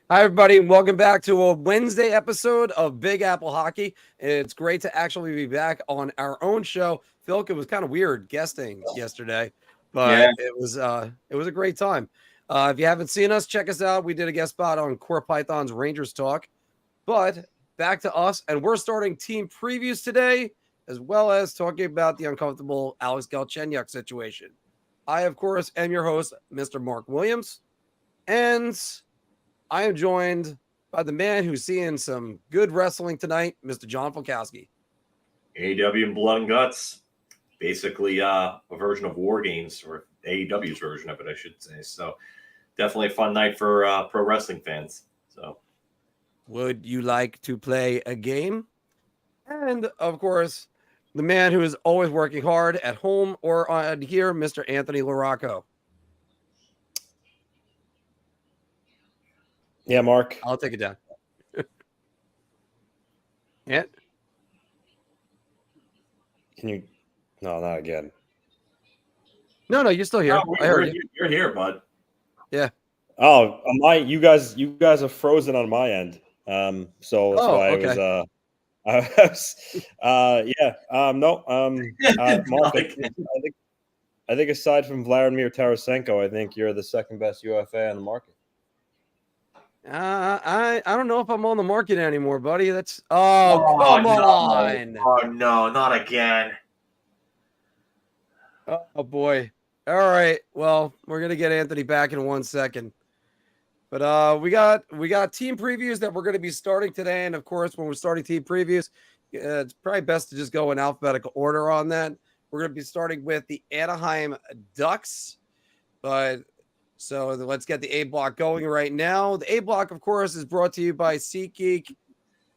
Hi, everybody, and welcome back to a Wednesday episode of Big Apple Hockey. It's great to actually be back on our own show. Phil, it was kind of weird guesting yesterday, Yeah. but it was a great time. If you haven't seen us, check us out. We did a guest spot on Core Python's Rangers Talk. But back to us, and we're starting team previews today, as well as talking about the uncomfortable Alex Galchenyuk situation. I, of course, am your host, Mr. Mark Williams, and I am joined by the man who's seeing some good wrestling tonight, Mr. John Falkowski. AEW and Blood and Guts, basically a version of War Games, or AEW's version of it, I should say. So definitely a fun night for pro wrestling fans. So, would you like to play a game? And of course, the man who is always working hard at home or on here, Mr. Anthony Larocco. Yeah, Mark. I'll take it down. Yeah. Can you? No, not again. No, you're still here. No, I heard you. You're here, bud. Yeah. Oh, you guys are frozen on my end. So that's why okay. Mark, I think aside from Vladimir Tarasenko, I think you're the second best UFA on the market. I don't know if I'm on the market anymore, buddy. That's come on. Oh no, not again. Oh boy. All right. Well, we're gonna get Anthony back in 1 second. But we got team previews that we're going to be starting today, and of course, when we're starting team previews, it's probably best to just go in alphabetical order on that. We're going to be starting with the Anaheim Ducks, but so let's get the A block going right now. The A block, of course, is brought to you by SeatGeek,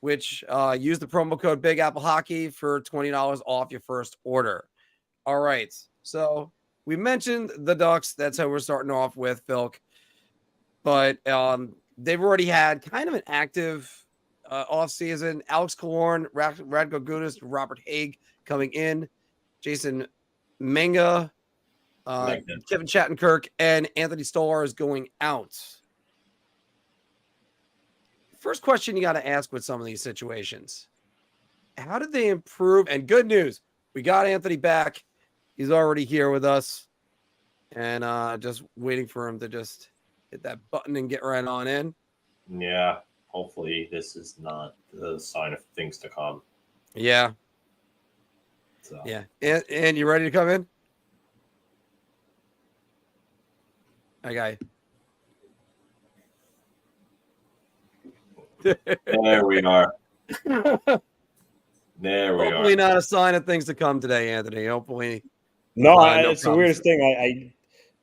which use the promo code Big Apple Hockey for $20 off your first order. All right, so we mentioned the Ducks. That's how we're starting off with Phil. But they've already had kind of an active offseason. Alex Killorn, Radko Gudas, Robert Haig coming in, Jason Menga, Kevin Shattenkirk, and Anthony Stolar is going out. First question you got to ask with some of these situations: how did they improve? And good news, we got Anthony back. He's already here with us, and just waiting for him to just hit that button and get right on in. Yeah, hopefully this is not the sign of things to come. Yeah. So. Yeah. And you ready to come in? Okay. There we are. There we are. Hopefully not a sign of things to come today, Anthony. Hopefully. No, it's the weirdest thing. I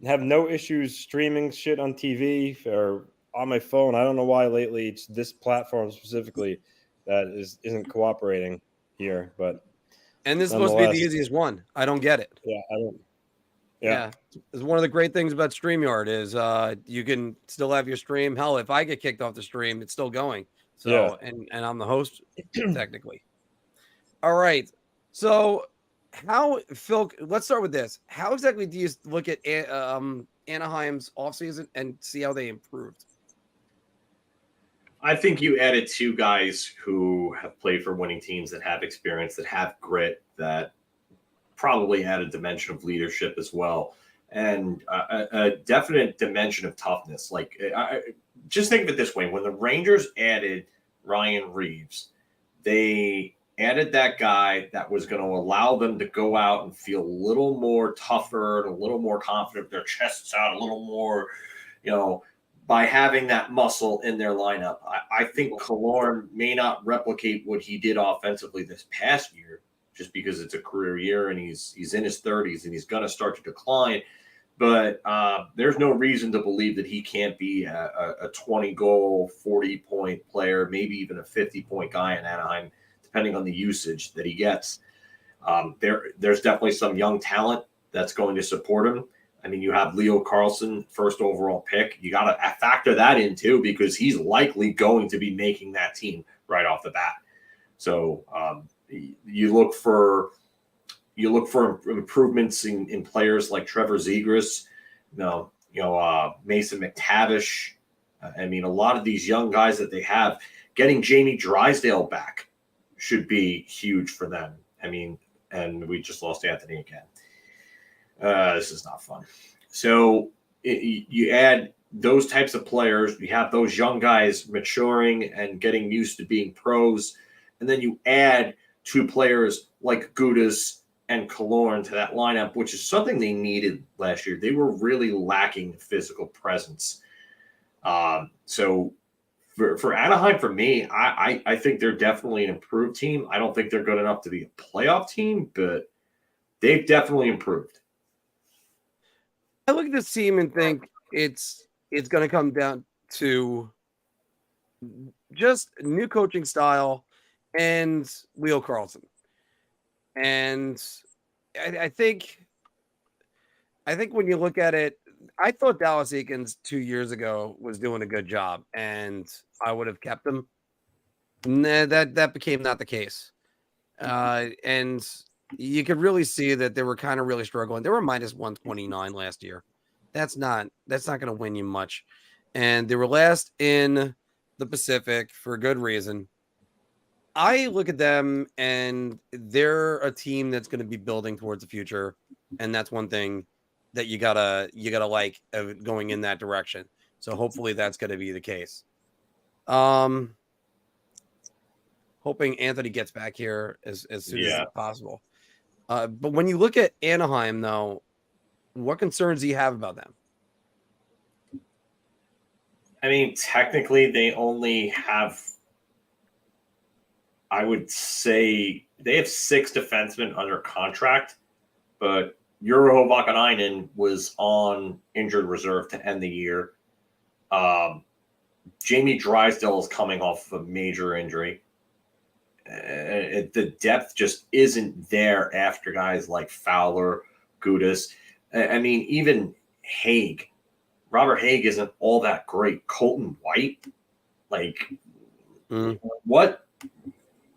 have no issues streaming shit on TV or on my phone. I don't know why lately it's this platform specifically that isn't cooperating here. But and this is supposed to be the easiest one. I don't get it. Yeah, I don't. Yeah. It's one of the great things about StreamYard is you can still have your stream. Hell, if I get kicked off the stream, it's still going. So and I'm the host technically. All right. So how, Phil, let's start with this. How exactly do you look at Anaheim's offseason and see how they improved? I think you added two guys who have played for winning teams, that have experience, that have grit, that probably add a dimension of leadership as well, and a definite dimension of toughness. Like, just think of it this way. When the Rangers added Ryan Reeves, they added that guy that was going to allow them to go out and feel a little more tougher and a little more confident, their chests out a little more, by having that muscle in their lineup. I think Killorn may not replicate what he did offensively this past year, just because it's a career year and he's in his 30s and he's going to start to decline. But there's no reason to believe that he can't be a 20-goal, 40-point player, maybe even a 50-point guy in Anaheim, depending on the usage that he gets. There's definitely some young talent that's going to support him. I mean, you have Leo Carlson, first overall pick. You got to factor that in too, because he's likely going to be making that team right off the bat. So you look for improvements in players like Trevor Zegras, Mason McTavish, I mean, a lot of these young guys that they have, getting Jamie Drysdale back should be huge for them. I mean, and we just lost Anthony again. This is not fun. So you add those types of players, you have those young guys maturing and getting used to being pros, and then you add two players like Gudas and Killorn to that lineup, which is something they needed last year. They were really lacking physical presence. So for Anaheim, for me, I think they're definitely an improved team. I don't think they're good enough to be a playoff team, but they've definitely improved. I look at this team and think it's going to come down to just new coaching style and Leo Carlson. And I think when you look at it, I thought Dallas Eakins 2 years ago was doing a good job, and I would have kept him. Nah, that became not the case. And you could really see that they were kind of really struggling. They were minus 129 last year. That's not going to win you much. And they were last in the Pacific for a good reason. I look at them and they're a team that's going to be building towards the future. And that's one thing that you gotta like going in that direction. So hopefully that's going to be the case. Hoping Anthony gets back here as soon as possible. But when you look at Anaheim, though, what concerns do you have about them? I mean, technically, they only have, I would say, they have 6 defensemen under contract, but Urho Vakanainen was on injured reserve to end the year. Jamie Drysdale is coming off of a major injury. The depth just isn't there after guys like Fowler, Gudas. I mean, even Haig. Robert Haig isn't all that great. Colton White,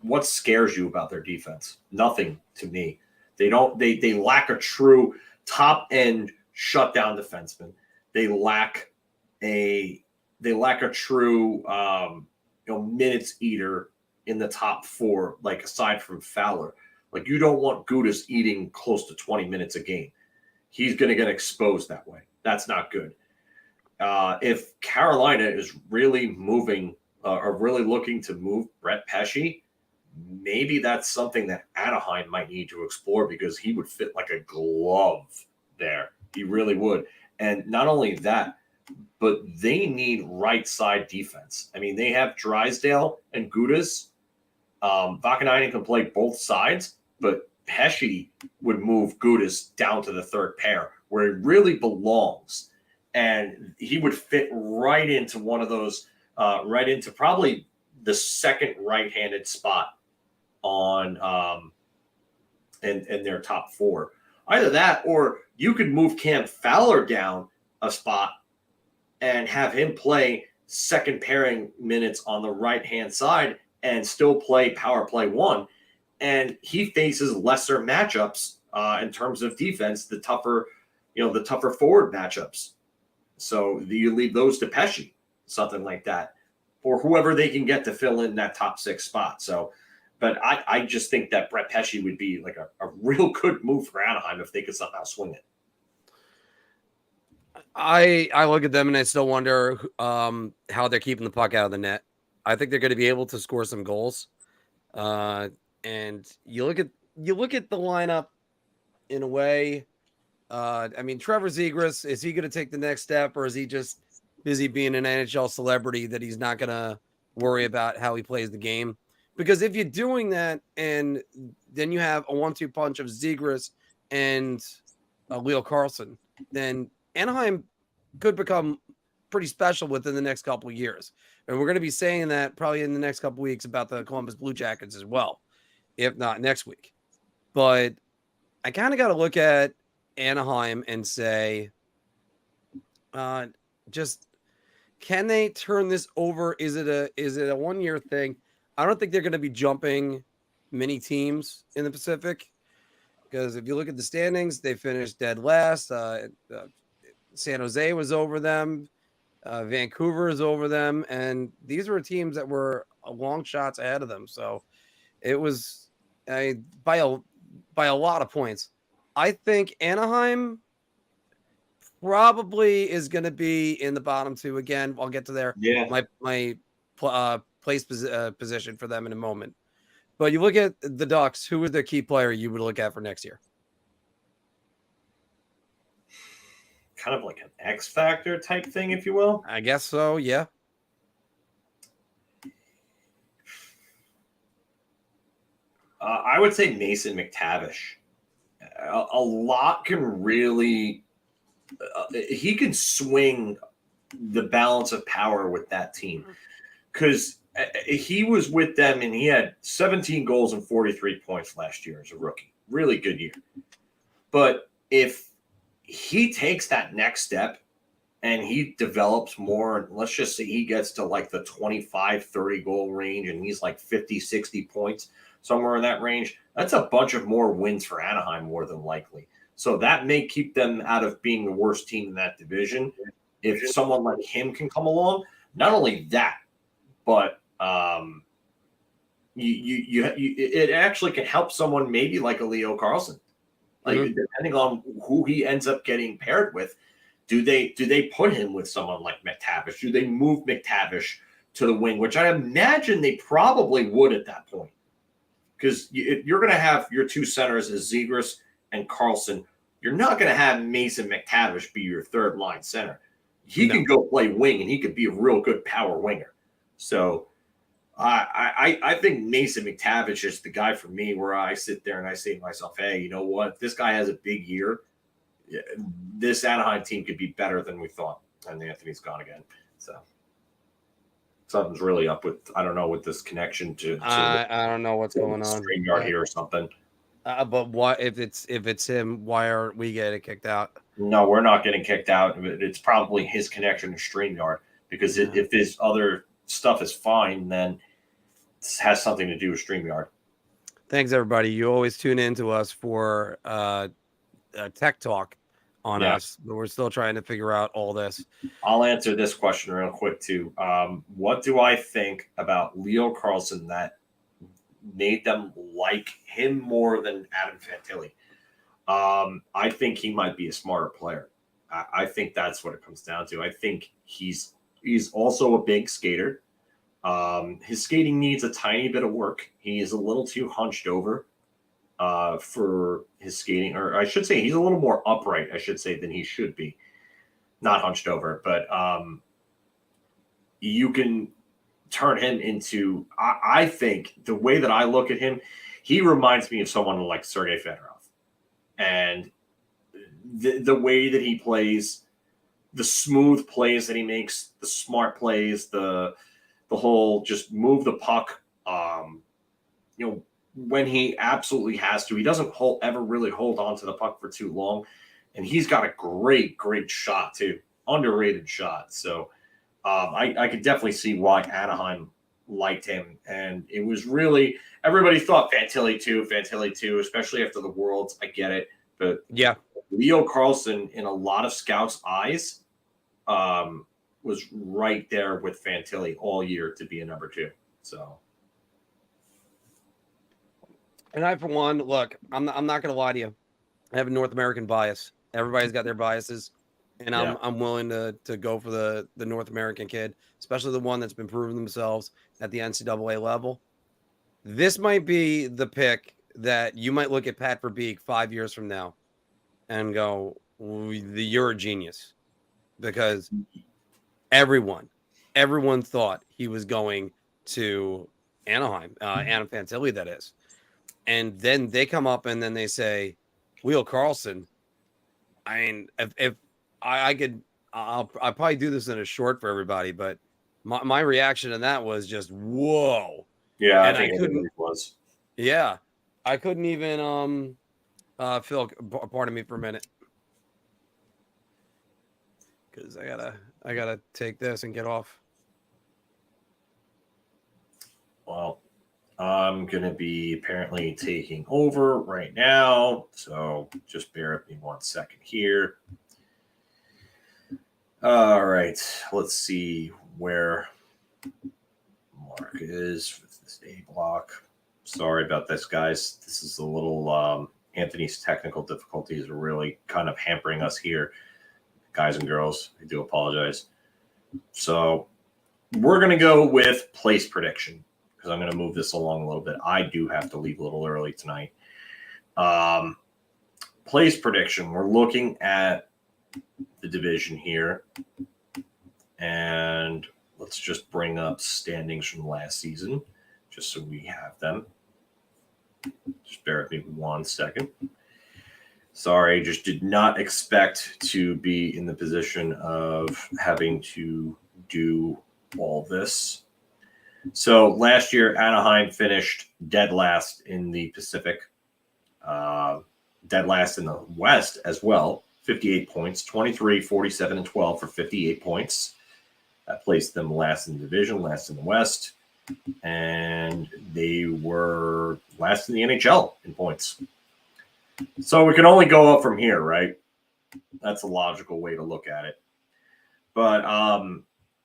what scares you about their defense? Nothing to me. They lack a true top end shutdown defenseman. They lack a true minutes eater in the top 4, like aside from Fowler. Like, you don't want Gudas eating close to 20 minutes a game. He's going to get exposed that way. That's not good. If Carolina is really moving or really looking to move Brett Pesce, maybe that's something that Anaheim might need to explore, because he would fit like a glove there. He really would. And not only that, but they need right side defense. I mean, they have Drysdale and Gudas. Vakanainen can play both sides, but Pesce would move Gudas down to the third pair where he really belongs. And he would fit right into one of those, right into probably the second right-handed spot on in their top 4. Either that, or you could move Cam Fowler down a spot and have him play second pairing minutes on the right-hand side and still play power play 1. And he faces lesser matchups in terms of defense, the tougher forward matchups. So you leave those to Pesce, something like that, or whoever they can get to fill in that top 6 spot. So, but I just think that Brett Pesce would be like a real good move for Anaheim if they could somehow swing it. I look at them and I still wonder how they're keeping the puck out of the net. I think they're going to be able to score some goals. And you look at the lineup in a way. I mean, Trevor Zegras, is he going to take the next step, or is he just busy being an NHL celebrity that he's not going to worry about how he plays the game? Because if you're doing that, and then you have a 1-2 punch of Zegras and Leo Carlson, then Anaheim could become pretty special within the next couple of years. And we're going to be saying that probably in the next couple of weeks about the Columbus Blue Jackets as well, if not next week. But I kind of got to look at Anaheim and say, just can they turn this over? Is it a 1-year thing? I don't think they're going to be jumping many teams in the Pacific, because if you look at the standings, they finished dead last. San Jose was over them. Vancouver is over them, and these were teams that were long shots ahead of them. So it was by a lot of points. I think Anaheim probably is going to be in the bottom two again. I'll get to there. Yeah. My place position for them in a moment. But you look at the Ducks. Who is the key player you would look at for next year? Kind of like an X factor type thing, if you will. I guess so. Yeah. I would say Mason McTavish. A lot can really. He can swing the balance of power with that team, because he was with them and he had 17 goals and 43 points last year as a rookie. Really good year. But if he takes that next step and he develops more, let's just say he gets to like the 25, 30 goal range and he's like 50, 60 points, somewhere in that range, that's a bunch of more wins for Anaheim more than likely. So that may keep them out of being the worst team in that division. If someone like him can come along, not only that, but it actually can help someone maybe like a Leo Carlson. Like depending on who he ends up getting paired with, do they put him with someone like McTavish? Do they move McTavish to the wing, which I imagine they probably would at that point, because you're going to have your two centers as Zegras and Carlson. You're not going to have Mason McTavish be your third line center. He can go play wing and he could be a real good power winger. So I think Mason McTavish is the guy for me, where I sit there and I say to myself, hey, you know what? If this guy has a big year, this Anaheim team could be better than we thought. And Anthony's gone again. So something's really up with, I don't know, with this connection to I don't know what's going on. Streamyard here or something. But why, if it's him, why aren't we getting kicked out? No, we're not getting kicked out. It's probably his connection to StreamYard, because if his other stuff is fine, then it has something to do with StreamYard. Thanks, everybody. You always tune in to us for tech talk on us, but we're still trying to figure out all this. I'll answer this question real quick, too. What do I think about Leo Carlson that made them like him more than Adam Fantilli? I think he might be a smarter player. I think that's what it comes down to. I think he's also a big skater. His skating needs a tiny bit of work. He is a little too hunched over for his skating, or I should say he's a little more upright, I should say, than he should be. Not hunched over, but you can turn him into, I think the way that I look at him, he reminds me of someone like Sergei Fedorov. And the way that he plays, the smooth plays that he makes, the smart plays, the whole just move the puck, when he absolutely has to. He doesn't ever really hold on to the puck for too long. And he's got a great shot too. Underrated shot. So I could definitely see why Anaheim liked him. And it was really, everybody thought Fantilli too, especially after the Worlds. I get it. But yeah, Leo Carlson, in a lot of scouts' eyes, was right there with Fantilli all year to be a number two. So, and I, for one, look, I'm not going to lie to you. I have a North American bias. Everybody's got their biases, and I'm willing to go for the North American kid, especially the one that's been proving themselves at the NCAA level. This might be the pick that you might look at Pat Verbeek 5 years from now and go, you're a genius, because everyone thought he was going to Anaheim, Adam Fantilli, that is. And then they come up and then they say, Leo Carlson. I mean, if I could, I'll probably do this in a short for everybody, but my reaction to that was just, whoa. Yeah, and I think I couldn't, it was. Yeah, I couldn't even, Phil, pardon me for a minute, because I gotta take this and get off. Well, I'm gonna be apparently taking over right now, so just bear with me 1 second here. All right, let's see where Marc is with this A block. Sorry about this, guys. This is a little Anthony's technical difficulties are really kind of hampering us here, guys and girls. I do apologize. So we're going to go with place prediction because I'm going to move this along a little bit. I do have to leave a little early tonight. Place prediction. We're looking at the division here. And let's just bring up standings from last season just so we have them. Just bear with me 1 second. Sorry, just did not expect to be in the position of having to do all this. So last year, Anaheim finished dead last in the Pacific, dead last in the West as well, 58 points, 23, 47, and 12 for 58 points. That placed them last in the division, last in the West, and they were last in the NHL in points. So we can only go up from here, right? That's a logical way to look at it. But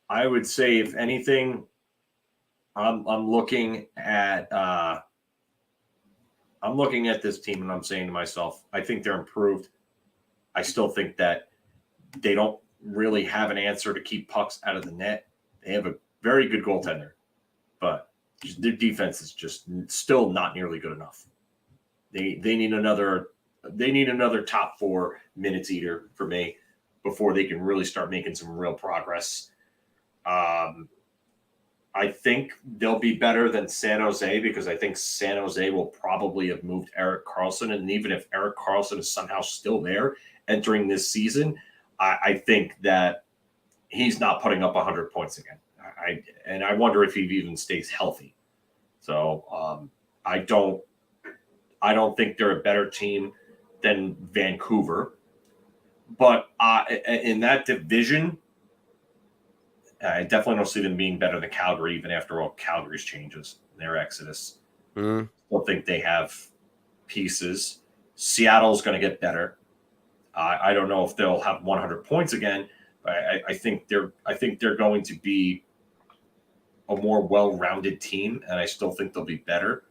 I would say, if anything, I'm looking at this team and I'm saying to myself, I think they're improved. I still think that they don't really have an answer to keep pucks out of the net. They have a very good goaltender, but their defense is just still not nearly good enough. They need another top 4 minutes eater for me before they can really start making some real progress. I think they'll be better than San Jose because I think San Jose will probably have moved Erik Karlsson. And even if Erik Karlsson is somehow still there entering this season, I think that he's not putting up 100 points again. I wonder if he even stays healthy. So I don't think they're a better team than Vancouver. But in that division, I definitely don't see them being better than Calgary, even after all Calgary's changes, their exodus. I don't think they have pieces. Seattle's going to get better. I don't know if they'll have 100 points again, but I think they're going to be a more well-rounded team, and I still think they'll be better,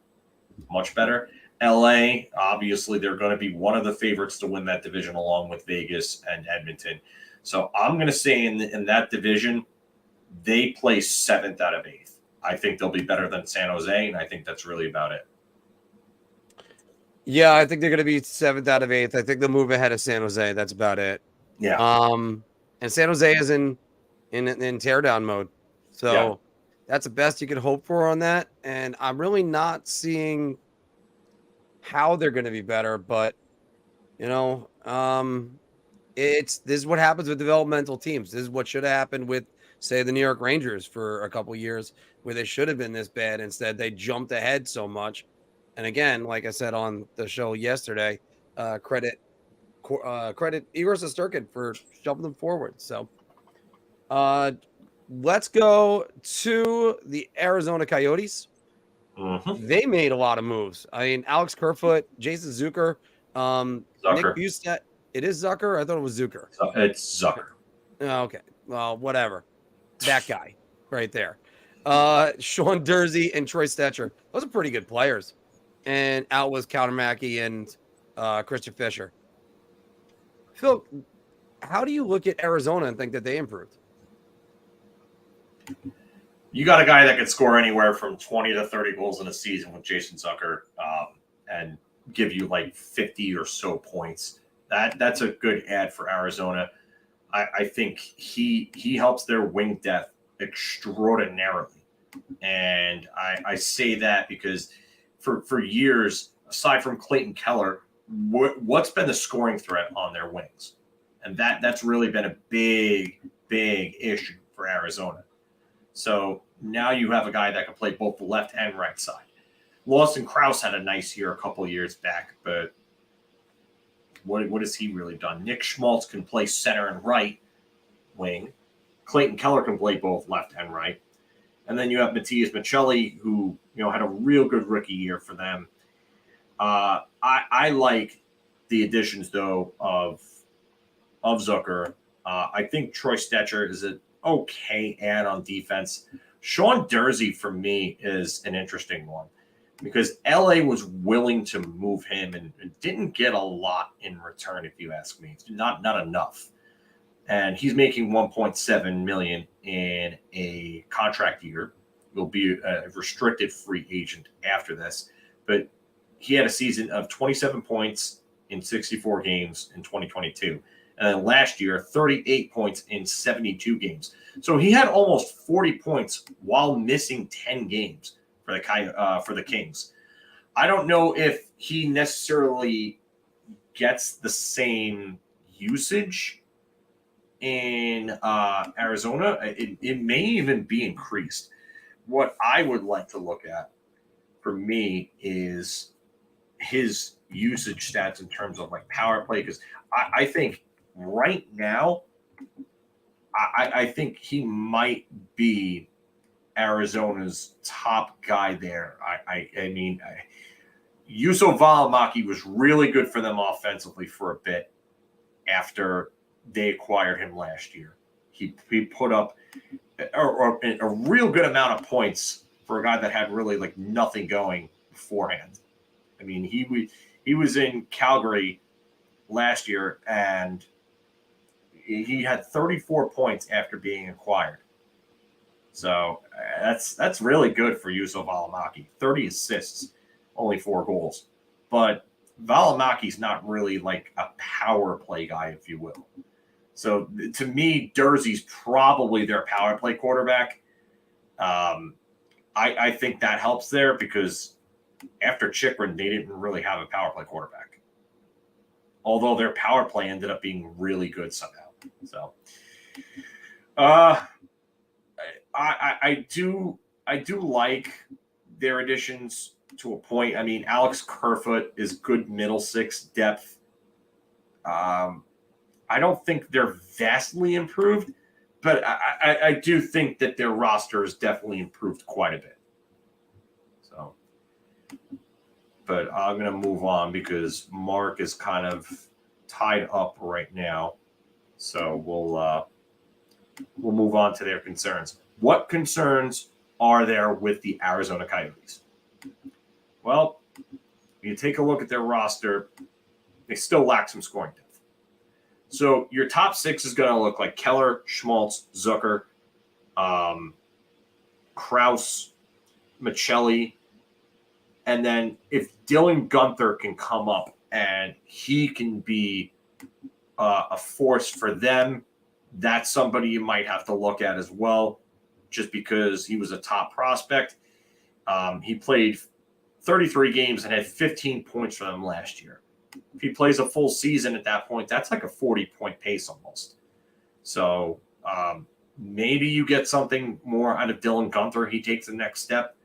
much better. LA, obviously, they're going to be one of the favorites to win that division along with Vegas and Edmonton. So I'm going to say in that division, they place 7th out of 8th. I think they'll be better than San Jose, and I think that's really about it. Yeah, I think they're going to be 7th out of 8th. I think they'll move ahead of San Jose. That's about it. Yeah. And San Jose is in teardown mode. So that's the best you could hope for on that. And I'm really not seeing how they're going to be better, but this is what happens with developmental teams. This is what should have happened with, say, the New York Rangers for a couple years, where they should have been this bad. Instead, they jumped ahead so much. And again, like I said on the show yesterday, credit Igor Shesterkin for jumping them forward. So let's go to the Arizona Coyotes. Mm-hmm. They made a lot of moves. I mean, Alex Kerfoot, Jason Zucker, Nick Bustad. It is Zucker? I thought it was Zucker. It's Zucker. Oh, okay. Well, whatever. That guy right there. Sean Dursey and Troy Stetcher. Those are pretty good players. And out was Kautermäki and Christian Fischer. Phil, how do you look at Arizona and think that they improved? You got a guy that could score anywhere from 20 to 30 goals in a season with Jason Zucker and give you like 50 or so points. That's a good ad for Arizona. I think he helps their wing depth extraordinarily. And I say that because for years, aside from Clayton Keller, what's been the scoring threat on their wings? And that's really been a big issue for Arizona. So now you have a guy that can play both the left and right side. Lawson Krause had a nice year a couple of years back, but what has he really done? Nick Schmaltz can play center and right wing. Clayton Keller can play both left and right. And then you have Matias Maccelli, who had a real good rookie year for them. I like the additions though of Zucker I think Troy Stetcher is an okay add on defense. Sean Drizly, for me, is an interesting one because LA was willing to move him and didn't get a lot in return, if you ask me. Not enough. And he's making $1.7 million in a contract year. He'll be a restricted free agent after this. But he had a season of 27 points in 64 games in 2022. And then last year, 38 points in 72 games. So he had almost 40 points while missing 10 games for the Kings. I don't know if he necessarily gets the same usage in Arizona. It may even be increased. What I would like to look at for me is his usage stats in terms of like power play, because I think right now, I think he might be Arizona's top guy there. I mean, Juuso Valimaki was really good for them offensively for a bit after they acquired him last year. He put up a real good amount of points for a guy that had really like nothing going beforehand. I mean, he was in Calgary last year and he had 34 points after being acquired. So that's really good for Juuso Valimaki. 30 assists, only 4 goals. But Valimaki's not really like a power play guy, if you will. So to me, Drizly's probably their power play quarterback. I think that helps there because after Chychrun, they didn't really have a power play quarterback. Although their power play ended up being really good somehow. So I do like their additions to a point. I mean, Alex Kerfoot is good middle six depth. I don't think they're vastly improved, but I do think that their roster has definitely improved quite a bit. So, but I'm going to move on because Marc is kind of tied up right now. So we'll move on to their concerns. What concerns are there with the Arizona Coyotes? Well, you take a look at their roster, they still lack some scoring depth. So your top 6 is going to look like Keller, Schmaltz, Zucker, Krause, Michelli. And then if Dylan Guenther can come up and he can be a force for them, that's somebody you might have to look at as well, just because he was a top prospect. He played 33 games and had 15 points for them last year. If he plays a full season at that point, that's like a 40-point pace almost. So maybe you get something more out of Dylan Guenther. He takes the next step.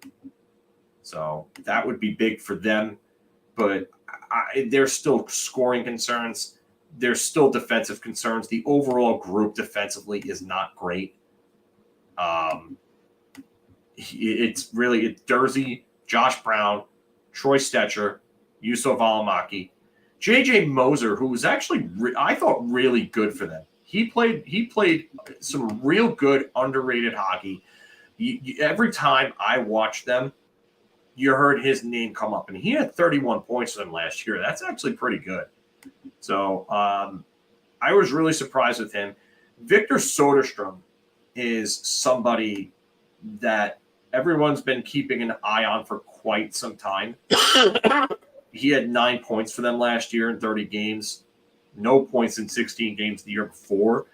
So that would be big for them. But there's still scoring concerns. There's still defensive concerns. The overall group defensively is not great. It's Drizly, Josh Brown, Troy Stetcher, Juuso Valimaki, JJ Moser, who was actually I thought really good for them. He played some real good underrated hockey. Every time I watched them, you heard his name come up, and he had 31 points for them last year. That's actually pretty good. So I was really surprised with him. Victor Soderstrom is somebody that everyone's been keeping an eye on for quite some time. He had 9 points for them last year in 30 games. No points in 16 games the year before.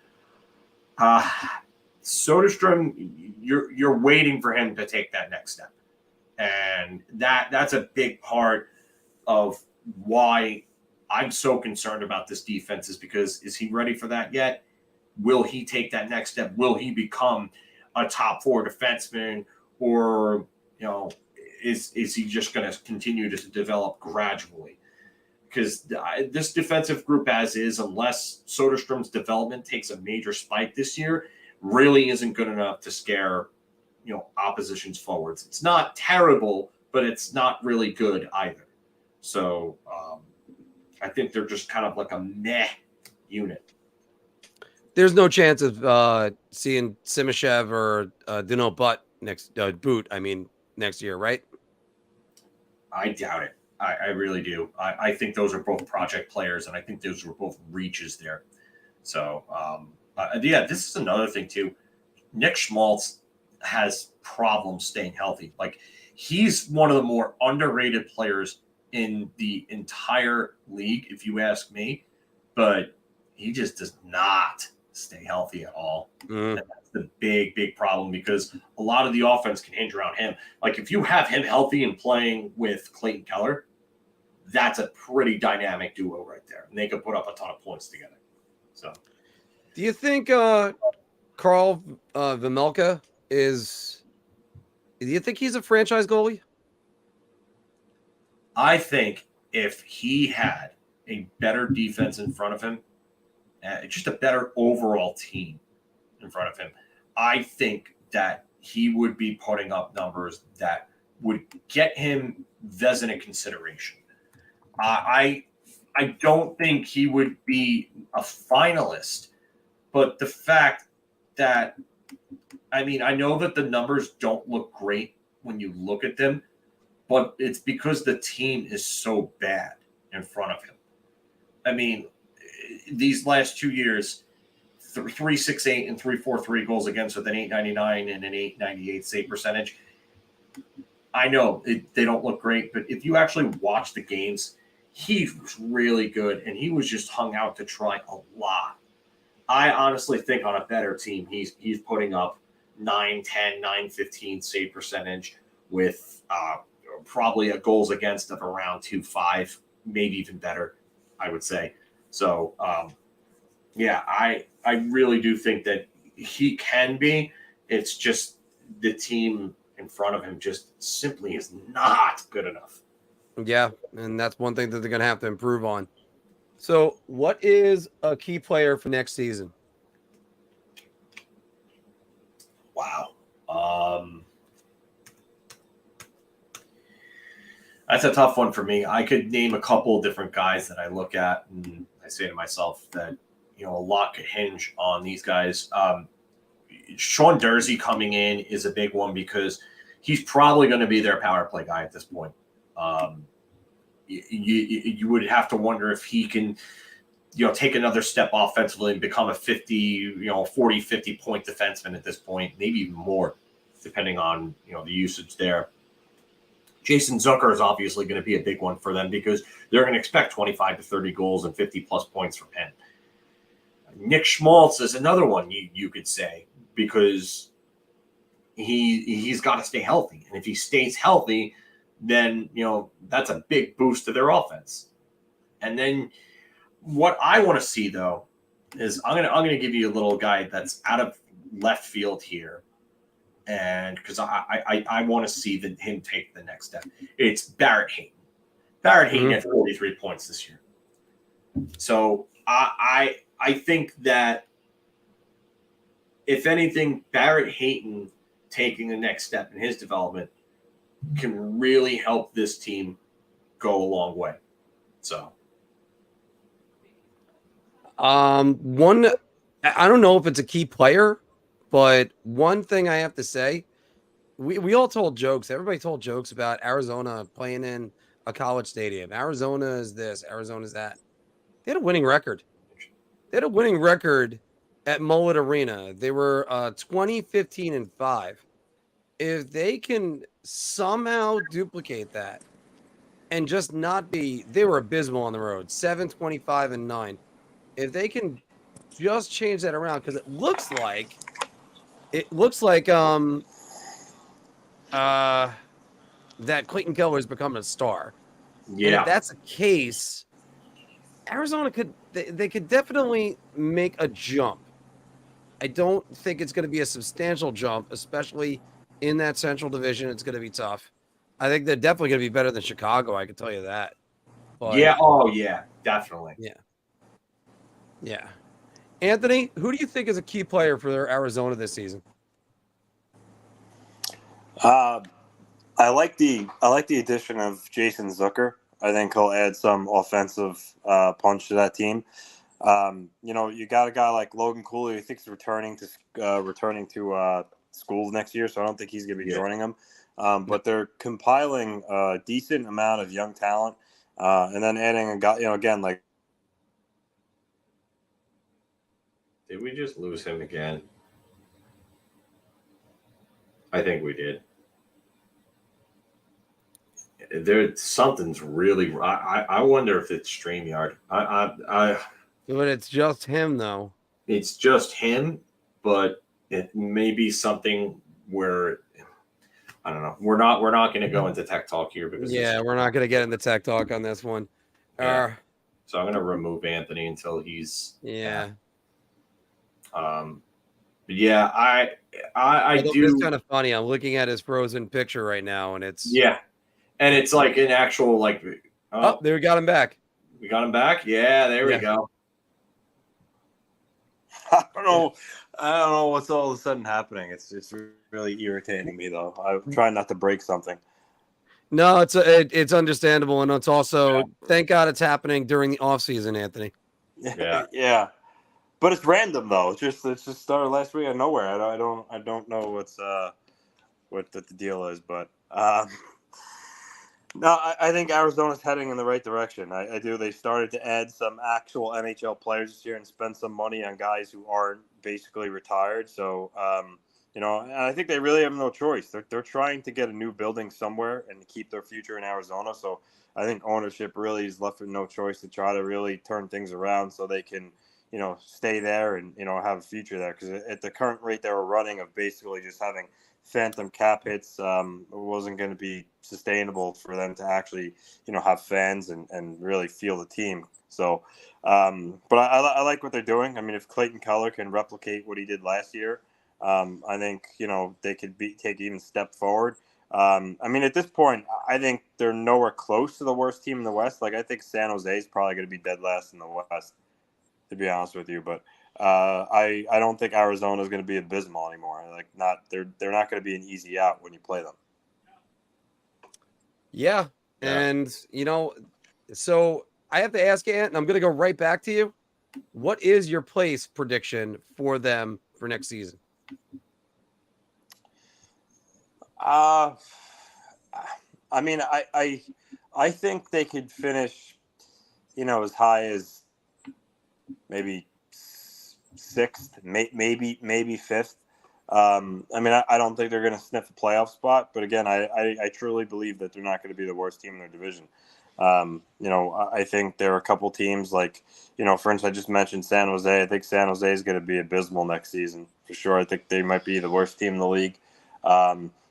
Soderstrom, you're waiting for him to take that next step. And that's a big part of why I'm so concerned about this defense, is because is he ready for that yet? Will he take that next step? Will he become a top 4 defenseman, or is he just going to continue to develop gradually? Because this defensive group as is, unless Soderstrom's development takes a major spike this year, really isn't good enough to scare opposition's forwards. It's not terrible, but it's not really good either. So I think they're just kind of like a meh unit. there's no chance of seeing Simashev or Dino Butt next year, right? I doubt it. I really do. I think those are both project players, and I think those were both reaches there. So, yeah, this is another thing too. Nick Schmaltz has problems staying healthy. Like, he's one of the more underrated players in the entire league, if you ask me. But he just does not stay healthy at all. And that's the big problem, because a lot of the offense can hinge around him. Like, if you have him healthy and playing with Clayton Keller, that's a pretty dynamic duo right there. And they could put up a ton of points together. So, do you think Carl Vejmelka do you think he's a franchise goalie? I think if he had a better defense in front of him, just a better overall team in front of him, I think that he would be putting up numbers that would get him Vezina consideration. I don't think he would be a finalist, but the fact that, I know that the numbers don't look great when you look at them, but it's because the team is so bad in front of him. These last 2 years, 3.68 and 3.43 goals against with an 8.99 and an 8.98 save percentage. I know they don't look great, but if you actually watch the games, he was really good, and he was just hung out to try a lot. I honestly think on a better team, he's putting up 9.10, 9.15 save percentage with probably a goals against of around 2.5, maybe even better, I would say. So, yeah, I really do think that he can be. It's just the team in front of him just simply is not good enough. Yeah, and that's one thing that they're going to have to improve on. So, what is a key player for next season? Wow. That's a tough one for me. I could name a couple of different guys that I look at, and I say to myself that, a lot could hinge on these guys. Sean Durzi coming in is a big one because he's probably going to be their power play guy at this point. You would have to wonder if he can, take another step offensively and become a 50 point defenseman at this point, maybe even more, depending on, the usage there. Jason Zucker is obviously going to be a big one for them because they're going to expect 25 to 30 goals and 50-plus points from him. Nick Schmaltz is another one you could say, because he's got to stay healthy. And if he stays healthy, then, that's a big boost to their offense. And then what I want to see, though, is I'm gonna give you a little guy that's out of left field here. And because I want to see him take the next step. It's Barrett Hayton. Barrett Hayton had 43 points this year. So I think that, if anything, Barrett Hayton taking the next step in his development can really help this team go a long way. So, I don't know if it's a key player, but one thing I have to say, we all told jokes. Everybody told jokes about Arizona playing in a college stadium. Arizona is this, Arizona is that. They had a winning record. They had a winning record at Mullet Arena. They were 20, 15, and 5. If they can somehow duplicate that and just not be, they were abysmal on the road, 7, 25, and 9. If they can just change that around, because it looks like that Clayton Keller has become a star. yeah, and if that's the case, Arizona could definitely make a jump. I don't think it's going to be a substantial jump, especially in that Central Division. It's going to be tough. I think they're definitely going to be better than Chicago. I can tell you that. But, yeah. Oh, yeah. Definitely. Yeah. Yeah. Anthony, who do you think is a key player for Arizona this season? I like the addition of Jason Zucker. I think he'll add some offensive punch to that team. You got a guy like Logan Cooley who thinks returning to schools next year, so I don't think he's going to be joining them. But they're compiling a decent amount of young talent, and then adding a guy, again, like. Did we just lose him again? I think we did. Something's really. I wonder if it's Streamyard. But it's just him, though. It's just him, but it may be something where I don't know. We're not going to go into tech talk here because we're not going to get into tech talk on this one. Yeah. So I'm going to remove Anthony until he's But yeah, I do. It's kind of funny. I'm looking at his frozen picture right now, and it's and it's like an actual there we got him back. We got him back. Yeah, there we go. I don't know what's all of a sudden happening. It's really irritating me though. I'm trying not to break something. No, it's understandable, and it's also thank God it's happening during the off season, Anthony. Yeah. But it's random though. It's just started last week out of nowhere. I don't know what the deal is, but no, I think Arizona's heading in the right direction. I do. They started to add some actual NHL players this year and spend some money on guys who aren't basically retired. So and I think they really have no choice. They're trying to get a new building somewhere and to keep their future in Arizona. So I think ownership really is left with no choice to try to really turn things around so they can stay there and, have a future there. Because at the current rate they were running of basically just having phantom cap hits, it wasn't going to be sustainable for them to actually, have fans and really feel the team. So, but I like what they're doing. I mean, if Clayton Keller can replicate what he did last year, I think, they could take even step forward. I mean, at this point, I think they're nowhere close to the worst team in the West. Like, I think San Jose is probably going to be dead last in the West, to be honest with you. But I don't think Arizona is going to be abysmal anymore. Like, they're not going to be an easy out when you play them. Yeah. And, so I have to ask you, Ant, and I'm going to go right back to you. What is your place prediction for them for next season? I mean, I think they could finish, as high as maybe sixth, maybe fifth. I mean, I don't think they're going to sniff a playoff spot, but again, I truly believe that they're not going to be the worst team in their division. I think there are a couple teams like, for instance, I just mentioned San Jose. I think San Jose is going to be abysmal next season for sure. I think they might be the worst team in the league.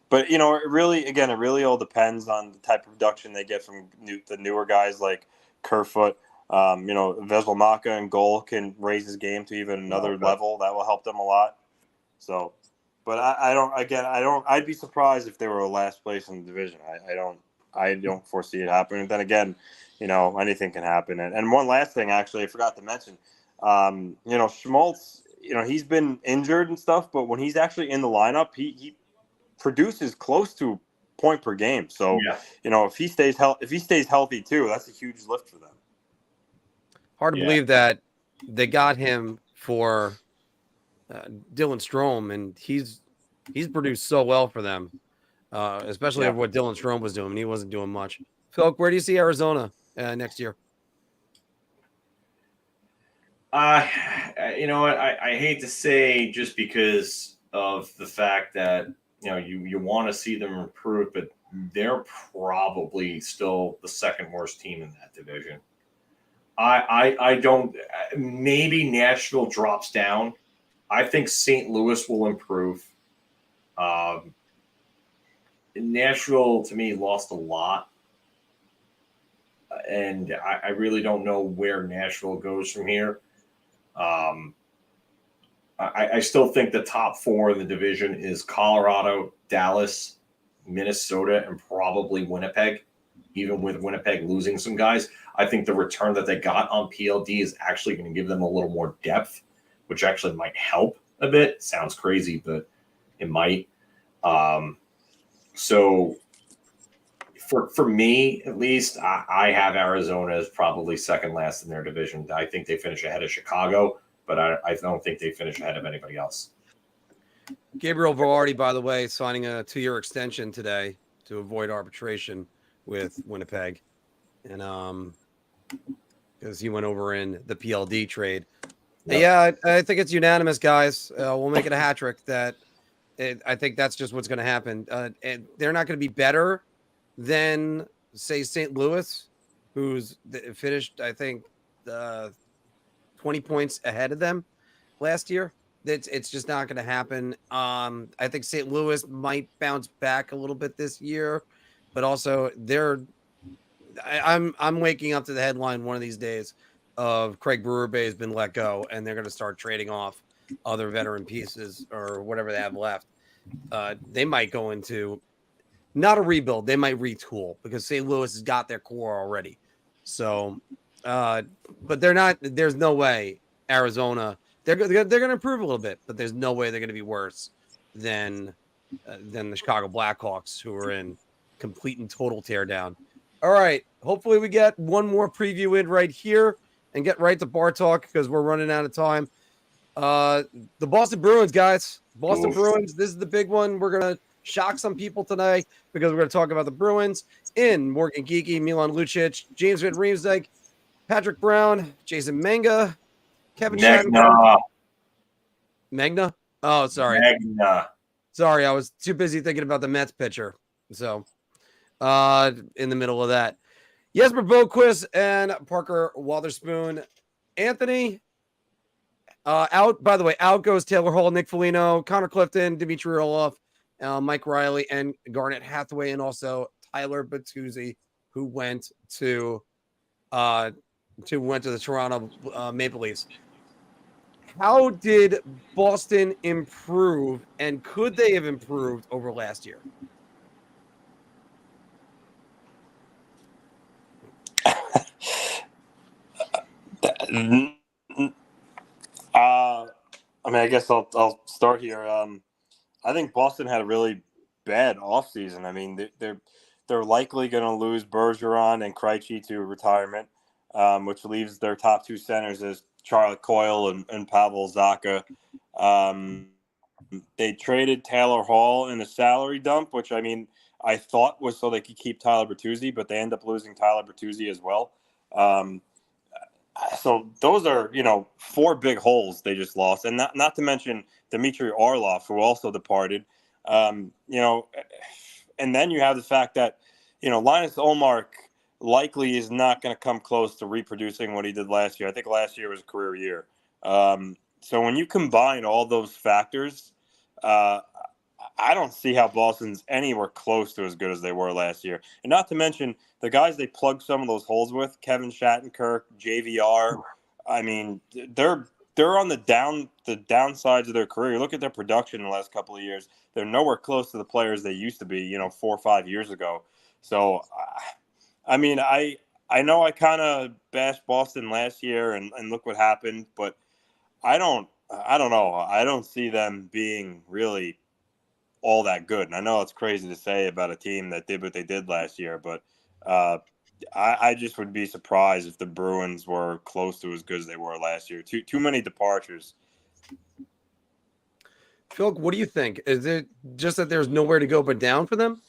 But it really all depends on the type of production they get from the newer guys like Kerfoot. Vesselmaka and goal can raise his game to even another level that will help them a lot. So, but I'd be surprised if they were last place in the division. I don't foresee it happening. And then again, anything can happen. And one last thing, actually, I forgot to mention, Schmaltz, he's been injured and stuff, but when he's actually in the lineup, he produces close to a point per game. So, if he stays healthy too, that's a huge lift for them. Hard to believe that they got him for Dylan Strome, and he's produced so well for them, especially what Dylan Strome was doing. He wasn't doing much. Phil, where do you see Arizona next year? You know what? I hate to say just because of the fact that you want to see them improve, but they're probably still the second worst team in that division. I don't. Maybe Nashville drops down. I think St. Louis will improve. Nashville, to me, lost a lot. And I really don't know where Nashville goes from here. I still think the top four in the division is Colorado, Dallas, Minnesota, and probably Winnipeg, even with Winnipeg losing some guys. I think the return that they got on PLD is actually going to give them a little more depth, which actually might help a bit. Sounds crazy, but it might. So For me, at least, I have Arizona as probably second last in their division. I think they finish ahead of Chicago, but I don't think they finish ahead of anybody else. Gabriel Velarde, by the way, signing a 2-year extension today to avoid arbitration with Winnipeg. And because he went over in the PLD trade. Yep. Yeah, I think it's unanimous, guys. We'll make it a hat trick. I think that's just what's going to happen. And they're not going to be better than, say, St. Louis, who's finished, I think, 20 points ahead of them last year. It's just not going to happen. I think St. Louis might bounce back a little bit this year, but also I'm waking up to the headline one of these days of Craig Brewer-Bay has been let go, and they're going to start trading off other veteran pieces or whatever they have left. They might go into not a rebuild. They might retool because St. Louis has got their core already. So, but they're not. There's no way Arizona. They're going to improve a little bit, but there's no way they're going to be worse than the Chicago Blackhawks, who are in complete and total teardown. All right. Hopefully we get one more preview in right here and get right to Bar Talk because we're running out of time. The Boston Bruins, guys. Boston Bruins. This is the big one. We're going to shock some people tonight because we're going to talk about the Bruins in Morgan Geeky, Milan Lucic, James Van Riemsdyk, Patrick Brown, Jason Menga, Kevin Shattenkirk. Magna? Oh, sorry. Magna. Sorry, I was too busy thinking about the Mets pitcher. So, in the middle of that. Jesper Boquist and Parker Wotherspoon. Anthony, out. By the way, out goes Taylor Hall, Nick Foligno, Connor Clifton, Dmitry Orlov, Mike Riley, and Garnet Hathaway, and also Tyler Bertuzzi, who went to the Toronto Maple Leafs. How did Boston improve, and could they have improved over last year? I guess I'll start here. I think Boston had a really bad offseason. I mean, they're likely going to lose Bergeron and Krejci to retirement, which leaves their top two centers as Charlie Coyle and Pavel Zacha. They traded Taylor Hall in a salary dump, which I thought was so they could keep Tyler Bertuzzi, but they end up losing Tyler Bertuzzi as well. So those are, 4 big holes they just lost. And not to mention Dmitry Orlov, who also departed. And then you have the fact that, Linus Ullmark likely is not going to come close to reproducing what he did last year. I think last year was a career year. So when you combine all those factors, I don't see how Boston's anywhere close to as good as they were last year. And not to mention the guys they plugged some of those holes with, Kevin Shattenkirk, JVR. I mean, they're on the downsides of their career. Look at their production in the last couple of years. They're nowhere close to the players they used to be, 4 or 5 years ago. So, I know I kind of bashed Boston last year and look what happened, but I don't know. I don't see them being really all that good. And I know it's crazy to say about a team that did what they did last year, but I just would be surprised if the Bruins were close to as good as they were last year. Too many departures. Phil, what do you think? Is it just that there's nowhere to go but down for them?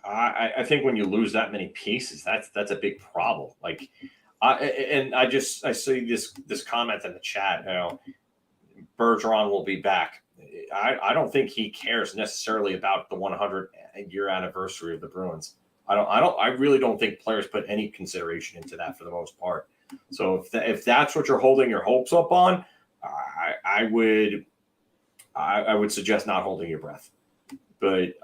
I think when you lose that many pieces, that's a big problem. Like, I see this comment in the chat. Bergeron will be back. I don't think he cares necessarily about the 100-year anniversary of the Bruins. I really don't think players put any consideration into that for the most part. So if that's what you're holding your hopes up on, I would suggest not holding your breath. But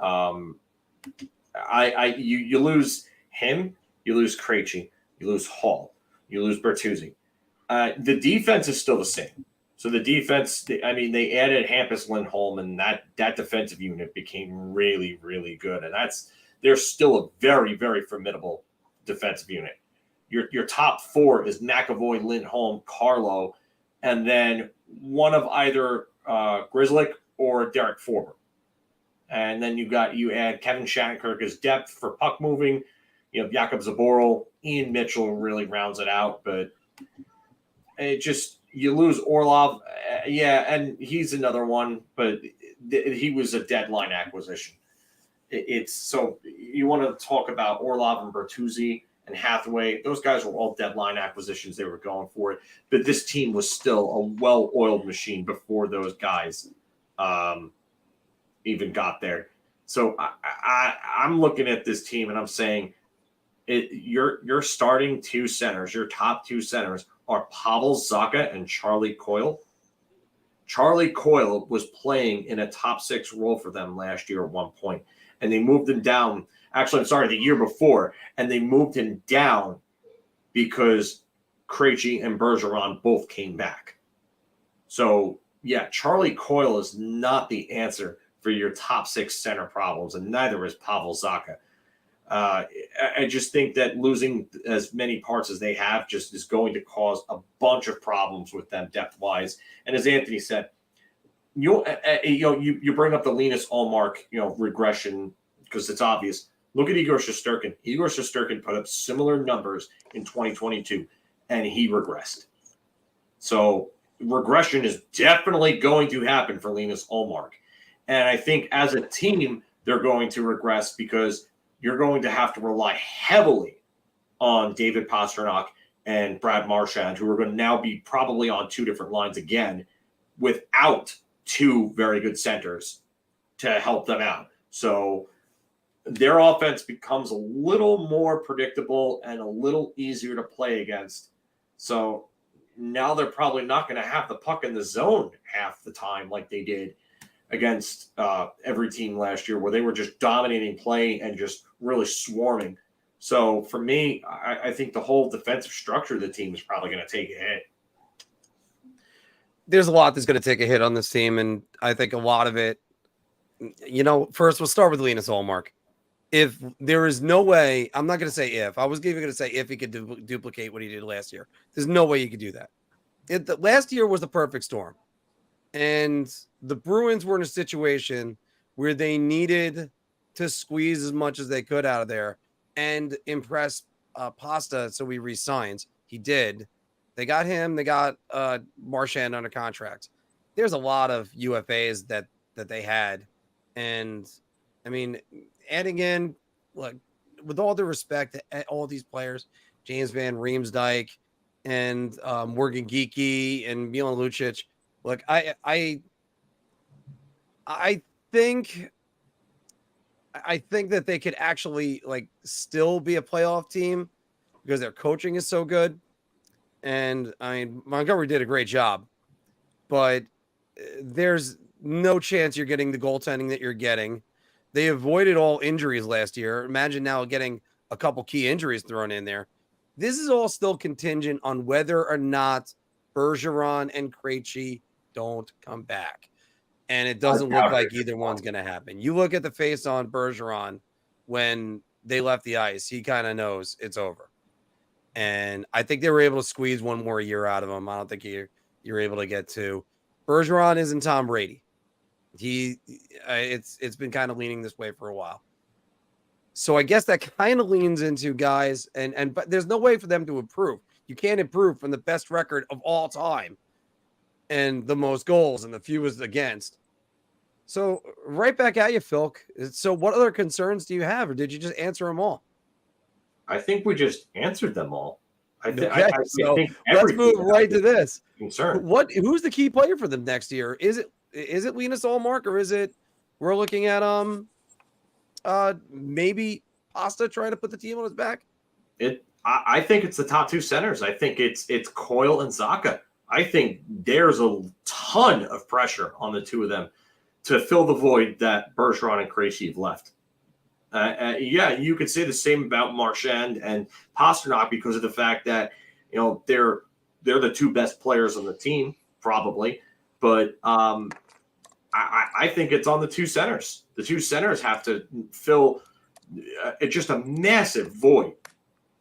you lose him, you lose Krejci, you lose Hall, you lose Bertuzzi. The defense is still the same. So the defense, they added Hampus Lindholm, and that defensive unit became really, really good. And they're still a very, very formidable defensive unit. Your top 4 is McAvoy, Lindholm, Carlo, and then one of either Grzelcyk or Derek Forbort. And then you add Kevin Shattenkirk as depth for puck moving. You know, Jakob Zaboral, Ian Mitchell really rounds it out, but it just you lose Orlov. Yeah, and he's another one, but he was a deadline acquisition. It's so you want to talk about Orlov and Bertuzzi and Hathaway. Those guys were all deadline acquisitions. They were going for it, but this team was still a well-oiled machine before those guys even got there. So I'm looking at this team and I'm saying, your starting two centers, your top two centers are Pavel Zacha and Charlie Coyle. Charlie Coyle was playing in a top six role for them last year at one point, and they moved him down. Actually, I'm sorry, the year before, and they moved him down because Krejci and Bergeron both came back. So, yeah, Charlie Coyle is not the answer for your top six center problems, and neither is Pavel Zacha. I just think that losing as many parts as they have just is going to cause a bunch of problems with them depth-wise. And as Anthony said, you bring up the Linus Ullmark, regression because it's obvious. Look at Igor Shesterkin. Igor Shesterkin put up similar numbers in 2022, and he regressed. So regression is definitely going to happen for Linus Ullmark. And I think as a team, they're going to regress because you're going to have to rely heavily on David Pastrnak and Brad Marchand, who are going to now be probably on two different lines again without two very good centers to help them out. So their offense becomes a little more predictable and a little easier to play against. So now they're probably not going to have the puck in the zone half the time like they did against every team last year, where they were just dominating play and just really swarming. So for me, I think the whole defensive structure of the team is probably going to take a hit. There's a lot that's going to take a hit on this team, and I think a lot of it, first we'll start with Linus Ullmark. If there is no way, I'm not going to say if. I was even going to say if he could duplicate what he did last year. There's no way you could do that. Last year was the perfect storm. And the Bruins were in a situation where they needed to squeeze as much as they could out of there and impress Pasta, so he re-signs. He did. They got him. They got Marchand under contract. There's a lot of UFAs that they had. And, I mean, adding in, like, with all due respect to all these players, James Van Riemsdyk and Morgan Geekie and Milan Lucic, look, I think that they could actually still be a playoff team because their coaching is so good. And I mean, Montgomery did a great job, but there's no chance you're getting the goaltending that you're getting. They avoided all injuries last year. Imagine now getting a couple key injuries thrown in there. This is all still contingent on whether or not Bergeron and Krejci don't come back. And it doesn't look like either one's going to happen. You look at the face on Bergeron when they left the ice, he kind of knows it's over. And I think they were able to squeeze one more year out of him. I don't think you're able to get two. Bergeron isn't Tom Brady. It's been kind of leaning this way for a while. So I guess that kind of leans into guys, but there's no way for them to improve. You can't improve from the best record of all time and the most goals and the fewest against. So right back at you, Phil. So what other concerns do you have, or did you just answer them all? I think we just answered them all. I think let's move right to this. Concern. Who's the key player for them next year? Is it Linus Ullmark, or is it we're looking at maybe Pasta trying to put the team on his back? I think it's the top two centers. I think it's Coyle and Zacha. I think there's a ton of pressure on the two of them to fill the void that Bergeron and Krejci have left. You could say the same about Marchand and Pastrnak because of the fact that they're the two best players on the team, probably. But I think it's on the two centers. The two centers have to fill just a massive void.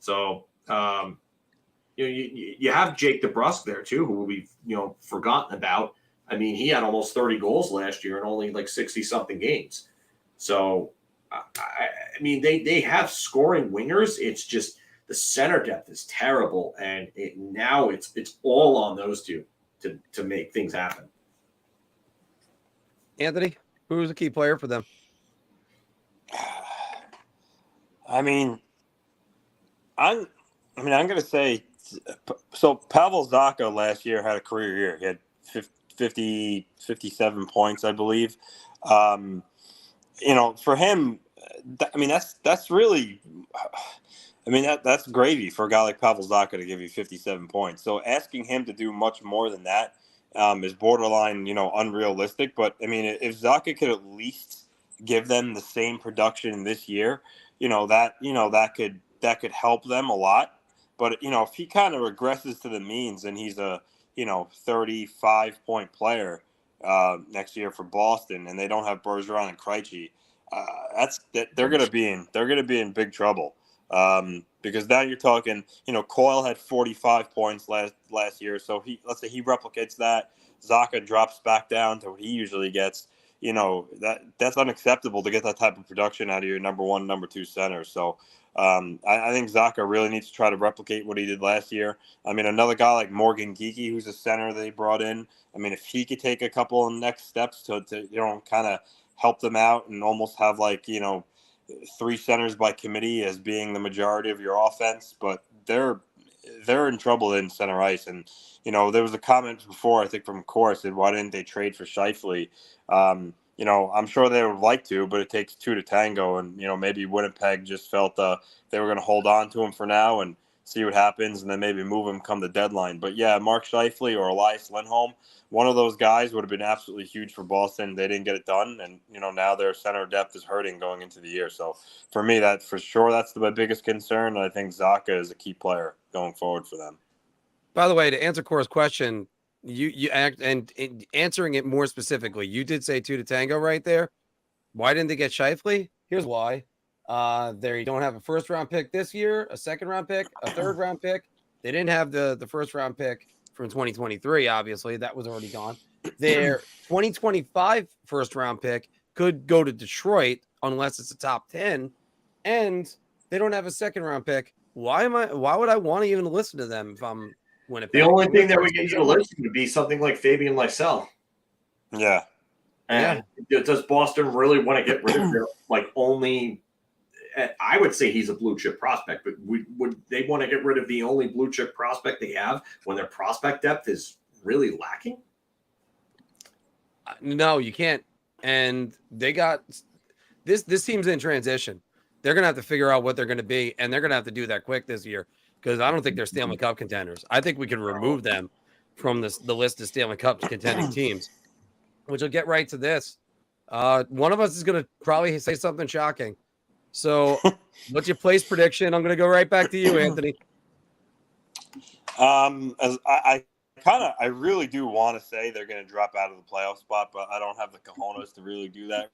So you have Jake DeBrusk there too, who we've forgotten about. I mean, he had almost 30 goals last year in only 60 something games. So, I mean, they have scoring wingers. It's just the center depth is terrible, and now it's all on those two to make things happen. Anthony, who's a key player for them? I mean, I'm going to say so. Pavel Zacha last year had a career year. He had 57 points, I believe. For him, that's really. That's gravy for a guy like Pavel Zacha to give you 57 points. So asking him to do much more than that is borderline, unrealistic. But if Zacha could at least give them the same production this year, that could help them a lot. But if he kind of regresses to the means and he's a 35-point player next year for Boston, and they don't have Bergeron and Krejci, they're going to be in big trouble. Because now you're talking, Coyle had 45 points last year. So let's say he replicates that. Zacha drops back down to what he usually gets. That's unacceptable to get that type of production out of your number one, number two center. So I think Zacha really needs to try to replicate what he did last year. Another guy like Morgan Geekie, who's a center they brought in. If he could take a couple of next steps to kind of help them out and almost have three centers by committee as being the majority of your offense, but they're in trouble in center ice. And there was a comment before, I think from Core, said, why didn't they trade for Scheifele? I'm sure they would like to, but it takes two to tango, and maybe Winnipeg just felt they were going to hold on to him for now and see what happens, and then maybe move him come the deadline. But yeah, Mark Scheifele or Elias Lindholm, one of those guys would have been absolutely huge for Boston. They didn't get it done, and now their center depth is hurting going into the year. So for me, that for sure, that's my biggest concern. And I think Zacha is a key player going forward for them. By the way, to answer Cora's question, you act and answering it more specifically, you did say two to tango right there. Why didn't they get Scheifele? Here's why. They don't have a first round pick this year, a second round pick, a third round pick. They didn't have the first round pick from 2023. Obviously, that was already gone. Their 2025 first round pick could go to Detroit unless it's a top 10, and they don't have a second round pick. Why would I want to even listen to them if I'm Winnipeg? The only thing that would get you to listen would be something like Fabian Lysell. Yeah. And does Boston really want to get rid of their only? I would say he's a blue chip prospect, but would they want to get rid of the only blue chip prospect they have when their prospect depth is really lacking? No, you can't. And they got this team's in transition. They're going to have to figure out what they're going to be, and they're going to have to do that quick this year because I don't think they're Stanley Cup contenders. I think we can remove them from the list of Stanley Cup contending teams, which will get right to this. One of us is going to probably say something shocking. So what's your place prediction? I'm going to go right back to you, Anthony. As I really do want to say they're going to drop out of the playoff spot, but I don't have the cojones to really do that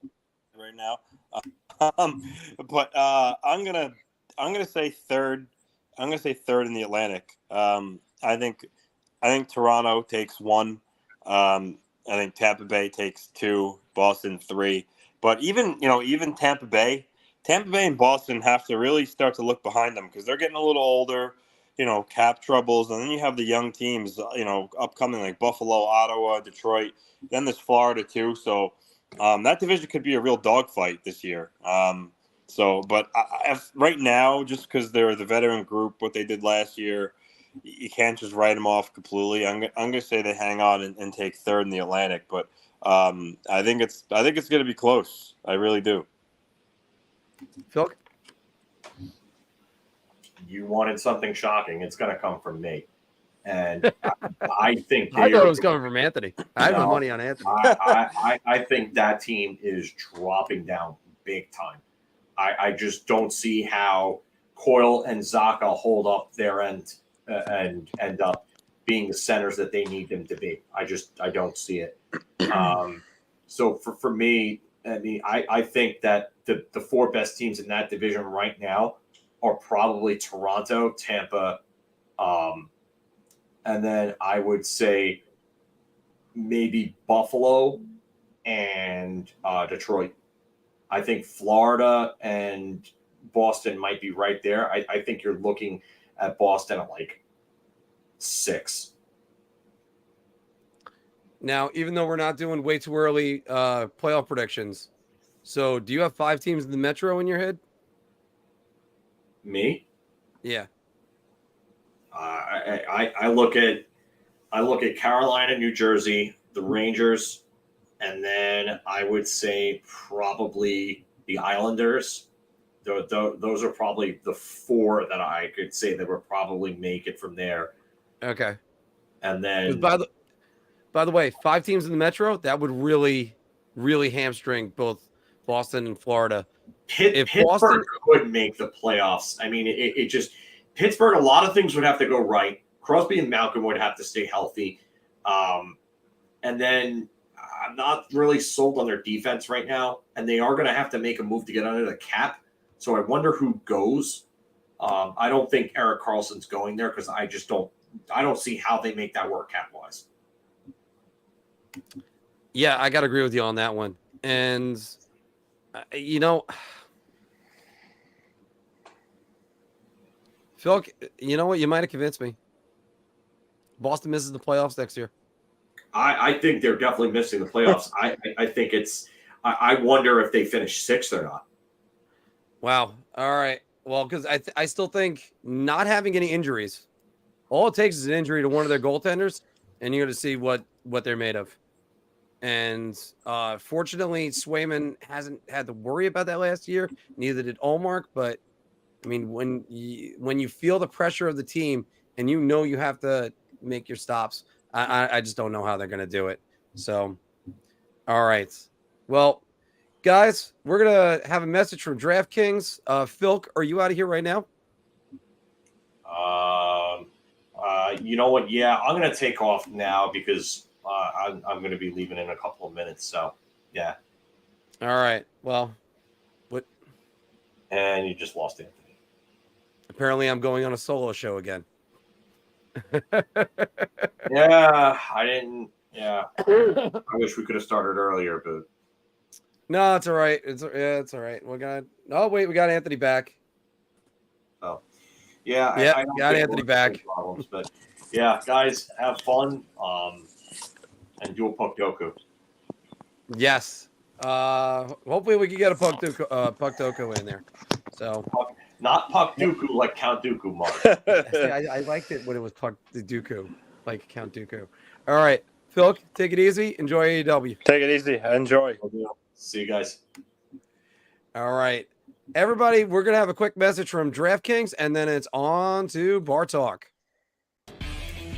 right now. But I'm gonna say third. I'm gonna say third in the Atlantic. I think Toronto takes one. I think Tampa Bay takes two. Boston 3. But even Tampa Bay and Boston have to really start to look behind them because they're getting a little older. Cap troubles, and then you have the young teams, upcoming like Buffalo, Ottawa, Detroit. Then there's Florida too. So that division could be a real dogfight this year. But right now, just because they're the veteran group, what they did last year, you can't just write them off completely. I'm gonna say they hang on and take third in the Atlantic, but I think it's gonna be close. I really do. Phil? You wanted something shocking. It's going to come from me. And I think I thought it was coming from Anthony. I have money on Anthony. I think that team is dropping down big time. I just don't see how Coyle and Zacha hold up their end and end up being the centers that they need them to be. I don't see it. So for me, I think that the four best teams in that division right now are probably Toronto, Tampa, and then I would say maybe Buffalo and Detroit. I think Florida and Boston might be right there. I think you're looking at Boston at like 6. Now, even though we're not doing way too early playoff predictions, so do you have 5 teams in the Metro in your head? Me? Yeah. I look at Carolina, New Jersey, the Rangers, and then I would say probably the Islanders. Those are probably the 4 that I could say that would probably make it from there. Okay. And then by the way, 5 teams in the Metro, that would really, really hamstring both Boston and Florida. If Pittsburgh could make the playoffs, I mean, it just Pittsburgh. A lot of things would have to go right. Crosby and Malcolm would have to stay healthy, and then I'm not really sold on their defense right now, and they are going to have to make a move to get under the cap. So I wonder who goes. I don't think Erik Karlsson's going there because I don't see how they make that work cap wise. Yeah, I got to agree with you on that one. And, Phil, you know what? You might have convinced me. Boston misses the playoffs next year. I think they're definitely missing the playoffs. I think I wonder if they finish 6th or not. Wow. All right. Well, because I still think not having any injuries, all it takes is an injury to one of their goaltenders, and you're going to see what they're made of. And fortunately, Swayman hasn't had to worry about that last year. Neither did Ullmark. But I mean, when you feel the pressure of the team and you know you have to make your stops, I just don't know how they're going to do it. So, all right. Well, guys, we're going to have a message from DraftKings. Phil, are you out of here right now? You know what? Yeah, I'm going to take off now because I'm going to be leaving in a couple of minutes. So, yeah. All right. Well, what? And you just lost Anthony. Apparently, I'm going on a solo show again. Yeah, I didn't. Yeah, I wish we could have started earlier, but no, it's all right. It's all right. We got Anthony back. Oh, yeah, I got Anthony back. Problems, but yeah, guys, have fun. And do a Puckdoku. Yes. Hopefully we can get a Puckdoku in there. So not Puckdoku like Count Dooku, Marc. I liked it when it was Puckdoku, like Count Dooku. All right, Phil, take it easy. Enjoy AEW. Take it easy. Enjoy. See you guys. All right, everybody, we're gonna have a quick message from DraftKings, and then it's on to Bar Talk.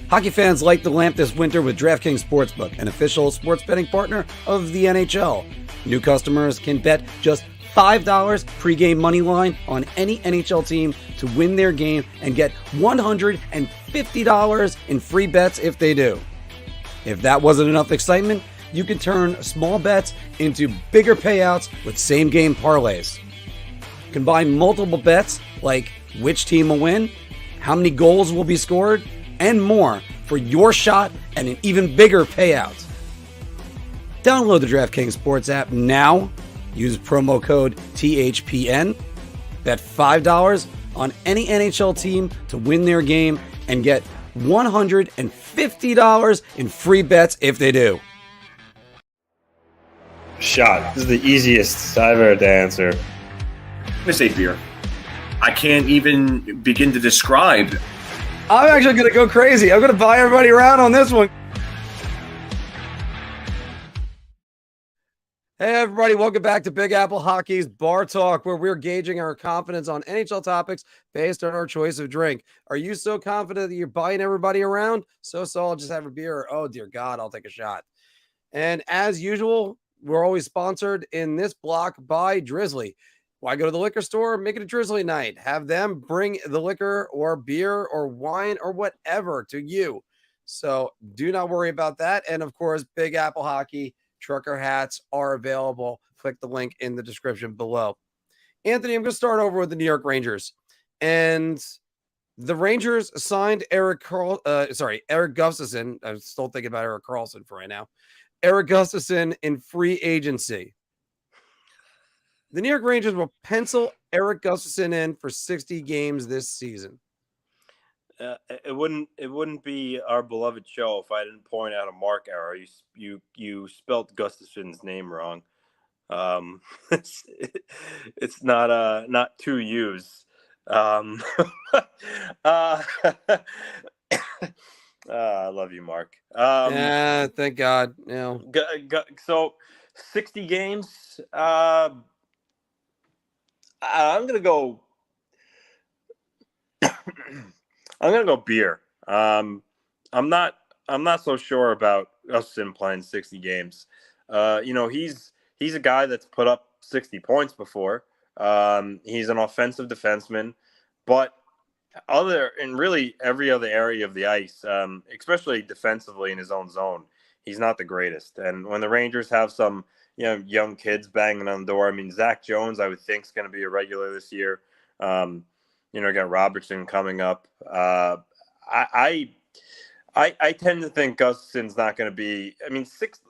Hockey fans light the lamp this winter with DraftKings Sportsbook, an official sports betting partner of the NHL. New customers can bet just $5 pregame money line on any NHL team to win their game and get $150 in free bets if they do. If that wasn't enough excitement, you can turn small bets into bigger payouts with same-game parlays. Combine multiple bets like which team will win, how many goals will be scored, and more for your shot at an even bigger payout. Download the DraftKings Sports app now. Use promo code THPN. Bet $5 on any NHL team to win their game and get $150 in free bets if they do. Shot. This is the easiest I've ever to answer. I'm gonna say beer. I can't even begin to describe. I'm actually going to go crazy. I'm going to buy everybody around on this one. Hey, everybody. Welcome back to Big Apple Hockey's Bar Talk, where we're gauging our confidence on NHL topics based on our choice of drink. Are you so confident that you're buying everybody around? So I'll just have a beer. Or, oh, dear God, I'll take a shot. And as usual, we're always sponsored in this block by Drizly. Why go to the liquor store? Make it a Drizly night. Have them bring the liquor or beer or wine or whatever to you. So do not worry about that. And of course, Big Apple Hockey trucker hats are available. Click the link in the description below. Anthony, I'm going to start over with the New York Rangers. And the Rangers signed Eric Gustafsson. I'm still thinking about Erik Karlsson for right now. Eric Gustafsson in free agency. The New York Rangers will pencil Eric Gustafsson in for 60 games this season. It wouldn't be our beloved show if I didn't point out a Marc error. You spelt Gustafsson's name wrong. It's not two U's. I love you, Marc. Yeah, thank God. So 60 games. I'm gonna go. I'm gonna go beer. I'm not so sure about Gustafsson playing 60 games. He's a guy that's put up 60 points before. He's an offensive defenseman, but in really every other area of the ice, especially defensively in his own zone, he's not the greatest. And when the Rangers have some young kids banging on the door, I mean, Zach Jones, I would think, is going to be a regular this year. Got Robertson coming up. I tend to think Gustafsson's not going to be. I mean,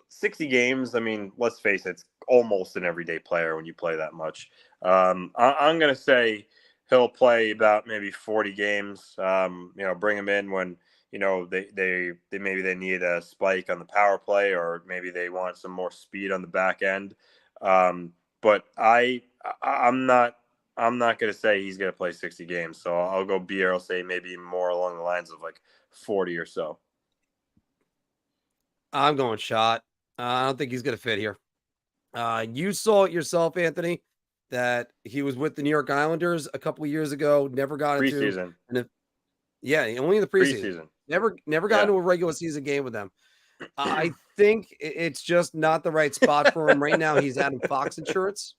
60 games. I mean, let's face it, it's almost an everyday player when you play that much. I'm going to say he'll play about maybe 40 games. Bring him in when they maybe they need a spike on the power play, or maybe they want some more speed on the back end. But I'm not going to say he's going to play 60 games. So I'll go beer. I'll say maybe more along the lines of like 40 or so. I'm going shot. I don't think he's going to fit here. You saw it yourself, Anthony, that he was with the New York Islanders a couple of years ago. Never got into preseason. Only in the preseason. Never got into a regular season game with them. I think it's just not the right spot for him right now. He's adding Fox insurance.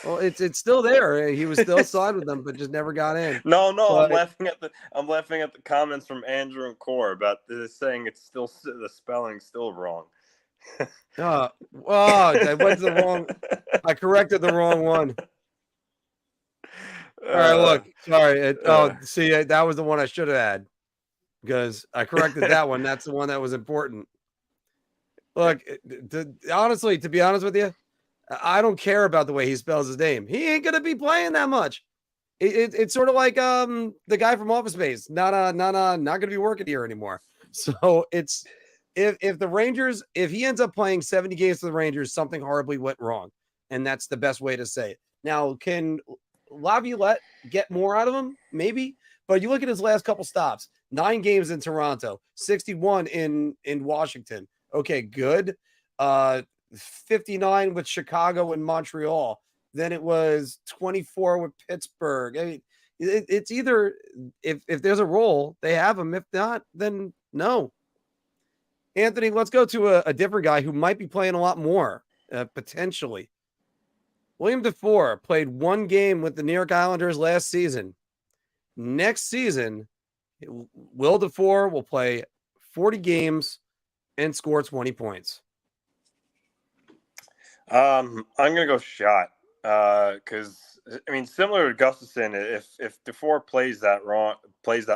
Well, it's still there. He was still signed with them, but just never got in. No, but I'm laughing at the comments from Andrew and Core about this, saying it's still the spelling's still wrong. I went to the wrong. I corrected the wrong one. All right, look, sorry. That was the one I should have had because I corrected that one. That's the one that was important. Look, to be honest with you, I don't care about the way he spells his name. He ain't gonna be playing that much. It's sort of like the guy from Office Space, not gonna be working here anymore. So it's if the Rangers, if he ends up playing 70 games for the Rangers, something horribly went wrong, and that's the best way to say it. Now, can Laviolette get more out of him? Maybe, but you look at his last couple stops: 9 games in Toronto, 61 in Washington. Okay, good. 59 with Chicago and Montreal. Then it was 24 with Pittsburgh. I mean, it's either if there's a role, they have him. If not, then no. Anthony, let's go to a different guy who might be playing a lot more, potentially. William Dufour played 1 game with the New York Islanders last season. Next season, Will Dufour will play 40 games and score 20 points. I'm gonna go shot because I mean, similar to Gustafsson, if Dufour plays that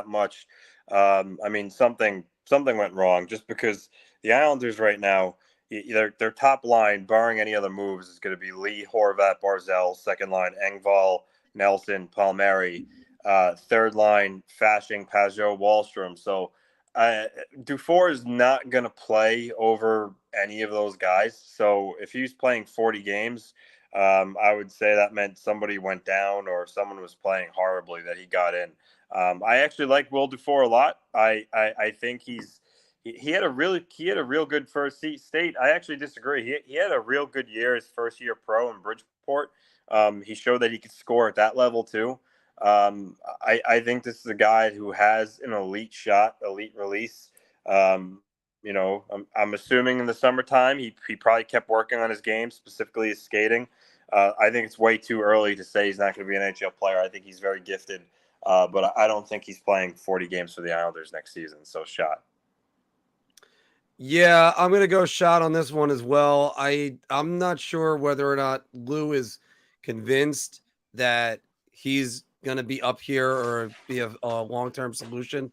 much, I mean something went wrong. Just because the Islanders right now, their top line, barring any other moves, is going to be Lee, Horvat, Barzell. Second line, Engvall, Nelson, Palmieri. Third line, Fasching, Pajot, Wahlstrom. So Dufour is not going to play over any of those guys. So if he's playing 40 games, I would say that meant somebody went down or someone was playing horribly that he got in. I actually like Will Dufour a lot. I think he had a real good first state. I actually disagree. He had a real good year his first year pro in Bridgeport. He showed that he could score at that level too. I think this is a guy who has an elite shot, elite release. I'm assuming in the summertime he probably kept working on his game, specifically his skating. I think it's way too early to say he's not going to be an NHL player. I think he's very gifted, but I don't think he's playing 40 games for the Islanders next season. So shot. Yeah, I'm going to go shot on this one as well. I'm not sure whether or not Lou is convinced that he's going to be up here or be a long-term solution.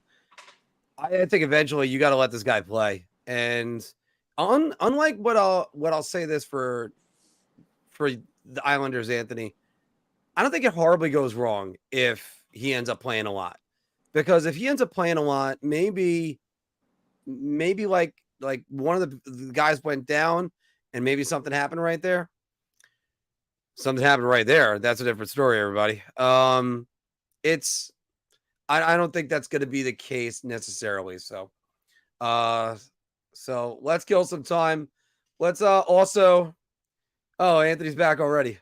I think eventually you got to let this guy play. And unlike what I'll say this for the Islanders, Anthony, I don't think it horribly goes wrong if he ends up playing a lot. Because if he ends up playing a lot, maybe like one of the guys went down and maybe something happened right there. Something happened right there. That's a different story, everybody. It's I don't think that's going to be the case necessarily. So let's kill some time. Let's also. Oh, Anthony's back already.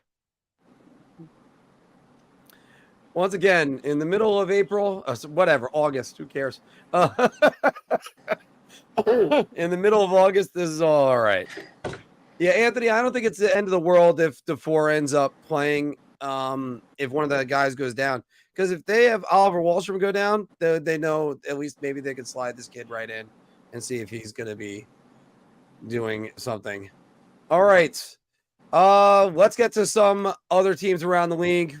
Once again, in the middle of April, whatever, August, who cares? In the middle of August, this is all right. Yeah, Anthony, I don't think it's the end of the world if DeFore ends up playing. If one of the guys goes down, because if they have Oliver Wahlstrom go down, they know at least maybe they could slide this kid right in and see if he's going to be doing something. All right, let's get to some other teams around the league.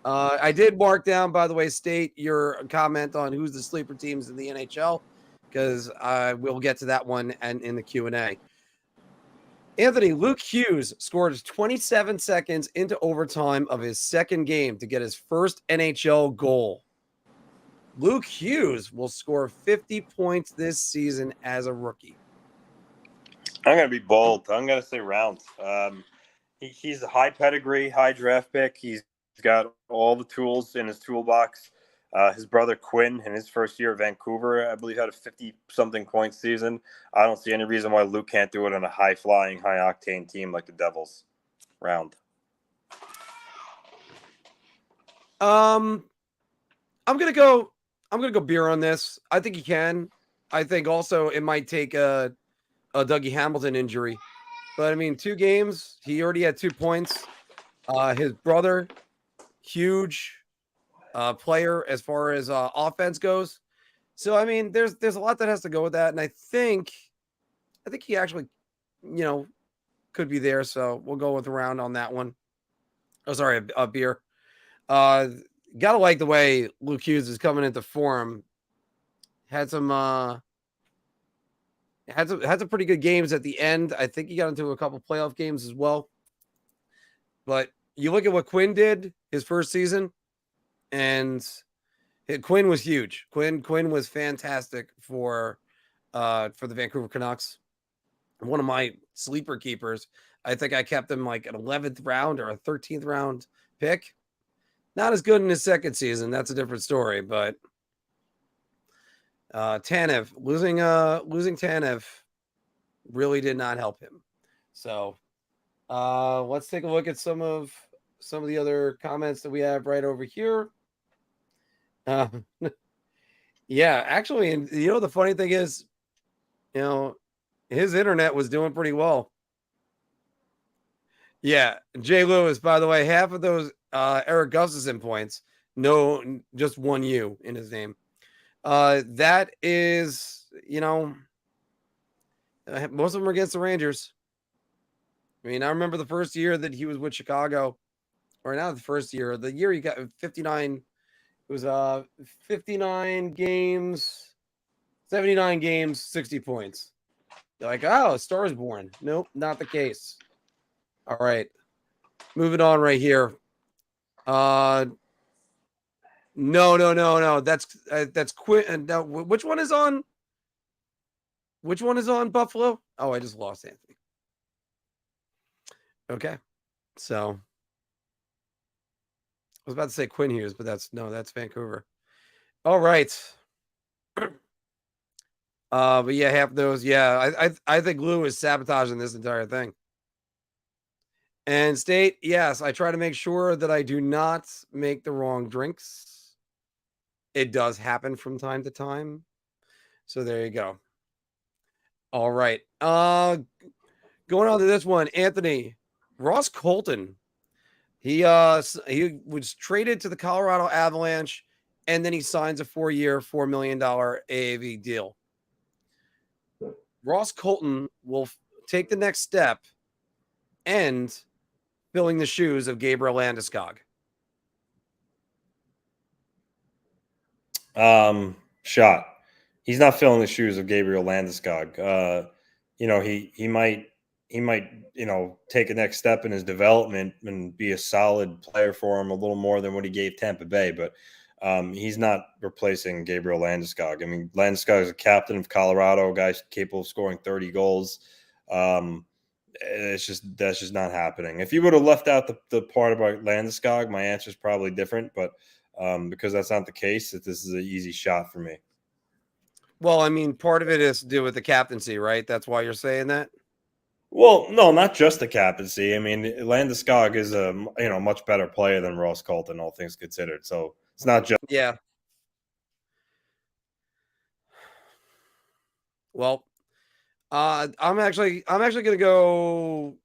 I did mark down, by the way, state your comment on who's the sleeper teams in the NHL, because we'll get to that one and in the Q&A. Anthony, Luke Hughes scored 27 seconds into overtime of his second game to get his first NHL goal. Luke Hughes will score 50 points this season as a rookie. I'm going to be bold. I'm going to say Round. He's a high pedigree, high draft pick. He's got all the tools in his toolbox. His brother Quinn, in his first year at Vancouver, I believe had a 50-something point season. I don't see any reason why Luke can't do it on a high-flying, high-octane team like the Devils. Round. I'm gonna go beer on this. I think he can. I think also it might take a Dougie Hamilton injury, but I mean, 2 games, he already had 2 points. His brother, huge player as far as offense goes. So I mean, there's a lot that has to go with that, and I think he actually, could be there. So we'll go with a round on that one. Oh, sorry, a beer. Gotta like the way Luke Hughes is coming into form. Had some pretty good games at the end. I think he got into a couple playoff games as well. But you look at what Quinn did his first season, and Quinn was huge. Quinn was fantastic for the Vancouver Canucks. One of my sleeper keepers. I think I kept him like an 11th round or a 13th round pick. Not as good in his second season. That's a different story. But Tanev, losing Tanev really did not help him. So let's take a look at some of the other comments that we have right over here. Yeah, actually, and the funny thing is, his internet was doing pretty well. Yeah, Jay Lewis, by the way, half of those Eric Gustafson points, no, just one U in his name. That is, most of them are against the Rangers. I mean, I remember the first year that he was with Chicago, or not the first year, the year he got 59. It was 59 games, 79 games, 60 points. You're like, oh, Star is born. Nope, not the case. All right. Moving on right here. No. That's Quinn. No, which one is on? Which one is on Buffalo? Oh, I just lost Anthony. Okay. So I was about to say Quinn Hughes, but that's Vancouver. All right. But yeah, half those. Yeah, I think Lou is sabotaging this entire thing. And State, yes, I try to make sure that I do not make the wrong drinks. It does happen from time to time. So there you go. All right. Going on to this one, Anthony. Ross Colton. He was traded to the Colorado Avalanche, and then he signs a 4-year, $4 million AAV deal. Ross Colton will take the next step and filling the shoes of Gabriel Landeskog. Shot. He's not filling the shoes of Gabriel Landeskog. He he might, take a next step in his development and be a solid player for him, a little more than what he gave Tampa Bay. But he's not replacing Gabriel Landeskog. I mean, Landeskog is a captain of Colorado, a guy capable of scoring 30 goals. That's just not happening. If you would have left out the part about Landeskog, my answer is probably different. But because that's not the case, that this is an easy shot for me. Well, I mean, part of it is to do with the captaincy, right? That's why you're saying that. Well, no, not just the captaincy. I mean, Landeskog is a much better player than Ross Colton, all things considered. So it's not just Well, I'm actually gonna go.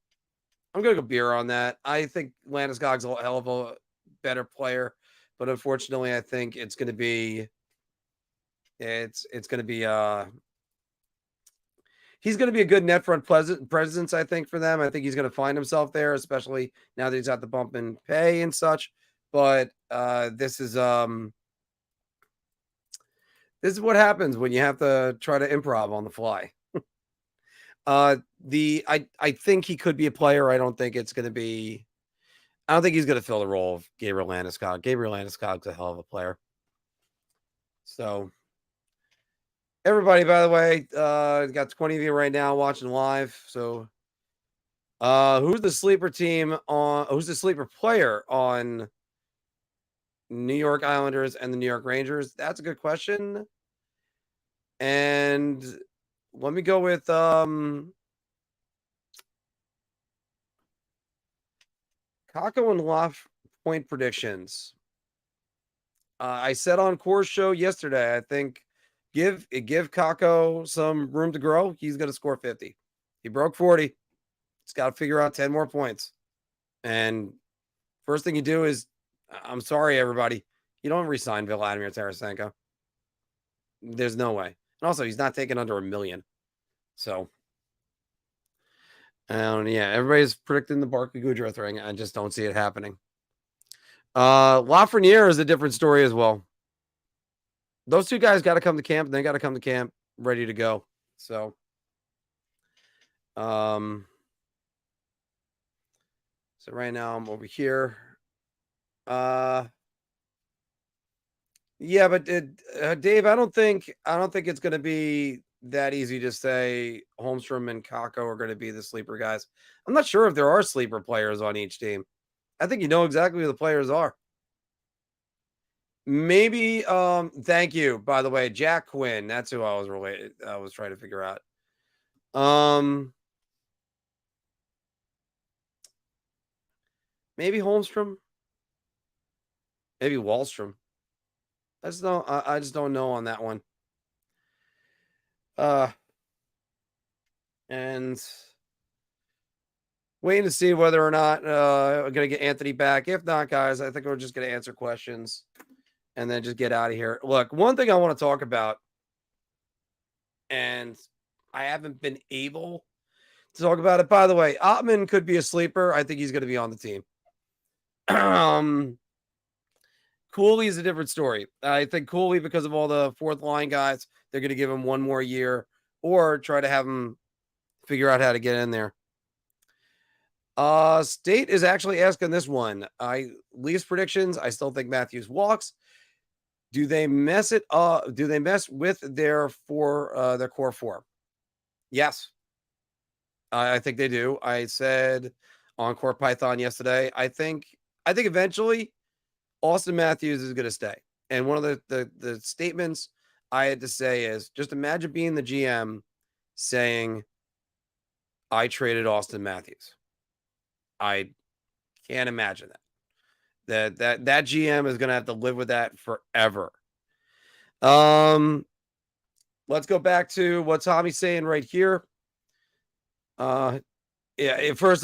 I'm gonna go beer on that. I think Landeskog's a hell of a better player, but unfortunately, I think it's gonna be. It's gonna be he's going to be a good net front presence, I think, for them. I think he's going to find himself there, especially now that he's got the bump in pay and such. But this is what happens when you have to try to improv on the fly. I think he could be a player. I don't think he's going to fill the role of Gabriel Landeskog. Gabriel Landeskog's a hell of a player. So everybody, by the way, got 20 of you right now watching live. So who's the sleeper player on New York Islanders and the New York Rangers? That's a good question. And let me go with Kakko and Loft point predictions. I said on Core's show yesterday, I think give Kakko some room to grow. He's going to score 50. He broke 40. He's got to figure out 10 more points. And first thing you do is, I'm sorry, everybody, you don't resign Vladimir Tarasenko. There's no way. And also, he's not taking under $1 million. So, everybody's predicting the Barkley Goodrow thing. I just don't see it happening. Lafreniere is a different story as well. Those two guys got to come to camp, and they got to come to camp ready to go. So, so right now I'm over here. Yeah, but Dave, I don't think it's going to be that easy to say Holmstrom and Kakko are going to be the sleeper guys. I'm not sure if there are sleeper players on each team. I think you know exactly who the players are. Maybe, thank you, by the way, Jack Quinn. That's who I was trying to figure out. Maybe Holmstrom. Maybe Wallstrom. I just don't know on that one. And waiting to see whether or not we're going to get Anthony back. If not, guys, I think we're just going to answer questions and then just get out of here. Look, one thing I want to talk about, and I haven't been able to talk about it. By the way, Ottman could be a sleeper. I think he's going to be on the team. Cooley is a different story. I think Cooley, because of all the fourth line guys, they're going to give him one more year or try to have him figure out how to get in there. State is actually asking this one. Leafs predictions. I still think Matthews walks. Do they mess it up? Do they mess with their core four? Yes. I think they do. I said on Court Python yesterday, I think eventually Austin Matthews is going to stay. And one of the statements I had to say is, just imagine being the GM saying, I traded Austin Matthews. I can't imagine that. That GM is going to have to live with that forever. Let's go back to what Tommy's saying right here. First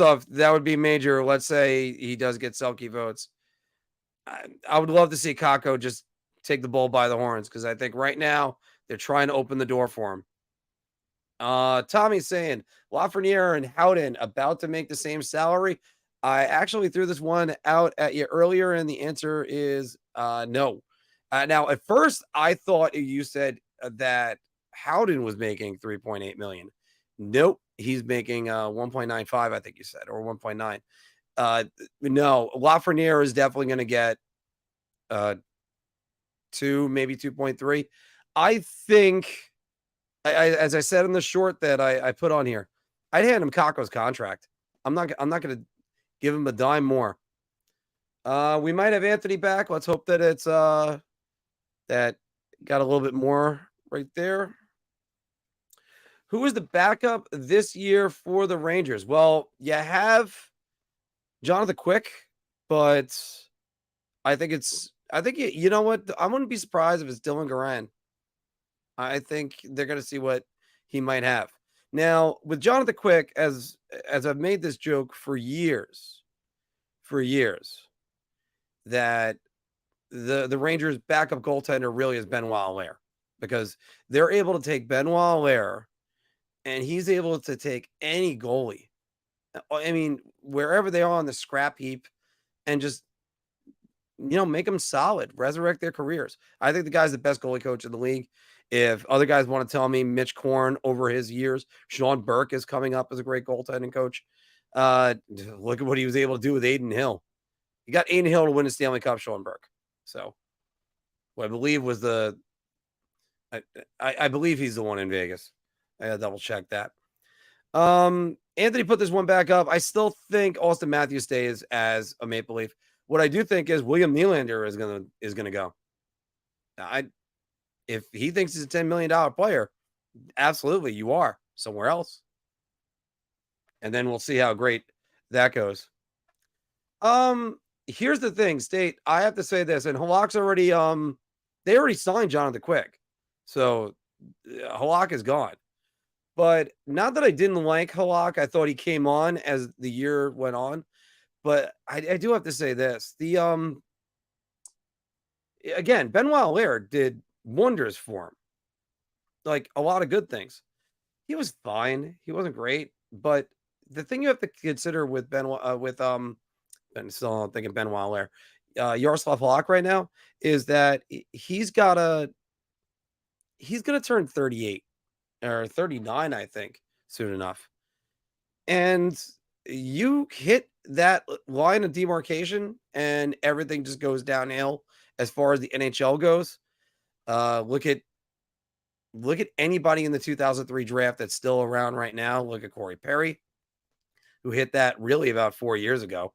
off, that would be major. Let's say he does get Selke votes. I would love to see Kakko just take the bull by the horns, because I think right now they're trying to open the door for him. Tommy's saying Lafreniere and Howden about to make the same salary. I actually threw this one out at you earlier, and the answer is no. Now, at first, I thought you said that Howden was making $3.8 million. Nope. he's making 1.95, I think you said, or 1.9. No, Lafreniere is definitely going to get 2, maybe 2.3. I think, as I said in the short that I put on here, I'd hand him Kakko's contract. I'm not going to give him a dime more. We might have Anthony back. Let's hope that it's that got a little bit more right there. Who is the backup this year for the Rangers? Well, you have Jonathan Quick, but I think you know what? I wouldn't be surprised if it's Dylan Garand. I think they're going to see what he might have. Now, with Jonathan Quick, as I've made this joke for years, that the Rangers' backup goaltender really is Benoit Allaire, because they're able to take Benoit Allaire and he's able to take any goalie. I mean, wherever they are on the scrap heap, and just, make them solid, resurrect their careers. I think the guy's the best goalie coach in the league. If other guys want to tell me Mitch Korn over his years, Sean Burke is coming up as a great goaltending coach. Look at what he was able to do with Aiden Hill. He got Aiden Hill to win the Stanley Cup, Sean Burke. So, what I believe was I believe he's the one in Vegas. I gotta double check that. Anthony put this one back up. I still think Austin Matthews stays as a Maple Leaf. What I do think is William Nylander is gonna go. If he thinks he's a $10 million player, absolutely, you are somewhere else. And then we'll see how great that goes. Here's the thing, State. I have to say this, and Halak's already they already signed Jonathan Quick, so Halak is gone. But not that I didn't like Halak, I thought he came on as the year went on. But I do have to say this: again, Benoit Allaire did wonders for him, like a lot of good things. He was fine. He wasn't great, but the thing you have to consider with Benoit, I'm still thinking Benoit Allaire, Yaroslav Halak right now, is that he's going to turn 38 or 39, I think, soon enough. And you hit that line of demarcation and everything just goes downhill as far as the NHL goes. Look at anybody in the 2003 draft that's still around right now. Look at Corey Perry, who hit that really about 4 years ago.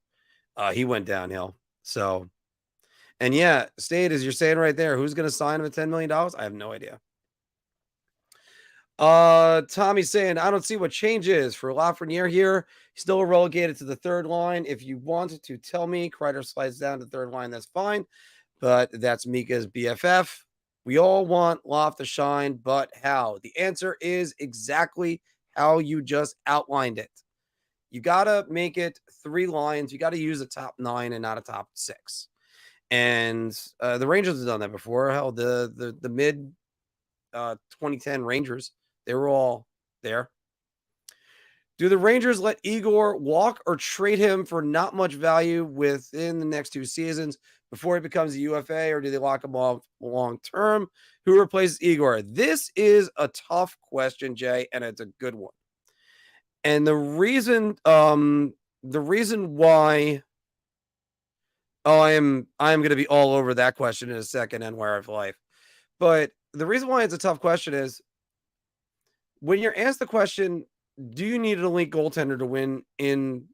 He went downhill. So, and yeah, State, as you're saying right there, who's going to sign him at $10 million? I have no idea. Tommy's saying, I don't see what changes for Lafreniere here. He's still relegated to the third line. If you want to tell me Kreider slides down to third line, that's fine. But that's Mika's BFF. We all want Loft to shine, but how? The answer is exactly how you just outlined it. You got to make it 3 lines. You got to use a top 9 and not a top 6. And the Rangers have done that before. Hell, the mid 2010 Rangers, they were all there. Do the Rangers let Igor walk or trade him for not much value within the next 2 seasons before he becomes a UFA, or do they lock him off long term? Who replaces Igor? This is a tough question, Jay, and it's a good one. And the reason why I am going to be all over that question in a second and Wire of Life. But the reason why it's a tough question is when you're asked the question, do you need an elite goaltender to win in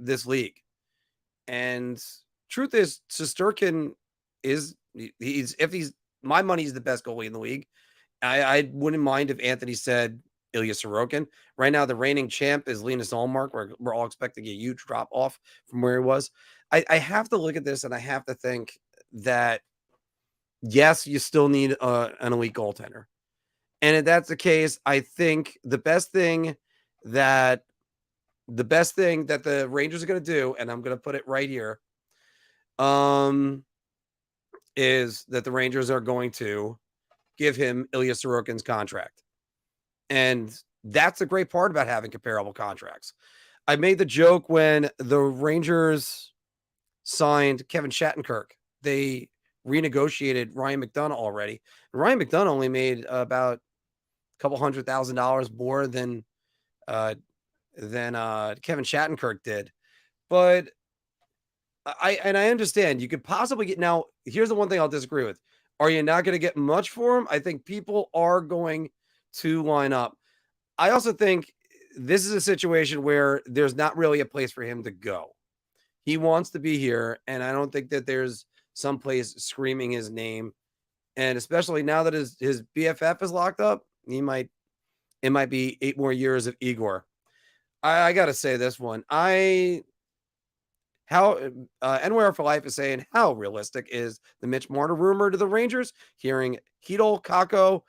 this league? And truth is, Shesterkin is my money's the best goalie in the league. I wouldn't mind if Anthony said Ilya Sorokin. Right now, the reigning champ is Linus Ullmark. We're all expecting a huge drop off from where he was. I have to look at this and I have to think that, yes, you still need an elite goaltender. And if that's the case, I think the best thing that the Rangers are going to do, and I'm going to put it right here, is that the Rangers are going to give him Ilya Sorokin's contract. And that's the great part about having comparable contracts. I made the joke when the Rangers signed Kevin Shattenkirk. They renegotiated Ryan McDonough already. Ryan McDonough only made about a couple $100,000 more than than Kevin Shattenkirk did. But I understand you could possibly get. Now, here's the one thing I'll disagree with. Are you not going to get much for him? I think people are going to line up. I also think this is a situation where there's not really a place for him to go. He wants to be here, and I don't think that there's some place screaming his name. And especially now that his BFF is locked up, it might be 8 more years of Igor. I got to say this one. Anywhere for Life is saying, how realistic is the Mitch Marner rumor to the Rangers? Hearing Hedel, Kakko,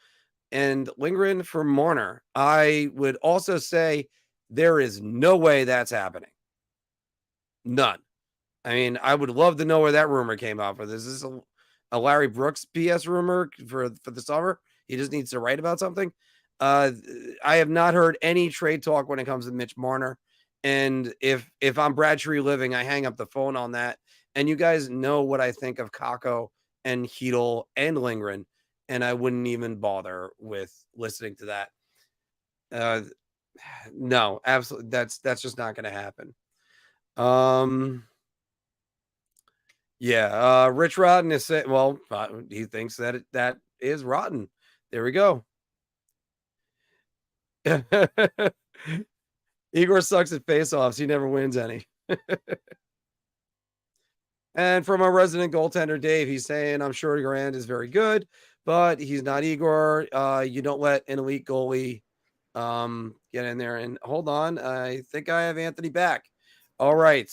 and Lindgren for Marner. I would also say there is no way that's happening. None. I mean, I would love to know where that rumor came off of. Is this a Larry Brooks BS rumor for the summer? He just needs to write about something. I have not heard any trade talk when it comes to Mitch Marner. And if I'm Brad Tree Living, I hang up the phone on that. And you guys know what I think of Kakko and Hedel and Lindgren, and I wouldn't even bother with listening to that. No, absolutely. That's just not going to happen. Yeah. Rich Rotten is saying, well, he thinks that that is rotten. There we go. Igor sucks at faceoffs. He never wins any. And from our resident goaltender, Dave, he's saying, I'm sure Grant is very good, but he's not Igor. You don't let an elite goalie get in there. And hold on. I think I have Anthony back. All right.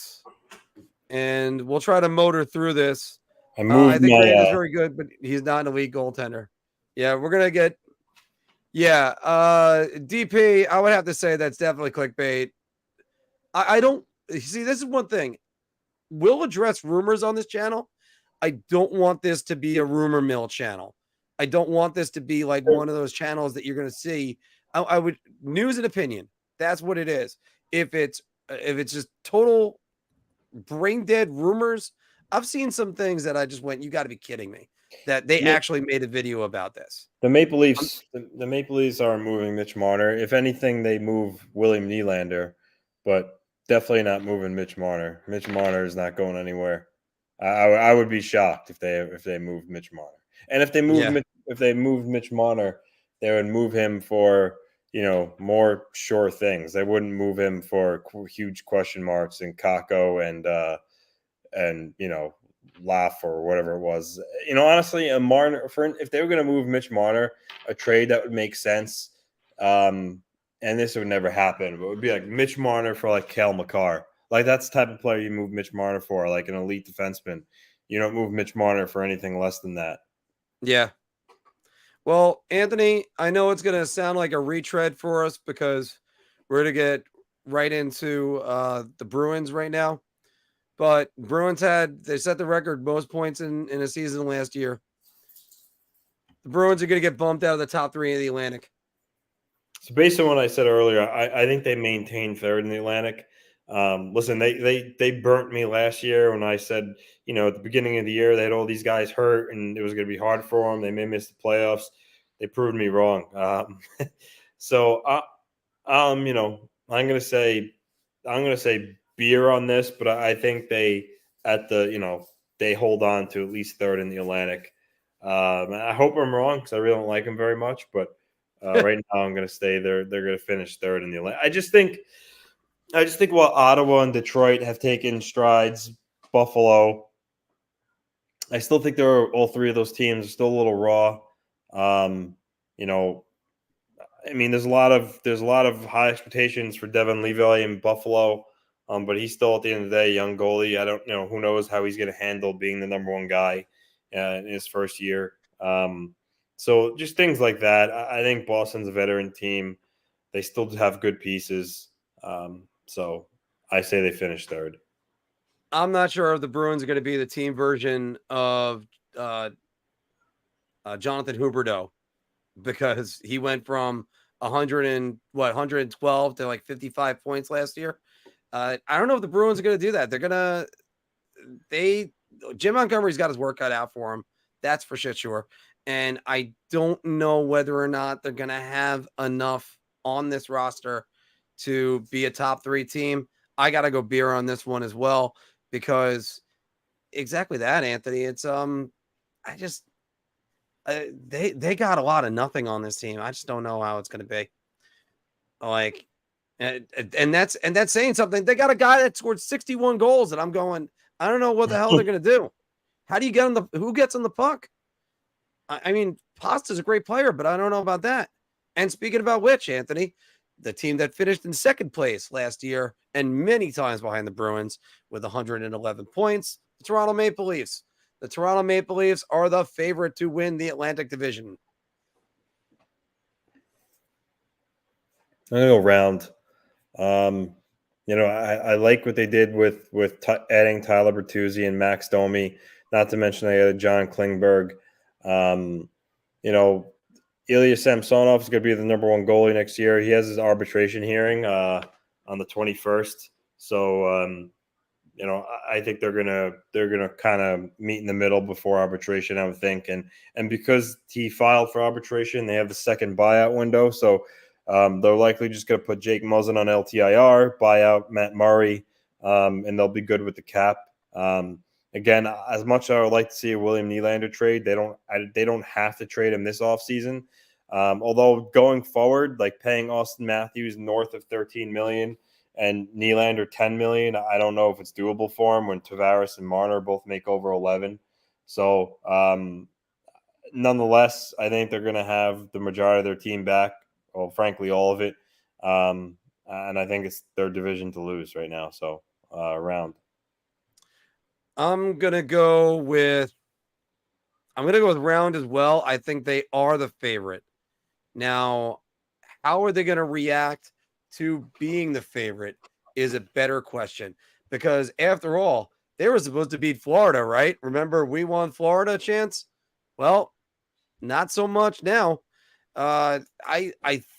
And we'll try to motor through this. I think Grant is very good, but he's not an elite goaltender. Yeah, we're going to get. Yeah. DP, I would have to say that's definitely clickbait. I don't see. This is one thing. We'll address rumors on this channel. I don't want this to be a rumor mill channel. I don't want this to be like one of those channels that you're going to see. I would news and opinion. That's what it is. If it's just total brain dead rumors, I've seen some things that I just went, you got to be kidding me, that they actually made a video about this. The Maple Leafs, the Maple Leafs are moving Mitch Marner. If anything, they move William Nylander, but definitely not moving Mitch Marner. Mitch Marner is not going anywhere. I would be shocked if they moved Mitch Marner. And if they moved Mitch Marner, they would move him for more sure things. They wouldn't move him for huge question marks and Kakko and Laugh or whatever it was. Honestly, a Marner if they were going to move Mitch Marner, a trade that would make sense. And this would never happen, but it would be like Mitch Marner for like Cale Makar. Like that's the type of player you move Mitch Marner for, like an elite defenseman. You don't move Mitch Marner for anything less than that. Yeah. Well, Anthony, I know it's going to sound like a retread for us because we're going to get right into the Bruins right now. But Bruins they set the record most points in a season last year. The Bruins are going to get bumped out of the top 3 of the Atlantic. So based on what I said earlier, I think they maintain third in the Atlantic. Listen, they burnt me last year when I said, at the beginning of the year, they had all these guys hurt and it was going to be hard for them. They may miss the playoffs. They proved me wrong. So I'm going to say beer on this, but I think they hold on to at least third in the Atlantic. I hope I'm wrong because I really don't like them very much, but right now I'm going to say they're going to finish third in the Atlantic. I just think while Ottawa and Detroit have taken strides, Buffalo, I still think all 3 of those teams are still a little raw. I mean, there's a lot of high expectations for Devin Levi in Buffalo, but he's still at the end of the day a young goalie. I don't know, who knows how he's going to handle being the number 1 guy in his first year. So just things like that. I think Boston's a veteran team. They still have good pieces. So I say they finish third. I'm not sure if the Bruins are going to be the team version of Jonathan Huberdeau, because he went from 112 to like 55 points last year. I don't know if the Bruins are going to do that. Jim Montgomery's got his work cut out for him. That's for shit sure. And I don't know whether or not they're going to have enough on this roster to be a top 3 team. I got to go beer on this one as well, because exactly that, Anthony. It's they got a lot of nothing on this team. I just don't know how it's going to be. Like, and that's saying something. They got a guy that scored 61 goals, and I'm going, I don't know what the hell they're going to do. How do you get on who gets on the puck? I mean, Pasta's a great player, but I don't know about that. And speaking about which, Anthony, the team that finished in second place last year and many times behind the Bruins with 111 points, the Toronto Maple Leafs. The Toronto Maple Leafs are the favorite to win the Atlantic Division. I'm gonna go round. I like what they did with adding Tyler Bertuzzi and Max Domi. Not to mention they added John Klingberg. Ilya Samsonov is going to be the number 1 goalie next year. He has his arbitration hearing on the 21st. So, I think they're gonna kind of meet in the middle before arbitration, I would think. And because he filed for arbitration, they have the second buyout window. So they're likely just going to put Jake Muzzin on LTIR, buy out Matt Murray, and they'll be good with the cap. Again, as much as I would like to see a William Nylander trade, they don't have to trade him this offseason. Although going forward, like paying Austin Matthews north of $13 million and Nylander $10 million, I don't know if it's doable for him when Tavares and Marner both make over 11. So, nonetheless, I think they're going to have the majority of their team back. Well, frankly, all of it. And I think it's their division to lose right now. So, round. I'm going to go with round as well. I think they are the favorite. Now, how are they going to react to being the favorite is a better question, because after all, they were supposed to beat Florida, right? Remember, we won Florida a chance. Well, not so much now. I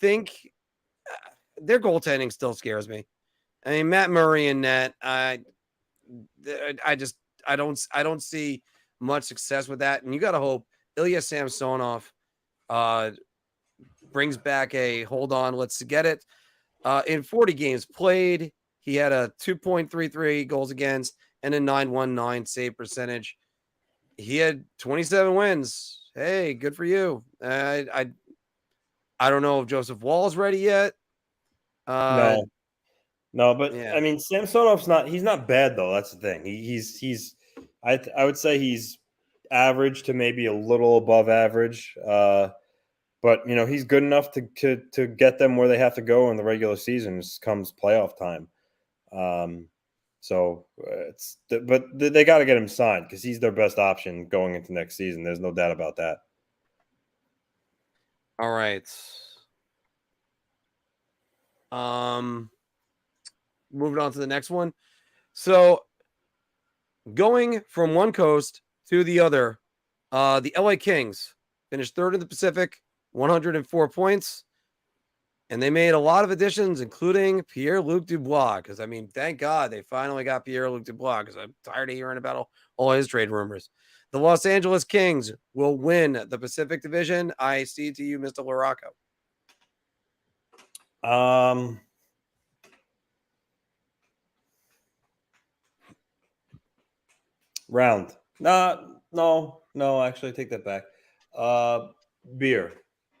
think their goaltending still scares me. I mean, Matt Murray and net, I don't see much success with that. And you got to hope Ilya Samsonov brings back a hold on, let's get it. In 40 games played, he had a 2.33 goals against and a 919 save percentage. He had 27 wins. Hey, good for you. I don't know if Joseph Wall's ready yet. No, but yeah. I mean, Samsonov's he's not bad though. That's the thing. I would say he's average to maybe a little above average. But he's good enough to get them where they have to go in the regular season comes playoff time. But they got to get him signed because he's their best option going into next season. There's no doubt about that. All right. Moving on to the next one. So going from one coast to the other, the LA Kings finished third in the Pacific, 104 points. And they made a lot of additions, including Pierre-Luc Dubois. Because, I mean, thank God they finally got Pierre-Luc Dubois, because I'm tired of hearing about all his trade rumors. The Los Angeles Kings will win the Pacific Division. I cede to you, Mr. LaRocco. Round. No, actually, I take that back. Beer.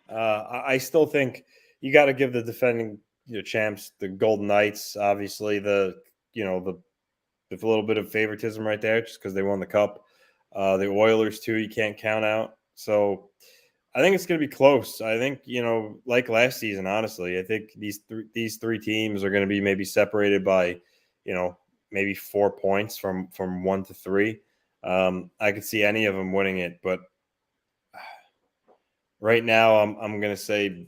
I still think you got to give the defending champs, the Golden Knights, obviously the little bit of favoritism right there, just because they won the cup. The Oilers too, you can't count out. So I think it's going to be close. I think like last season, honestly, I think these three teams are going to be maybe separated by maybe 4 points from 1 to 3. I could see any of them winning it, but right now I'm going to say,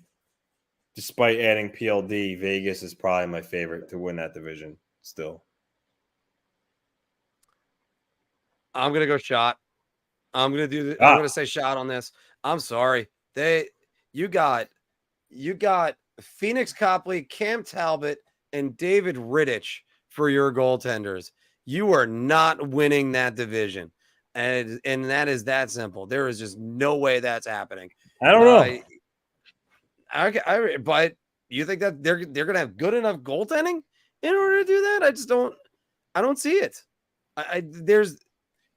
despite adding PLD, Vegas is probably my favorite to win that division still. I'm going to go shot. I'm going to say shot on this. I'm sorry. You got Phoenix Copley, Cam Talbot, and David Rittich for your goaltenders. You are not winning that division. And that is that simple. There is just no way that's happening. I don't know. But You think that they're going to have good enough goaltending in order to do that? I don't see it. There's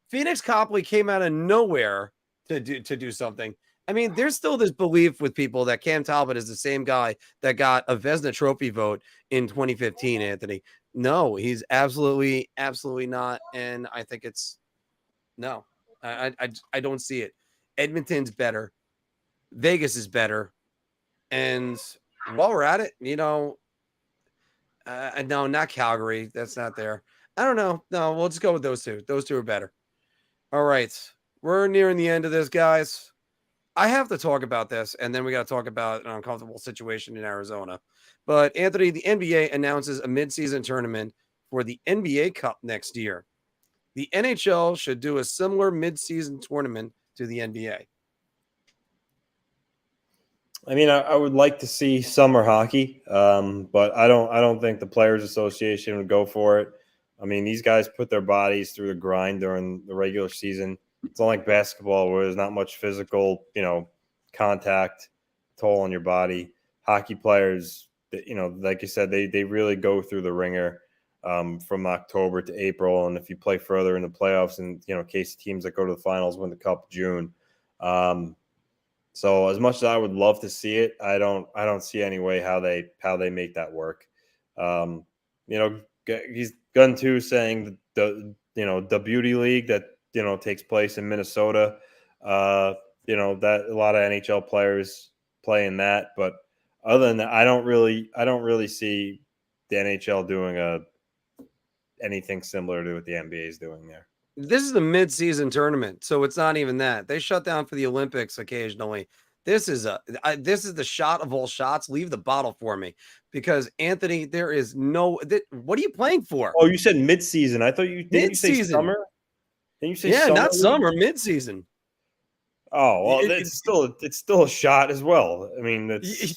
Phoenix Copley came out of nowhere to do something. I mean, there's still this belief with people that Cam Talbot is the same guy that got a Vezina Trophy vote in 2015, Anthony. No, he's absolutely not. And I think it's no. I don't see it. Edmonton's better. Vegas is better. And while we're at it, no, not Calgary. That's not there. I don't know. No, we'll just go with those two. Those two are better. All right. We're nearing the end of this, guys. I have to talk about this, and then we got to talk about an uncomfortable situation in Arizona. But, Anthony, the NBA announces a midseason tournament for the NBA Cup next year. The NHL should do a similar midseason tournament to the NBA. I mean, I would like to see summer hockey, but I don't think the Players Association would go for it. I mean, these guys put their bodies through the grind during the regular season. It's not like basketball where there's not much physical, contact toll on your body. Hockey players, like you said, they really go through the ringer from October to April, and if you play further in the playoffs, and case teams that go to the finals win the Cup June. So as much as I would love to see it, I don't see any way how they make that work. He's Gun 2 saying the beauty league that takes place in Minnesota. That a lot of NHL players play in that, but other than that, I don't really see the NHL doing anything similar to what the NBA is doing there. This is the mid-season tournament, so it's not even that. They shut down for the Olympics occasionally. This is the shot of all shots. Leave the bottle for me, because Anthony, there is no. What are you playing for? Oh, you said mid-season. I thought you didn't you say summer. Didn't you say summer? Not summer, mid-season. Oh well, it's still a shot as well. I mean, it's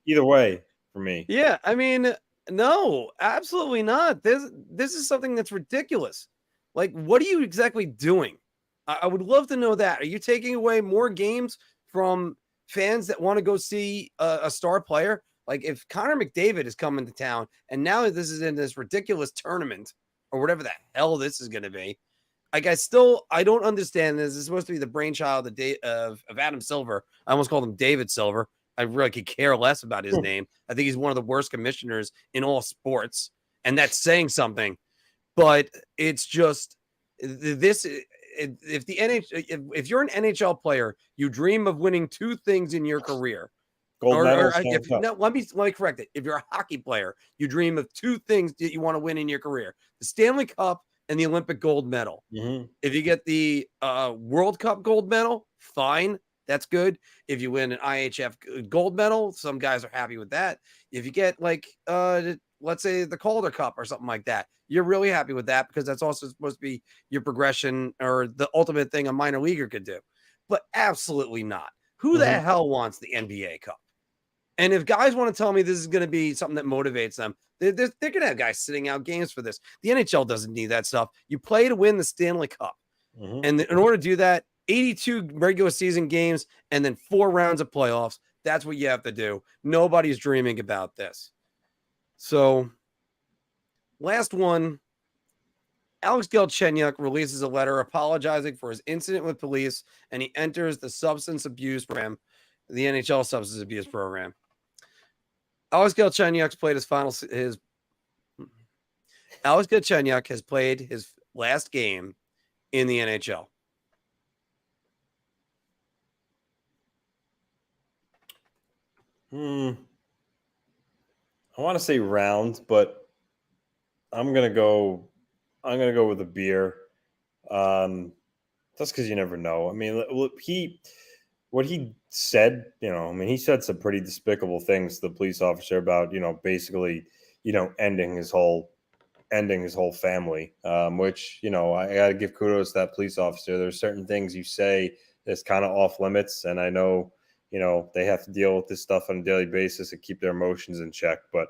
either way for me. Yeah, I mean, no, absolutely not. This is something that's ridiculous. Like, what are you exactly doing? I would love to know that. Are you taking away more games from fans that want to go see a star player? Like, if Connor McDavid is coming to town and now this is in this ridiculous tournament or whatever the hell this is going to be, like, I don't understand this. This is supposed to be the brainchild of Adam Silver. I almost called him David Silver. I really could care less about his name. I think he's one of the worst commissioners in all sports, and that's saying something. But it's just this. If you're an NHL player, you dream of winning two things in your career. Gold medals. Let me correct it. If you're a hockey player, you dream of two things that you want to win in your career: the Stanley Cup and the Olympic gold medal. Mm-hmm. If you get the World Cup gold medal, fine. That's good. If you win an IHF gold medal, some guys are happy with that. If you get let's say the Calder Cup or something like that, you're really happy with that, because that's also supposed to be your progression or the ultimate thing a minor leaguer could do. But absolutely not. Who the hell wants the NBA Cup? And if guys want to tell me this is going to be something that motivates them, they're going to have guys sitting out games for this. The NHL doesn't need that stuff. You play to win the Stanley Cup. And in order to do that, 82 regular season games and then 4 rounds of playoffs. That's what you have to do. Nobody's dreaming about this. So, last one. Alex Galchenyuk releases a letter apologizing for his incident with police, and he enters the substance abuse program, the NHL substance abuse program. Alex Galchenyuk has played his last game in the NHL. I want to say round, but I'm gonna go with a beer. Just because you never know. I mean, what he said, he said some pretty despicable things to the police officer about, basically, ending his whole family. Which, I gotta give kudos to that police officer. There's certain things you say that's kind of off limits, and I know, they have to deal with this stuff on a daily basis and keep their emotions in check. But,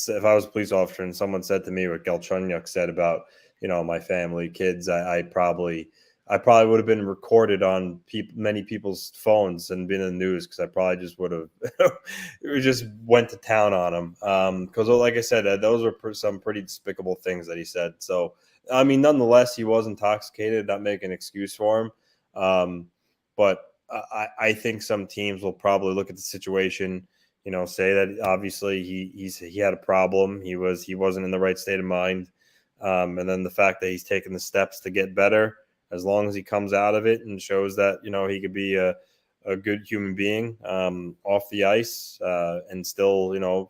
if I was a police officer and someone said to me what Galchenyuk said about, my family, kids, I probably I probably would have been recorded on many people's phones and been in the news, because I probably just would have just went to town on him. Because like I said, those were some pretty despicable things that he said. So, I mean, nonetheless, he was intoxicated, not making an excuse for him. But I think some teams will probably look at the situation, say that obviously he had a problem. He wasn't in the right state of mind. And then the fact that he's taken the steps to get better, as long as he comes out of it and shows that, he could be a good human being off the ice and still,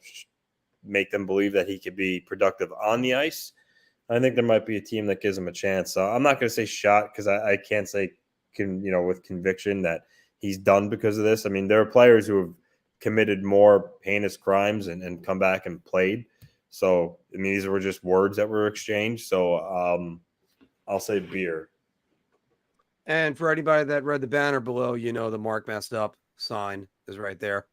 make them believe that he could be productive on the ice, I think there might be a team that gives him a chance. So I'm not going to say shot, because I can't say, with conviction that he's done because of this. I mean, there are players who have committed more heinous crimes and come back and played. So, I mean, these were just words that were exchanged. So I'll say beer. And for anybody that read the banner below, the Marc messed up sign is right there.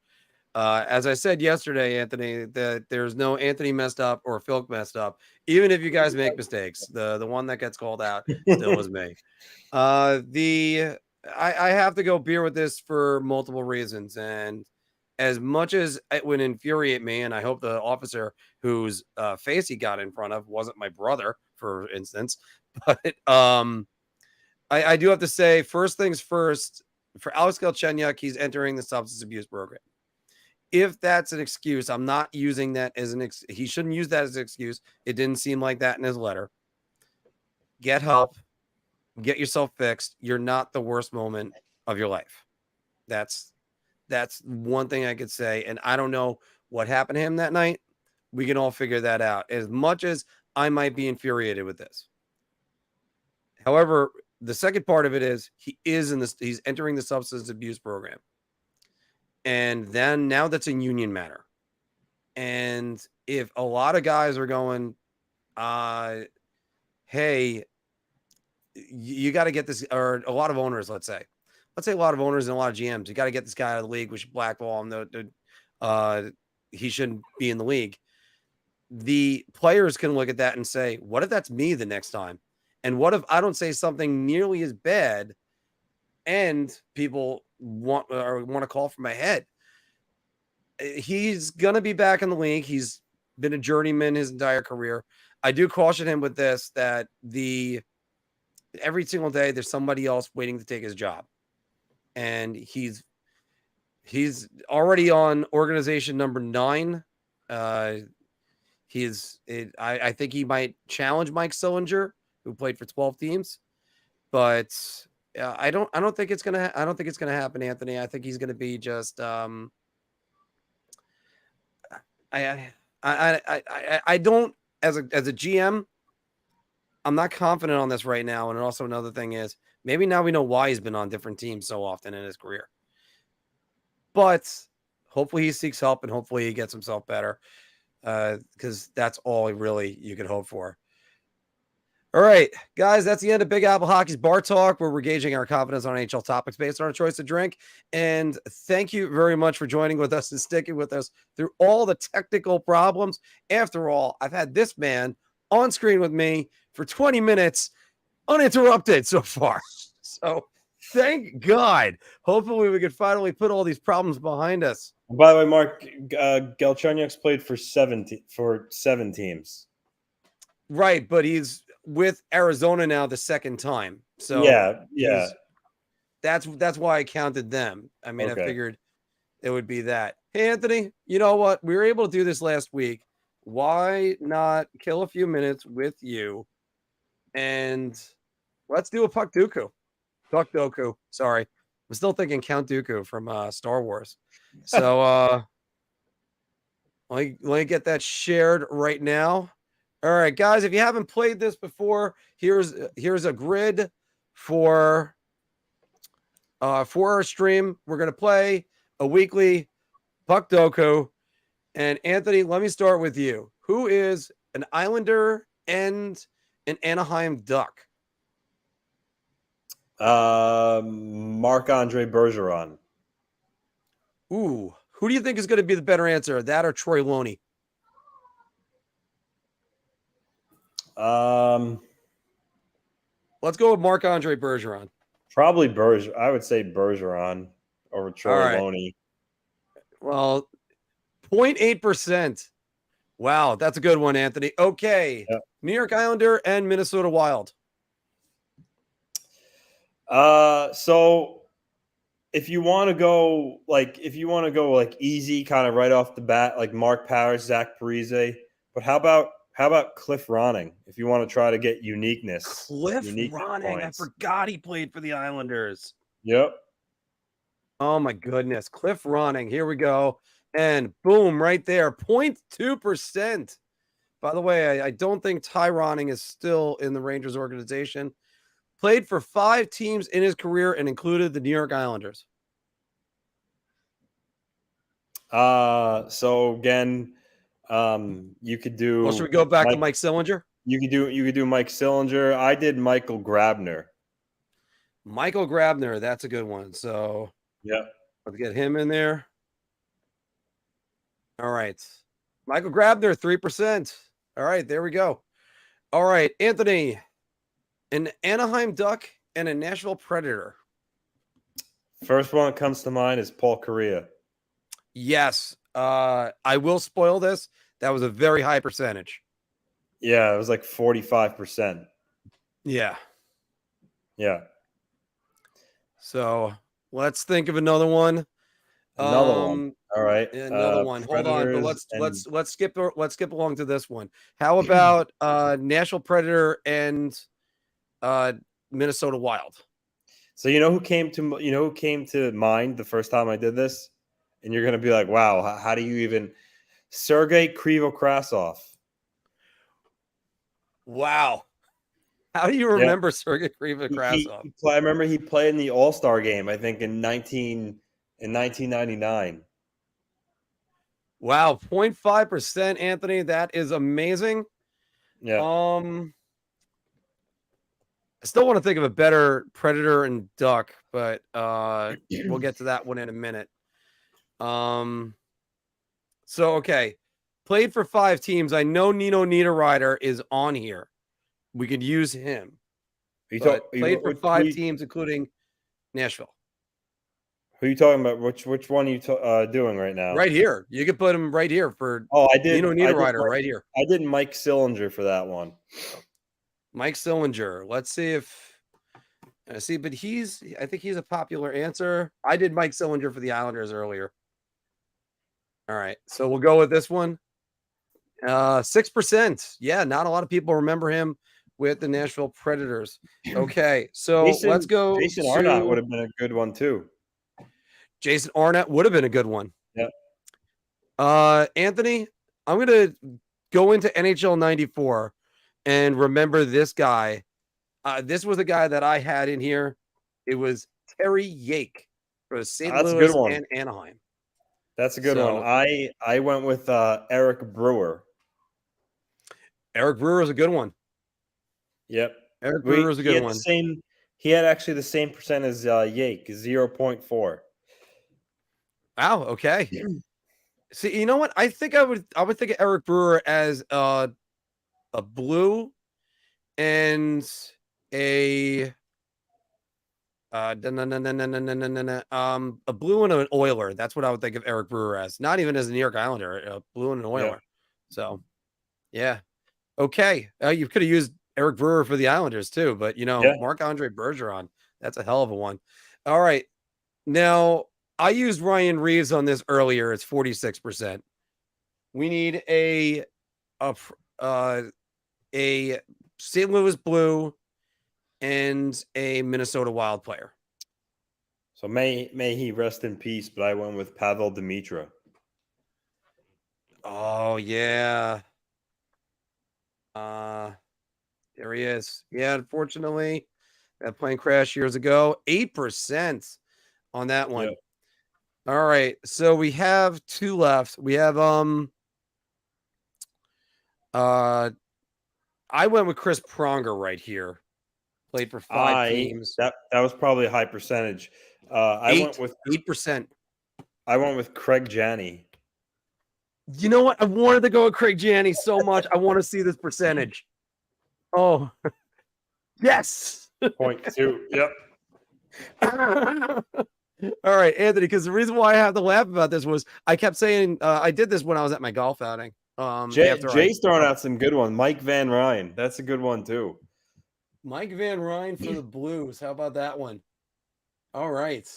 As I said yesterday, Anthony, that there's no Anthony messed up or Phil messed up. Even if you guys make mistakes, the one that gets called out still was me. I have to go beer with this for multiple reasons. And as much as it would infuriate me, and I hope the officer whose face he got in front of wasn't my brother, for instance, but I do have to say, first things first, for Alex Galchenyuk, he's entering the substance abuse program. If that's an excuse, I'm not using that as he shouldn't use that as an excuse. It didn't seem like that in his letter. Get help. Get yourself fixed. You're not the worst moment of your life. That's one thing I could say. And I don't know what happened to him that night. We can all figure that out. As much as I might be infuriated with this. However, the second part of it is he's entering the substance abuse program. And then now that's a union matter. And if a lot of guys are going, hey, you got to get this, or a lot of owners, let's say a lot of owners and a lot of GMs, you got to get this guy out of the league. We should blackball him. He shouldn't be in the league. The players can look at that and say, what if that's me the next time? And what if I don't say something nearly as bad and people want to call for my head? He's going to be back in the league. He's been a journeyman his entire career. I do caution him with this, that every single day there's somebody else waiting to take his job. And he's already on organization number 9. I think he might challenge Mike Sillinger, who played for 12 teams, but I don't think it's gonna happen, Anthony. I think he's gonna be just I don't, as a GM, I'm not confident on this right now. And also another thing is, maybe now we know why he's been on different teams so often in his career. But hopefully he seeks help and hopefully he gets himself better, because that's all really you can hope for. All right, guys, that's the end of Big Apple Hockey's Bar Talk, where we're gauging our confidence on NHL topics based on our choice to drink. And thank you very much for joining with us and sticking with us through all the technical problems. After all, I've had this man on screen with me for 20 minutes uninterrupted so far. So thank God. Hopefully we can finally put all these problems behind us. By the way, Marc, Galchenyuk's played for 7 teams. Right, but he's with Arizona now the second time. So yeah. That's why I counted them. I mean, okay. I figured it would be that. Hey, Anthony, you know what? We were able to do this last week. Why not kill a few minutes with you? And let's do a Puckdoku. Sorry. I'm still thinking Count Dooku from Star Wars. So let me get that shared right now. All right, guys, if you haven't played this before, here's a grid for our stream. We're going to play a weekly Puckdoku. And Anthony, let me start with you. Who is an Islander and an Anaheim Duck? Marc-Andre Bergeron. Ooh, who do you think is going to be the better answer, that or Troy Loney? Let's go with Marc-Andre Bergeron. Probably Bergeron. I would say Bergeron over Troy Loney. Well, 0.8%. Wow, that's a good one, Anthony. Okay. Yep. New York Islander and Minnesota Wild. So if you want to go like easy, kind of right off the bat, like Mark Powers, Zach Parise, but how about Cliff Ronning if you want to try to get uniqueness? Cliff Ronning, I forgot he played for the Islanders. Yep. Oh my goodness, Cliff Ronning. Here we go, and boom, right there, 0.2%. By the way, I don't think Ty Ronning is still in the Rangers organization. Played for 5 teams in his career and included the New York Islanders. So again, you could do. Well, should we go back to Mike Sillinger? You could do Mike Sillinger. I did Michael Grabner. Michael Grabner, that's a good one. So yeah, let's get him in there. All right, Michael Grabner, 3%. All right, there we go. All right, Anthony, an Anaheim Duck and a Nashville Predator. First one that comes to mind is Paul Kariya. Yes. I will spoil this. That was a very high percentage. Yeah, it was like 45%. Yeah. Yeah. So let's think of another one. Another one. All right. Another one. Hold on, but let's skip along to this one. How about Nashville Predator and Minnesota Wild? So you know who came to mind the first time I did this? And you're going to be like, wow, how do you even – Sergei Krivokrasov. Wow. How do you remember Sergei Krivokrasov? I remember he played in the All-Star game, I think, in 1999. Wow, 0.5%, Anthony. That is amazing. Yeah. I still want to think of a better Predator and Duck, but we'll get to that one in a minute. So okay, played for 5 teams. I know Nino Niederreiter is on here. We could use him. Played for 5 teams, including Nashville. Who are you talking about? Which one are you doing right now? Right here. You could put him right here for. I did Nino Niederreiter right here. I did Mike Sillinger for that one. Mike Sillinger. Let's see if. But I think he's a popular answer. I did Mike Sillinger for the Islanders earlier. All right, so we'll go with this one. 6%. Yeah, not a lot of people remember him with the Nashville Predators. Okay, so let's go. Jason Arnott would have been a good one too. Jason Arnott would have been a good one. Yeah. Anthony, I'm going to go into NHL 94 and remember this guy. This was a guy that I had in here. It was Terry Yake for St. Louis and Anaheim. That's a good one. I went with Eric Brewer. Eric Brewer is a good one. Yep. Eric Brewer is a good one. He had actually the same percent as Yake, 0.4. Wow. Okay. See, you know what? I think I would think of Eric Brewer as a blue and a blue and an Oiler. That's what I would think of Eric Brewer as. Not even as a New York Islander, a blue and an Oiler. Yeah. So, yeah. Okay. You could have used Eric Brewer for the Islanders too, but Marc-Andre Bergeron, that's a hell of a one. All right. Now, I used Ryan Reeves on this earlier. It's 46%. We need a St. Louis Blue and a Minnesota Wild player. So may he rest in peace, but I went with Pavel Demitra. Oh, yeah. There he is. Yeah, unfortunately, that plane crashed years ago. 8% on that one. Yep. All right, so we have 2 left. We have I went with Chris Pronger right here. Played for 5 teams. That was probably a high percentage. I went with 8%. I went with Craig Janney. You know what? I wanted to go with Craig Janney so much. I want to see this percentage. Oh, yes. 0.2. Yep. All right, Anthony, because the reason why I have to laugh about this was I kept saying I did this when I was at my golf outing. Jay's throwing out some good one. Mike Van Ryn. That's a good one, too. Mike Van Ryn for the Blues. How about that one? All right.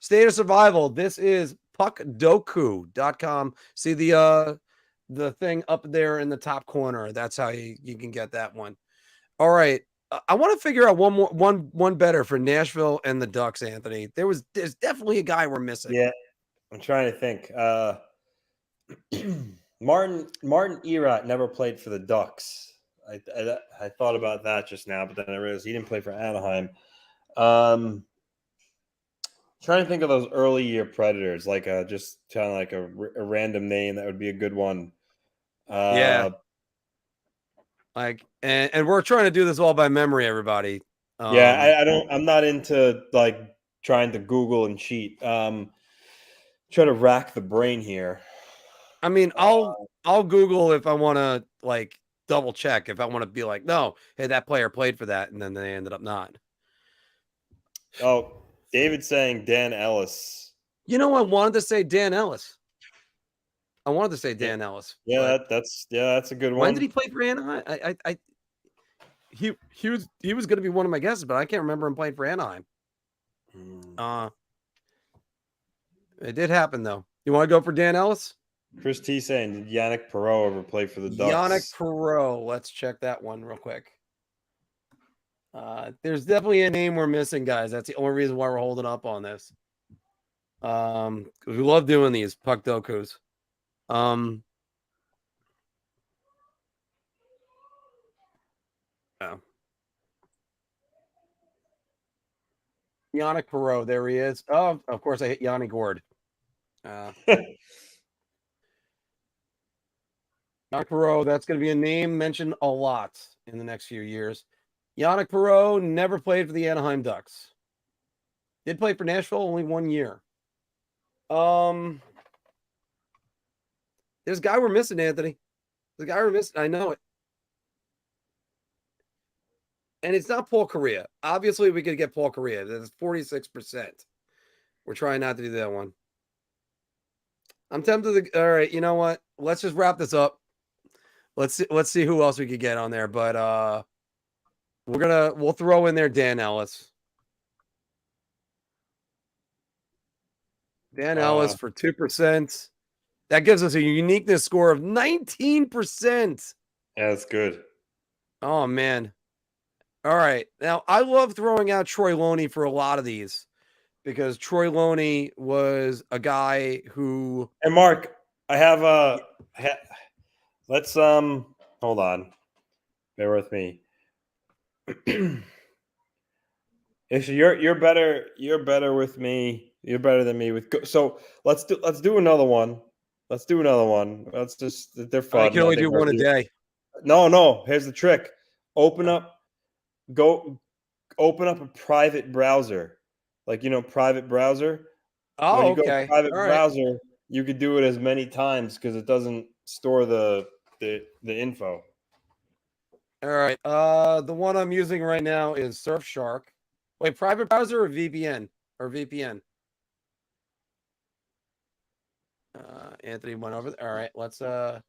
State of Survival. This is puckdoku.com. See the thing up there in the top corner. That's how you can get that one. All right. I want to figure out one better for Nashville and the Ducks, Anthony. There's definitely a guy we're missing. Yeah. I'm trying to think. Martin Erat never played for the Ducks. I thought about that just now, but then I realized he didn't play for Anaheim. Trying to think of those early year Predators, like just kind of like a random name that would be a good one. Yeah. Like and we're trying to do this all by memory, everybody. I'm not into like trying to Google and cheat. Try to rack the brain here. I mean, I'll Google if I want to like double check, if I want to be like, no, hey, that player played for that, and then they ended up not. Oh, David's saying Dan Ellis. You know, I wanted to say Dan Ellis. Ellis. Yeah, that's a good one. When did he play for Anaheim? He was going to be one of my guesses, but I can't remember him playing for Anaheim. It did happen though. You want to go for Dan Ellis? Chris T saying, did Yannick Perreault ever play for the Ducks? Yannick Perreault. Let's check that one real quick. There's definitely a name we're missing, guys. That's the only reason why we're holding up on this. Because we love doing these Puckdokus. Oh. Yannick Perreault, there he is. Oh, of course, I hit Yanni Gord. Yannick Perreault, that's going to be a name mentioned a lot in the next few years. Yannick Perreault never played for the Anaheim Ducks. Did play for Nashville only 1 year. There's a guy we're missing, Anthony. The guy we're missing. I know it. And it's not Paul Correa. Obviously, we could get Paul Correa. That's 46%. We're trying not to do that one. I'm tempted to. All right, you know what? Let's just wrap this up. Let's see who else we could get on there. But we'll throw in there Dan Ellis. Dan Ellis for 2%. That gives us a uniqueness score of 19%. Yeah, that's good. Oh, man. All right. Now, I love throwing out Troy Loney for a lot of these because Troy Loney was a guy who... And Mark, I have a... Let's, hold on. Bear with me. You're better with me. You're better than me with... So let's do another one. Let's do another one. Let's just... They're fun. I can only do one a day. No. Here's the trick. Open up a private browser. Like, private browser. Oh, when you okay. Go private browser, you could do it as many times because it doesn't store the info. All right. The one I'm using right now is Surfshark. Wait, private browser or VPN? Anthony went over there. All right, let's get on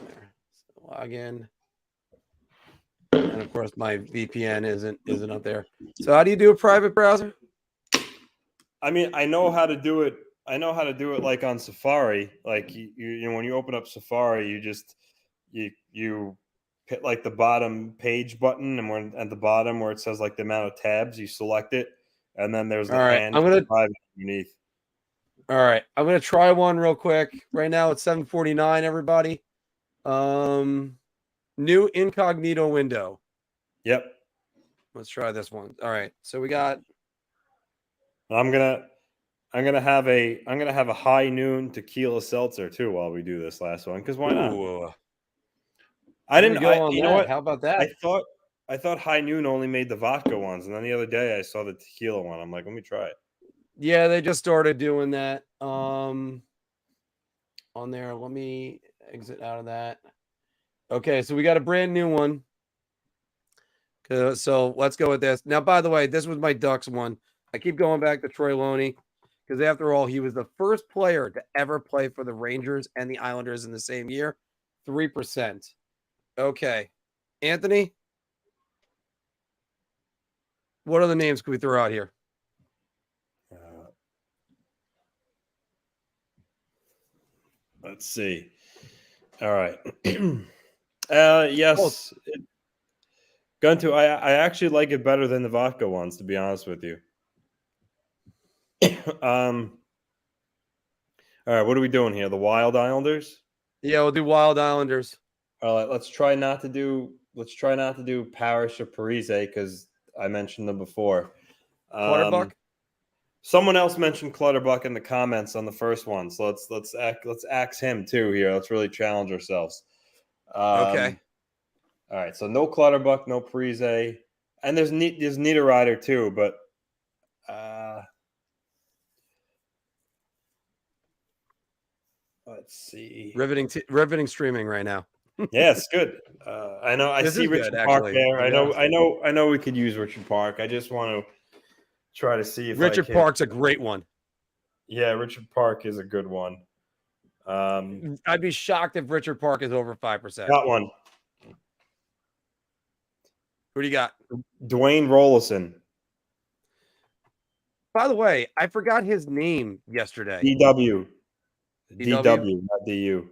there. So log in. And of course my VPN isn't up there. So how do you do a private browser? I mean, I know how to do it. Like on Safari. Like you when you open up Safari, you hit like the bottom page button, and when at the bottom where it says like the amount of tabs, you select it, and then there's the hand private underneath. All right, I'm gonna try one real quick. Right now it's 7:49. Everybody, new incognito window. Yep. Let's try this one. All right, so we got. I'm gonna have a high noon tequila seltzer too while we do this last one because why not? You know what? How about that? I thought High Noon only made the vodka ones, and then the other day I saw the tequila one. I'm like, let me try it. Yeah, they just started doing that on there. Let me exit out of that. Okay, so we got a brand new one. So let's go with this. Now, by the way, this was my Ducks one. I keep going back to Troy Loney because after all, he was the first player to ever play for the Rangers and the Islanders in the same year. 3%. Okay. Anthony, what other names can we throw out here? Let's see. All right. Yes. Guntu, I actually like it better than the vodka ones, to be honest with you. All right, what are we doing here? The Wild Islanders? Yeah, we'll do Wild Islanders. All right, let's try not to do Parish or Parise because I mentioned them before. Clutterbuck? Someone else mentioned Clutterbuck in the comments on the first one, so let's axe him too here. Let's really challenge ourselves. Okay. All right, so no Clutterbuck, no Parise, and there's Niederreiter too, but let's see. Riveting streaming right now. Yeah, it's good. I know. I see Richard Park there. I know. We could use Richard Park. I just want to try to see if Richard Park's a great one. Yeah, Richard Park is a good one. I'd be shocked if Richard Park is over 5%. Got one. Who do you got? Dwayne Rollison. By the way, I forgot his name yesterday. DW, not DU.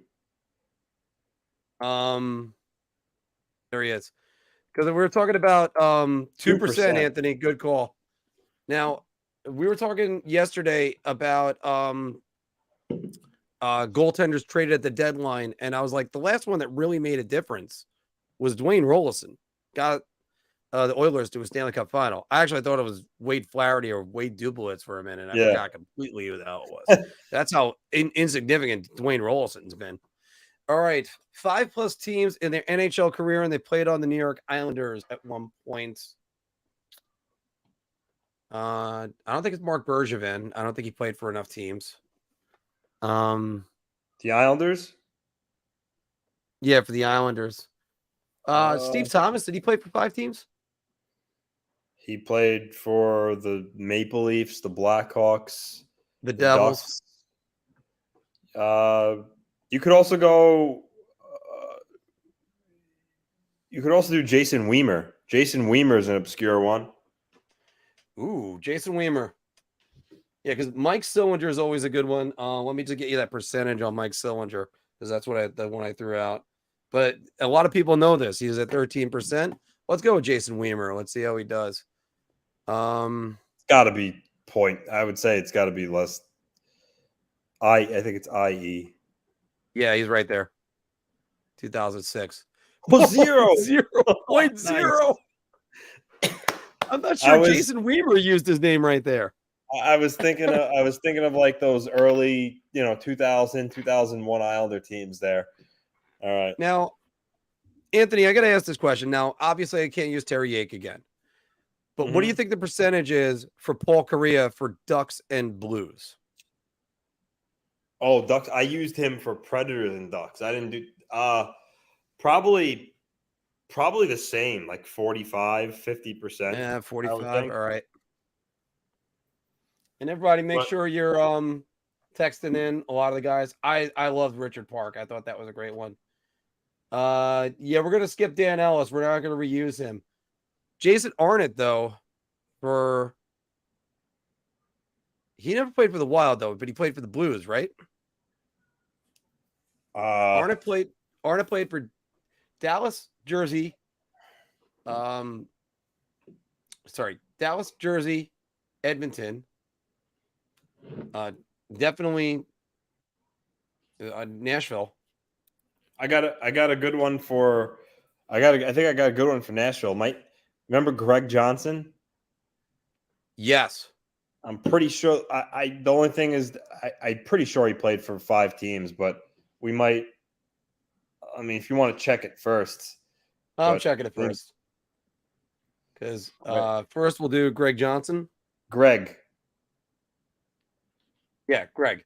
There he is. Because we were talking about 2%, Anthony. Good call. Now, we were talking yesterday about goaltenders traded at the deadline, and I was like, the last one that really made a difference was Dwayne Rollison. Got the Oilers to a Stanley Cup final. I actually thought it was Wade Flaherty or Wade Duplitz for a minute. I forgot completely who the hell it was. That's how insignificant Dwayne Rollison's been. All right. 5+ teams in their NHL career, and they played on the New York Islanders at one point. I don't think it's Marc Bergevin. I don't think he played for enough teams. The Islanders? Yeah, for the Islanders. Steve Thomas, did he play for 5 teams? He played for the Maple Leafs, the Blackhawks, the Devils. You could also go. You could also do Jason Weimer. Jason Weimer is an obscure one. Ooh, Jason Weimer. Yeah, because Mike Sillinger is always a good one. Let me just get you that percentage on Mike Sillinger because that's the one I threw out. But a lot of people know this. He's at 13%. Let's go with Jason Weimer. Let's see how he does. It's got to be point. I would say it's got to be less. I think it's IE. Yeah, he's right there. 2006. Oh, 0.0. I'm not sure Jason Weimer used his name right there. I was thinking of like those early, 2000, 2001 Islander teams there. All right. Now, Anthony, I got to ask this question. Now, obviously, I can't use Terry Yake again. But what do you think the percentage is for Paul Kariya for Ducks and Blues? Oh, Ducks. I used him for Predators and Ducks. I didn't do probably the same, like 45, 50%. Yeah, 45. All right. And everybody make sure you're texting in a lot of the guys. I loved Richard Park. I thought that was a great one. Yeah, we're gonna skip Dan Ellis. We're not gonna reuse him. Jason Arnott, though, he never played for the Wild though, but he played for the Blues, right? Arnott played for Dallas, Jersey. Dallas, Jersey, Edmonton. Definitely Nashville. I got a good one for. I think I got a good one for Nashville. Remember Greg Johnson? Yes. I'm pretty sure. The only thing is, I'm pretty sure he played for 5 teams, but we might. I mean, if you want to check it first, I'm checking it first. Because first we'll do Greg Johnson. Greg. Yeah, Greg.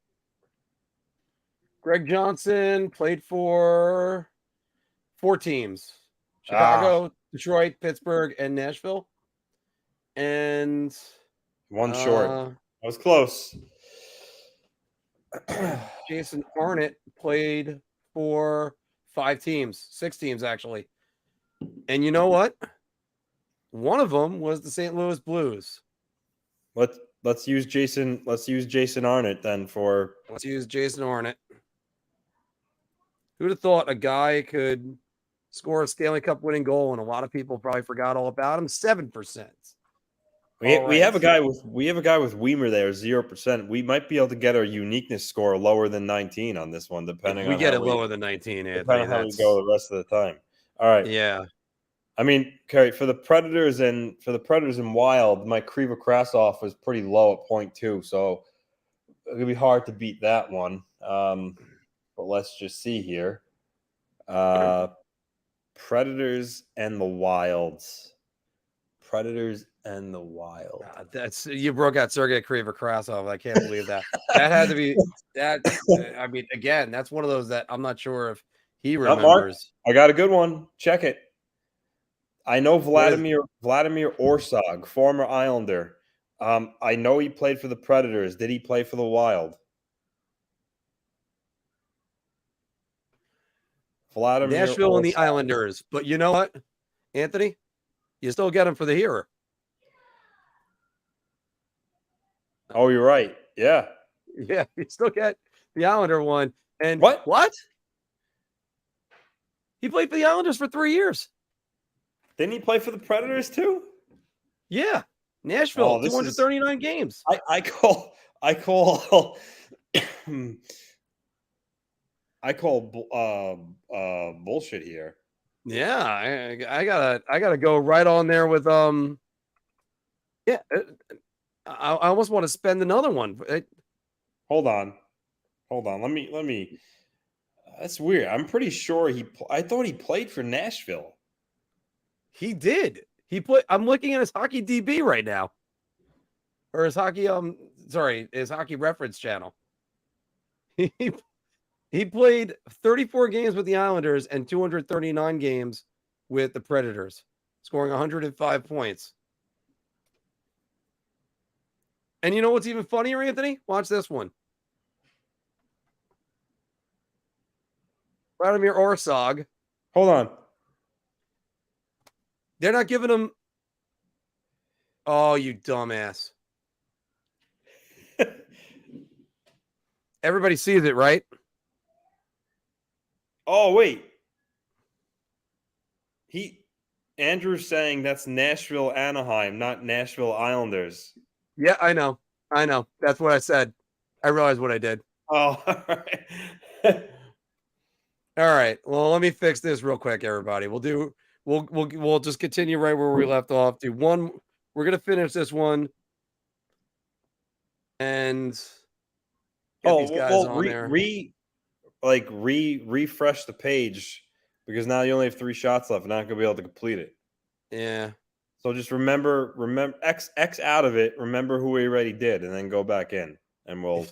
Greg Johnson played for 4 teams. Chicago, Detroit, Pittsburgh, and Nashville. And one short. I was close. Jason Arnott played for 6 teams actually. And you know what? One of them was the St. Louis Blues. Let's use Jason Arnott then for. Let's use Jason Arnott. Who'd have thought a guy could score a Stanley Cup winning goal, and a lot of people probably forgot all about him. 7%. We have a guy with Weimer there, 0%. We might be able to get our uniqueness score lower than 19 on this one, depending on we get it lower than 19, Anthony. Depending on how we go the rest of the time. All right. Yeah. I mean, Kerry, for the Predators and Wild, my Kriva Krasov was pretty low at 0.2, so it's gonna be hard to beat that one. But let's just see here. Predators and the Wilds. That's you broke out Sergei Kriva-Krasov. I can't believe that. That had to be that. I mean, again, that's one of those that I'm not sure if he remembers. Marc, I got a good one. Check it. I know Vladimir Orsog, former Islander. I know he played for the Predators. Did he play for the Wild? Nashville and the Islanders. But you know what, Anthony? You still get him for the Hero. Oh, you're right. Yeah. Yeah, you still get the Islander one. And what? He played for the Islanders for 3 years. Didn't he play for the Predators too? Yeah. Nashville, 239 games. I call bullshit here. Yeah, I gotta go right on there with yeah. I almost want to spend another one. Hold on. Let me. That's weird. I'm pretty sure I thought he played for Nashville. He did. I'm looking at his hockey DB right now, or his hockey his hockey reference channel. He played 34 games with the Islanders and 239 games with the Predators, scoring 105 points. And you know what's even funnier, Anthony? Watch this one. Vladimir Orsog. Hold on. They're not giving him. Oh, you dumbass. Everybody sees it, right? Oh, wait. Andrew's saying that's Nashville Anaheim, not Nashville Islanders. Yeah, I know. That's what I said. I realized what I did. Oh, all right. All right. Well, let me fix this real quick, everybody. We'll just continue right where we left off. Do one. We're gonna finish this one, and get these guys on there. Refresh the page because now you only have 3 shots left. Not gonna be able to complete it. Yeah. So just remember X out of it. Remember who we already did, and then go back in, and we'll.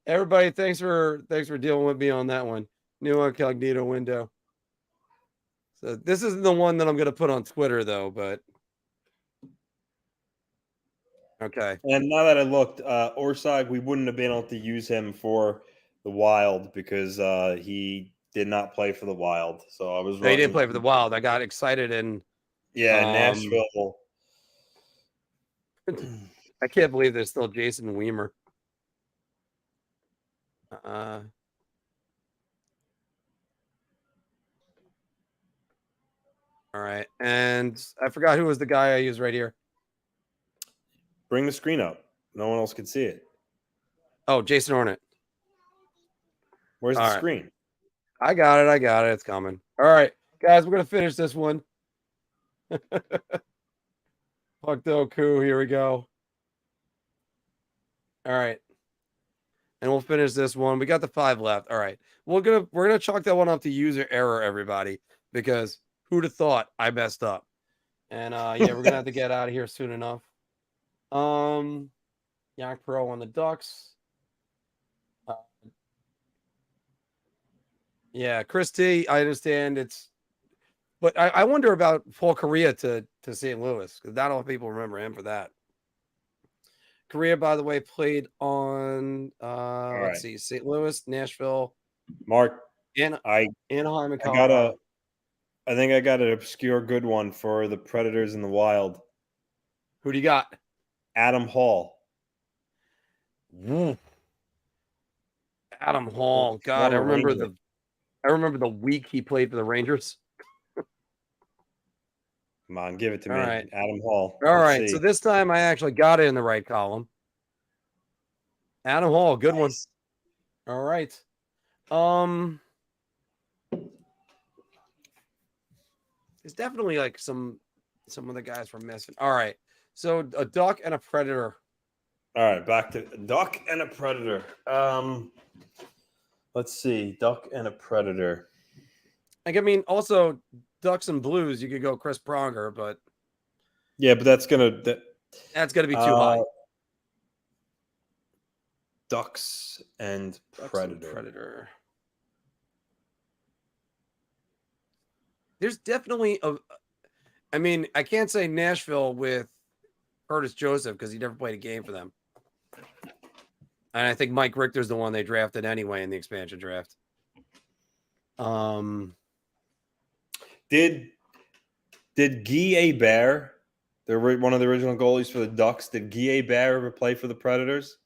Everybody, thanks for dealing with me on that one. New incognito window. So this isn't the one that I'm going to put on Twitter though, but okay. And now that I looked, Orsog, we wouldn't have been able to use him for the Wild because he did not play for the Wild. So I was. He didn't play for the Wild. I got excited and. Yeah, Nashville. I can't believe there's still Jason Weimer. All right. And I forgot who was the guy I used right here. Bring the screen up. No one else can see it. Oh, Jason Arnott. Where's the screen? I got it. It's coming. All right, guys, we're going to finish this one. Puckdoku, here we go. All right. And we'll finish this one. We got the 5 left. All right. We're gonna chalk that one up to user error, everybody, because who'd have thought I messed up? And yeah, we're gonna have to get out of here soon enough. Yak Pro on the Ducks. Yeah, Chris T, I understand But I wonder about Paul Correa to St. Louis, because not all people remember him for that. Correa, by the way, played on let's see, St. Louis, Nashville, Mark, Anaheim, and I Colorado. think I got an obscure good one for the Predators in the Wild. Who do you got? Adam Hall. Adam Hall. God, I remember the week he played for the Rangers. Come on, give it to me. Right. Adam Hall. All right. So this time I actually got it in the right column. Adam Hall, good one. All right. There's definitely like some of the guys from missing. All right. So a Duck and a Predator. All right, back to Duck and a Predator. Let's see, Duck and a Predator. Like, I mean, also Ducks and Blues, you could go Chris Pronger, but yeah, but that's gonna be too high. Ducks and Predator. There's definitely I mean, I can't say Nashville with Curtis Joseph because he never played a game for them. And I think Mike Richter's the one they drafted anyway in the expansion draft. Did Guy Hebert, one of the original goalies for the Ducks, did Guy Hebert ever play for the Predators?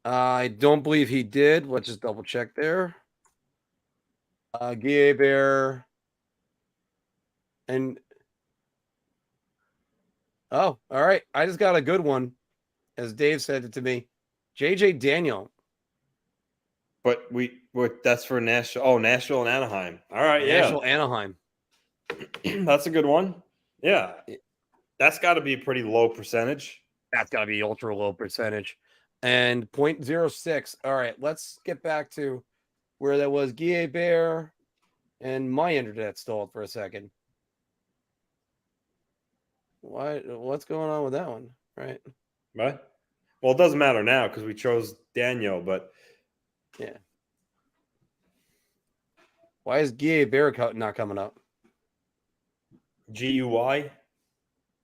I don't believe he did. Let's just double check there. Guy Hebert. And oh, all right. I just got a good one, as Dave said it to me. JJ Daniel. But that's for Nashville. Oh, Nashville and Anaheim. All right, Nashville, Anaheim. That's a good one. Yeah. That's got to be a pretty low percentage. That's got to be ultra low percentage. And 0.06. All right, let's get back to where that was. Guy Hebert, and my internet stalled for a second. What's going on with that one? Right. Well, it doesn't matter now because we chose Daniel, but yeah. Why is Guy Hebert not coming up? GUI?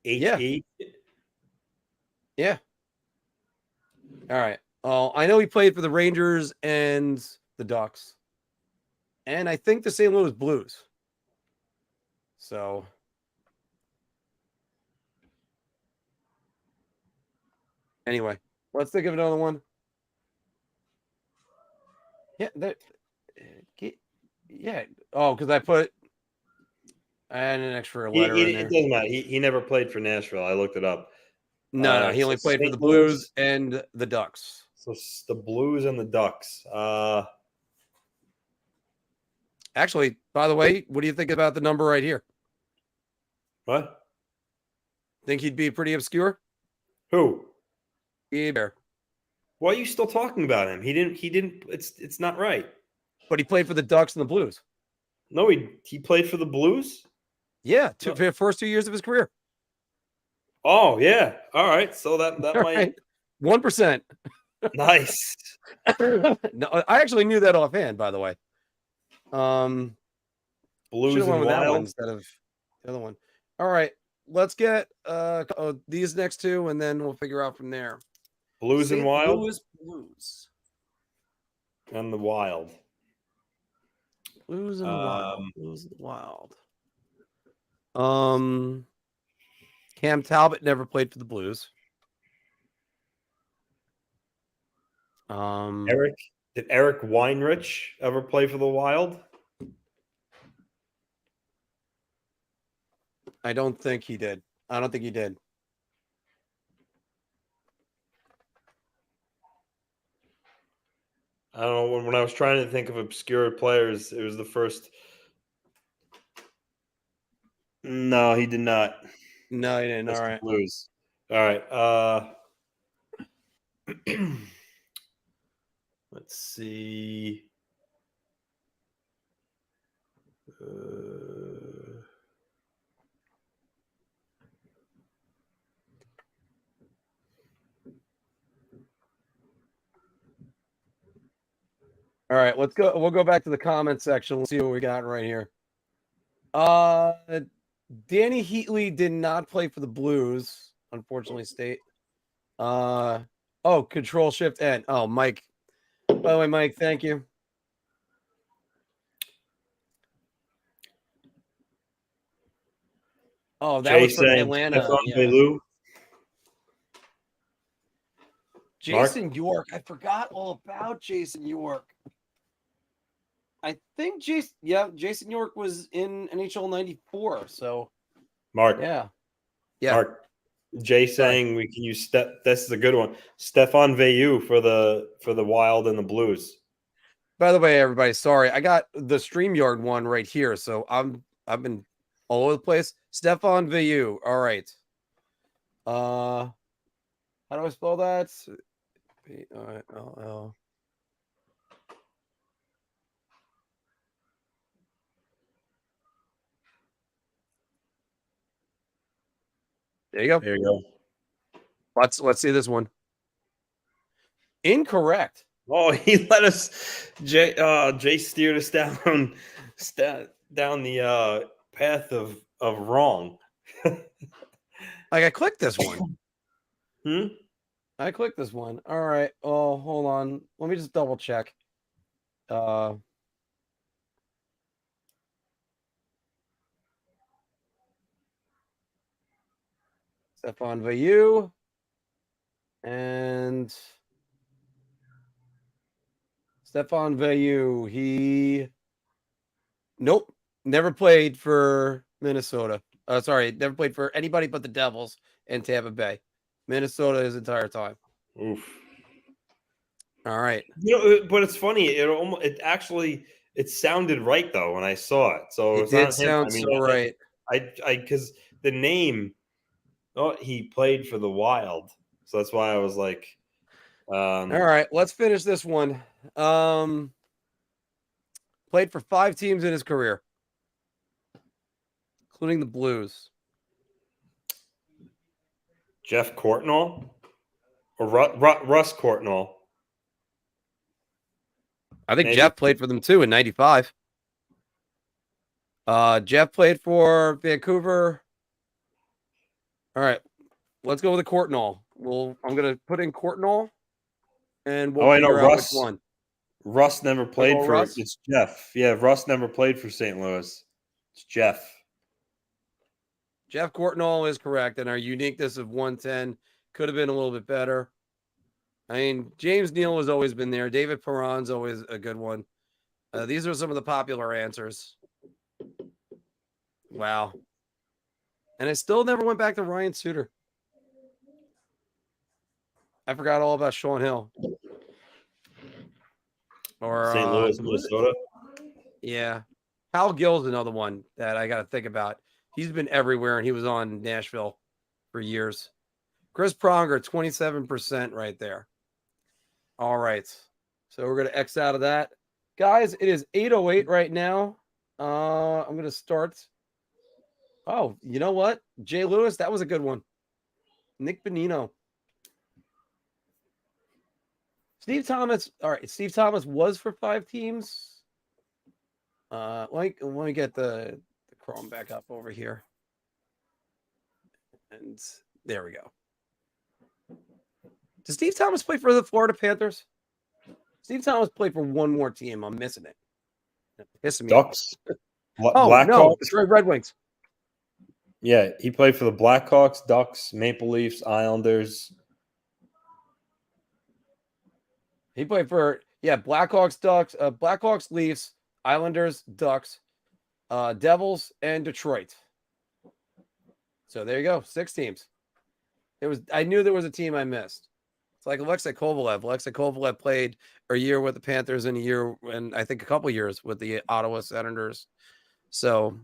HE? Yeah. All right. Oh, I know he played for the Rangers and the Ducks. And I think the St. Louis Blues. So anyway, let's think of another one. Yeah, Oh, because I had an extra letter in there. It doesn't matter. He never played for Nashville. I looked it up. No, he only played for the Blues and the Ducks. So the Blues and the Ducks. Actually, by the way, what do you think about the number right here? What? Think he'd be pretty obscure? Who? Hebert. Why are you still talking about him? He didn't. It's not right. But he played for the Ducks and the Blues. No, he played for the Blues? Yeah, first 2 years of his career. Oh, yeah. All right. So that might right. 1%. Nice. No, I actually knew that offhand, by the way. Blues and with Wild that one instead of the other one. All right. Let's get these next two, and then we'll figure out from there. Blues and Wild? Blues. And the Wild. Blues and Wild. Blues and Wild. Cam Talbot never played for the Blues. Did Eric Weinrich ever play for the Wild? I don't think he did. I don't think he did. I don't know. When I was trying to think of obscure players, it was the first. No, he did not. No, he didn't. That's all right. Blues. All right. Let's see. All right, let's go. We'll go back to the comment section. Let's see what we got right here. Danny Heatley did not play for the Blues, unfortunately. State. Control Shift N. Oh, Mike. By the way, Mike, thank you. Oh, that was from Atlanta. Yeah. Jason York. I forgot all about Jason York. I think Jason York was in NHL 94. So, Mark. Yeah. Mark. Jay saying we can use this is a good one. Stefan Veilleux for the Wild and the Blues. By the way, everybody, sorry. I got the StreamYard one right here. So I've been all over the place. Stefan Veilleux. All right. How do I spell that? P-I-L-L. There you go. There you go. Let's see this one. Incorrect. Oh, he let us. Jay steered us down the path of wrong. I clicked this one. Hmm. I clicked this one. All right. Oh, hold on. Let me just double check. Stefan Veilleux and Stefan Veilleux. Nope, never played for Minnesota. Sorry, never played for anybody but the Devils and Tampa Bay. Minnesota his entire time. Oof. All right. But it's funny. It sounded right though when I saw it. So it did sound so right. Because the name. Oh, he played for the Wild, so that's why I was like. All right, let's finish this one. Played for 5 teams in his career, including the Blues. Jeff Courtnall or Russ Courtnall? I think Jeff played for them too in '95. Jeff played for Vancouver. All right, let's go with the Courtnall. I'm gonna put in Courtnall, and we'll figure out which one. Russ never played for Russ? It's Jeff. Yeah, Russ never played for St. Louis. It's Jeff. Jeff Courtnall is correct, and our uniqueness of 110 could have been a little bit better. I mean, James Neal has always been there. David Perron's always a good one. These are some of the popular answers. Wow. And I still never went back to Ryan Suter. I forgot all about Sean Hill. Or St. Louis, Minnesota. Yeah. Hal Gill's another one that I got to think about. He's been everywhere, and he was on Nashville for years. Chris Pronger, 27% right there. All right. So we're going to X out of that. Guys, it is 8:08 right now. I'm going to start. Oh, you know what? Jay Lewis, that was a good one. Nick Bonino. Steve Thomas. All right. Steve Thomas was for 5 teams. Let me get the Chrome back up over here. And there we go. Does Steve Thomas play for the Florida Panthers? Steve Thomas played for one more team. I'm missing it. Pissing me Ducks. No, Detroit Red Wings. Yeah, he played for the Blackhawks, Ducks, Maple Leafs, Islanders. He played for Blackhawks, Ducks, Blackhawks, Leafs, Islanders, Ducks, Devils, and Detroit. So there you go, 6 teams. I knew there was a team I missed. It's like Alexei Kovalev. Alexei Kovalev played a year with the Panthers and I think a couple years with the Ottawa Senators. So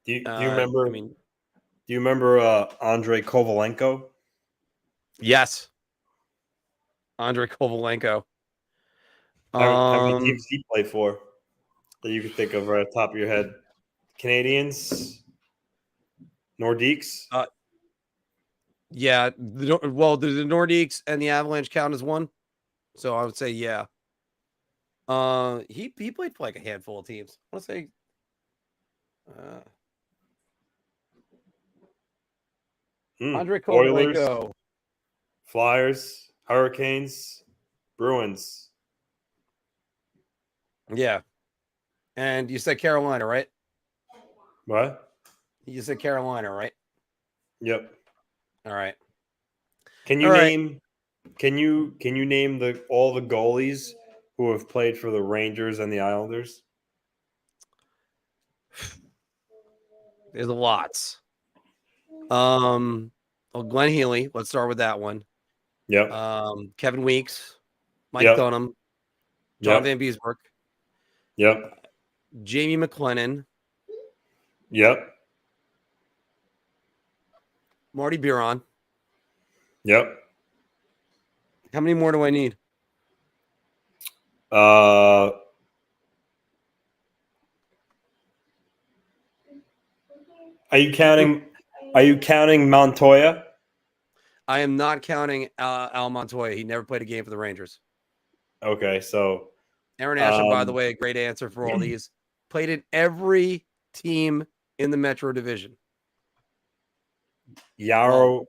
do you remember? Do you remember Andrei Kovalenko? Yes, Andrei Kovalenko. How many teams did he play for that you could think of right off the top of your head? Canadians, Nordiques. Yeah. The Nordiques and the Avalanche count as one, so I would say yeah. He played for like a handful of teams. I want to say, Andre Oilers, Kovalenko. Flyers, Hurricanes, Bruins. Yeah. And you said Carolina, right? What? You said Carolina, right? Yep. All right. Can you name all the goalies who have played for the Rangers and the Islanders? There's lots. Glenn Healy. Let's start with that one. Yep. Kevin Weeks, Mike Dunham, John Van Beesbrook. Yep. Jamie McLennan. Yep. Marty Biron. Yep. How many more do I need? Are you counting Montoya? I am not counting Al Montoya. He never played a game for the Rangers. Okay, so Aaron Asher, by the way, a great answer for all these. Played in every team in the Metro Division. Yarrow.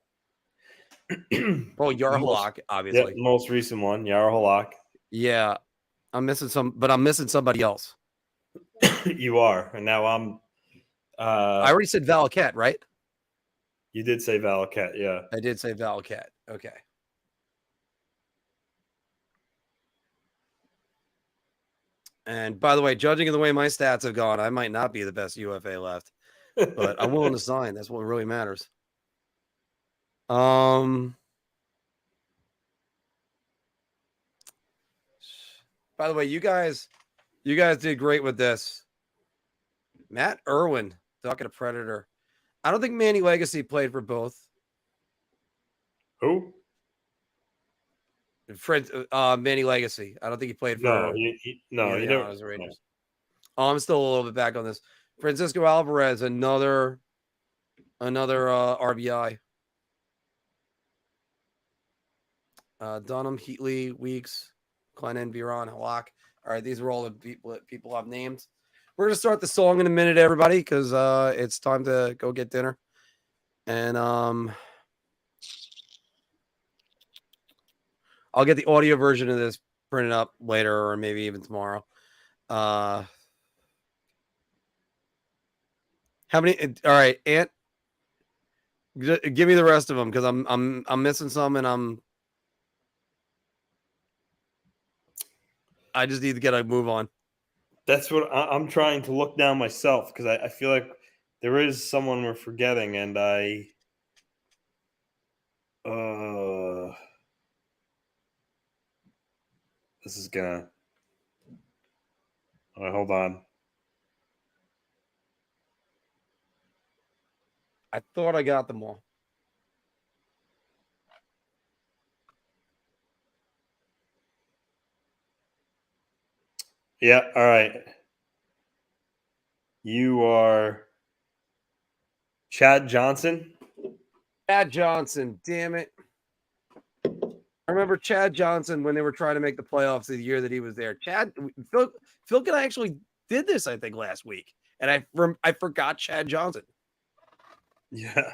Yarrow Halak, obviously. The most recent one, Yarrow Halak. Yeah. I'm missing somebody else. You are. And now I'm I already said Valaket, right? You did say Valaket, yeah. I did say Valaket. Okay. And by the way, judging the way my stats have gone, I might not be the best UFA left. But I'm willing to sign. That's what really matters. By the way, you guys did great with this. Matt Irwin, talking to Predator. I don't think Manny Legacy played for both. Who? Manny Legacy. I don't think he played for. He don't. The Rangers. No. I'm still a little bit back on this. Francisco Alvarez, another RBI. Dunham, Heatley, Weeks, Glennon, Biron, Halak. All right, these are all the people I've named. We're going to start the song in a minute, everybody, because it's time to go get dinner. And I'll get the audio version of this printed up later or maybe even tomorrow. How many? All right, Ant, give me the rest of them because I'm missing some and I just need to get a move on. That's what I'm trying to look down myself because I feel like there is someone we're forgetting, and this is gonna. All right, hold on. I thought I got them all. Yeah, all right. You are Chad Johnson. Chad Johnson, damn it. I remember Chad Johnson when they were trying to make the playoffs the year that he was there. Phil and I actually did this, I think, last week. And I forgot Chad Johnson. Yeah.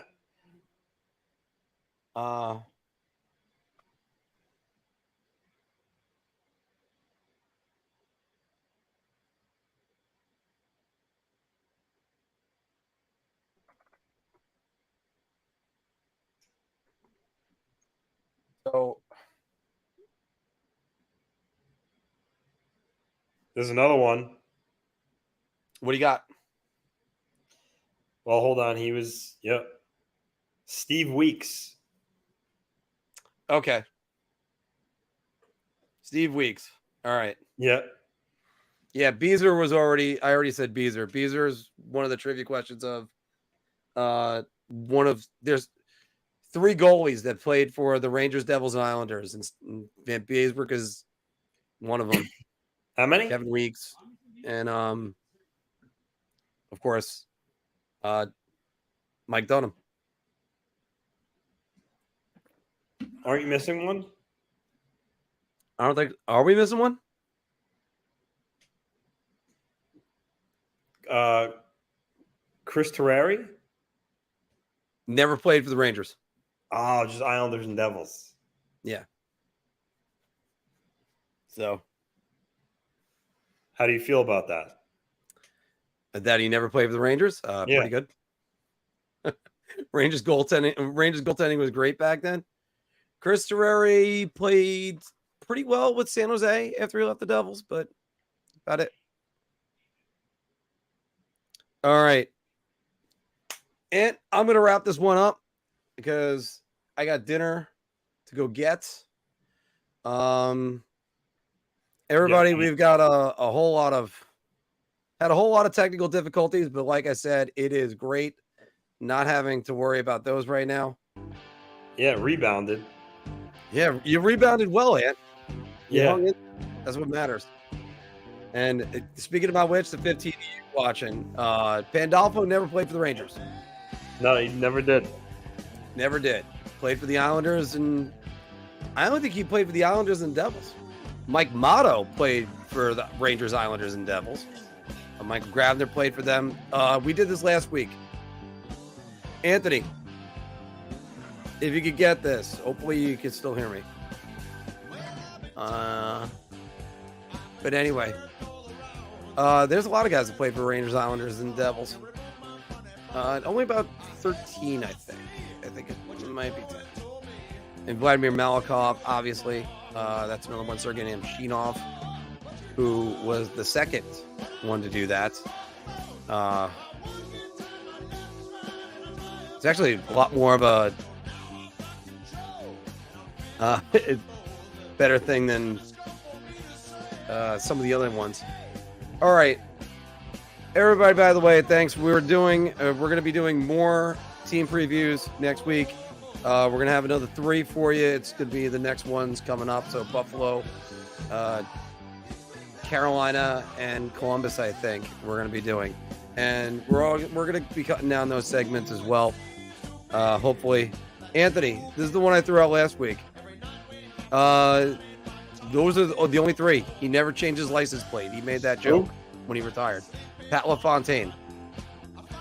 So there's another one. What do you got? Well, hold on. He was, Steve Weeks. Okay. Steve Weeks. All right. Yeah. Yeah, Beezer I already said Beezer. Beezer is one of the trivia questions of there's 3 goalies that played for the Rangers, Devils, and Islanders, and Van Beesbrook is one of them. How many? Kevin Weeks, and of course, Mike Dunham. Aren't you missing one? I don't think. Are we missing one? Chris Terrari? Never played for the Rangers. Oh, just Islanders and Devils. Yeah. So, how do you feel about that? That he never played for the Rangers? Pretty good. Rangers goaltending was great back then. Chris Terreri played pretty well with San Jose after he left the Devils, but about it. All right. And I'm going to wrap this one up because I got dinner to go get. Everybody, we've got a whole lot of technical difficulties, but like I said, it is great not having to worry about those right now. Yeah, rebounded. Yeah, you rebounded well, Ant. Yeah. That's what matters. And speaking about which, the 15 you're watching, Pandolfo never played for the Rangers. No, he never did. Never did. Played for the Islanders, and I don't think he played for the Islanders and Devils. Mike Motto played for the Rangers, Islanders, and Devils. Michael Grabner played for them. We did this last week. Anthony, if you could get this, hopefully you can still hear me. But anyway, there's a lot of guys that played for Rangers, Islanders, and Devils. Only about 13, I think. I think it might be 10. And Vladimir Malikov, obviously. That's another one. Sergei Namchinov, who was the second one to do that. It's actually a lot more of a better thing than some of the other ones. All right, everybody. By the way, thanks. We're going to be doing more team previews next week. We're going to have another 3 for you. It's going to be the next ones coming up. So Buffalo, Carolina, and Columbus, I think we're going to be doing. And we're going to be cutting down those segments as well. Hopefully. Anthony, this is the one I threw out last week. Those are the only 3. He never changed his license plate. He made that joke when he retired. Pat LaFontaine.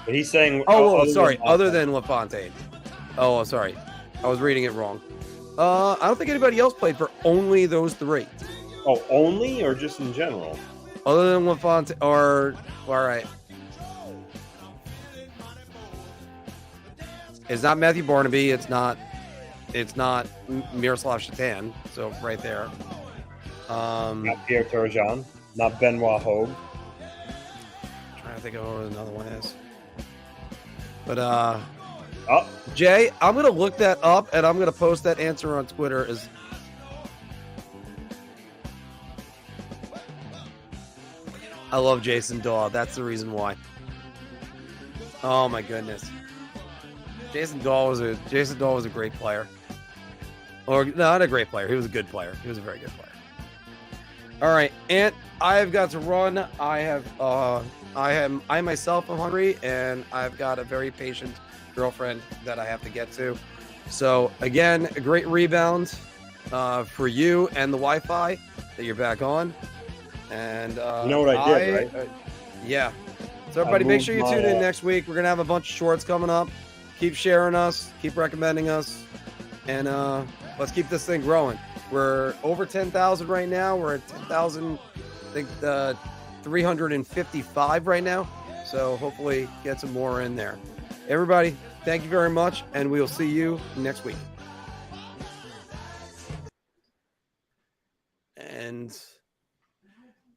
But he's saying... other than LaFontaine. Oh, sorry. I was reading it wrong. I don't think anybody else played for only those 3. Oh, only or just in general? Other than LaFontaine, all right. It's not Matthew Barnaby. It's not Miroslav Shatan. So right there. Not Pierre Turgeon. Not Benoit Hogue. Trying to think of what another one is. But Oh. Jay, I'm gonna look that up and I'm gonna post that answer on Twitter. I love Jason Daw. That's the reason why. Oh my goodness. Jason Daw was a great player. Or not a great player. He was a good player. He was a very good player. All right, Ant, I've got to run. I myself am hungry, and I've got a very patient girlfriend that I have to get to. So again, a great rebound for you and the Wi-Fi that you're back on. And you know what I did, right? Yeah. So everybody, make sure you tune in next week. We're gonna have a bunch of shorts coming up. Keep sharing us, keep recommending us, and let's keep this thing growing. We're over 10,000 right now. We're at 10,000, I think 355 right now. So hopefully get some more in there. Everybody, thank you very much, and we'll see you next week.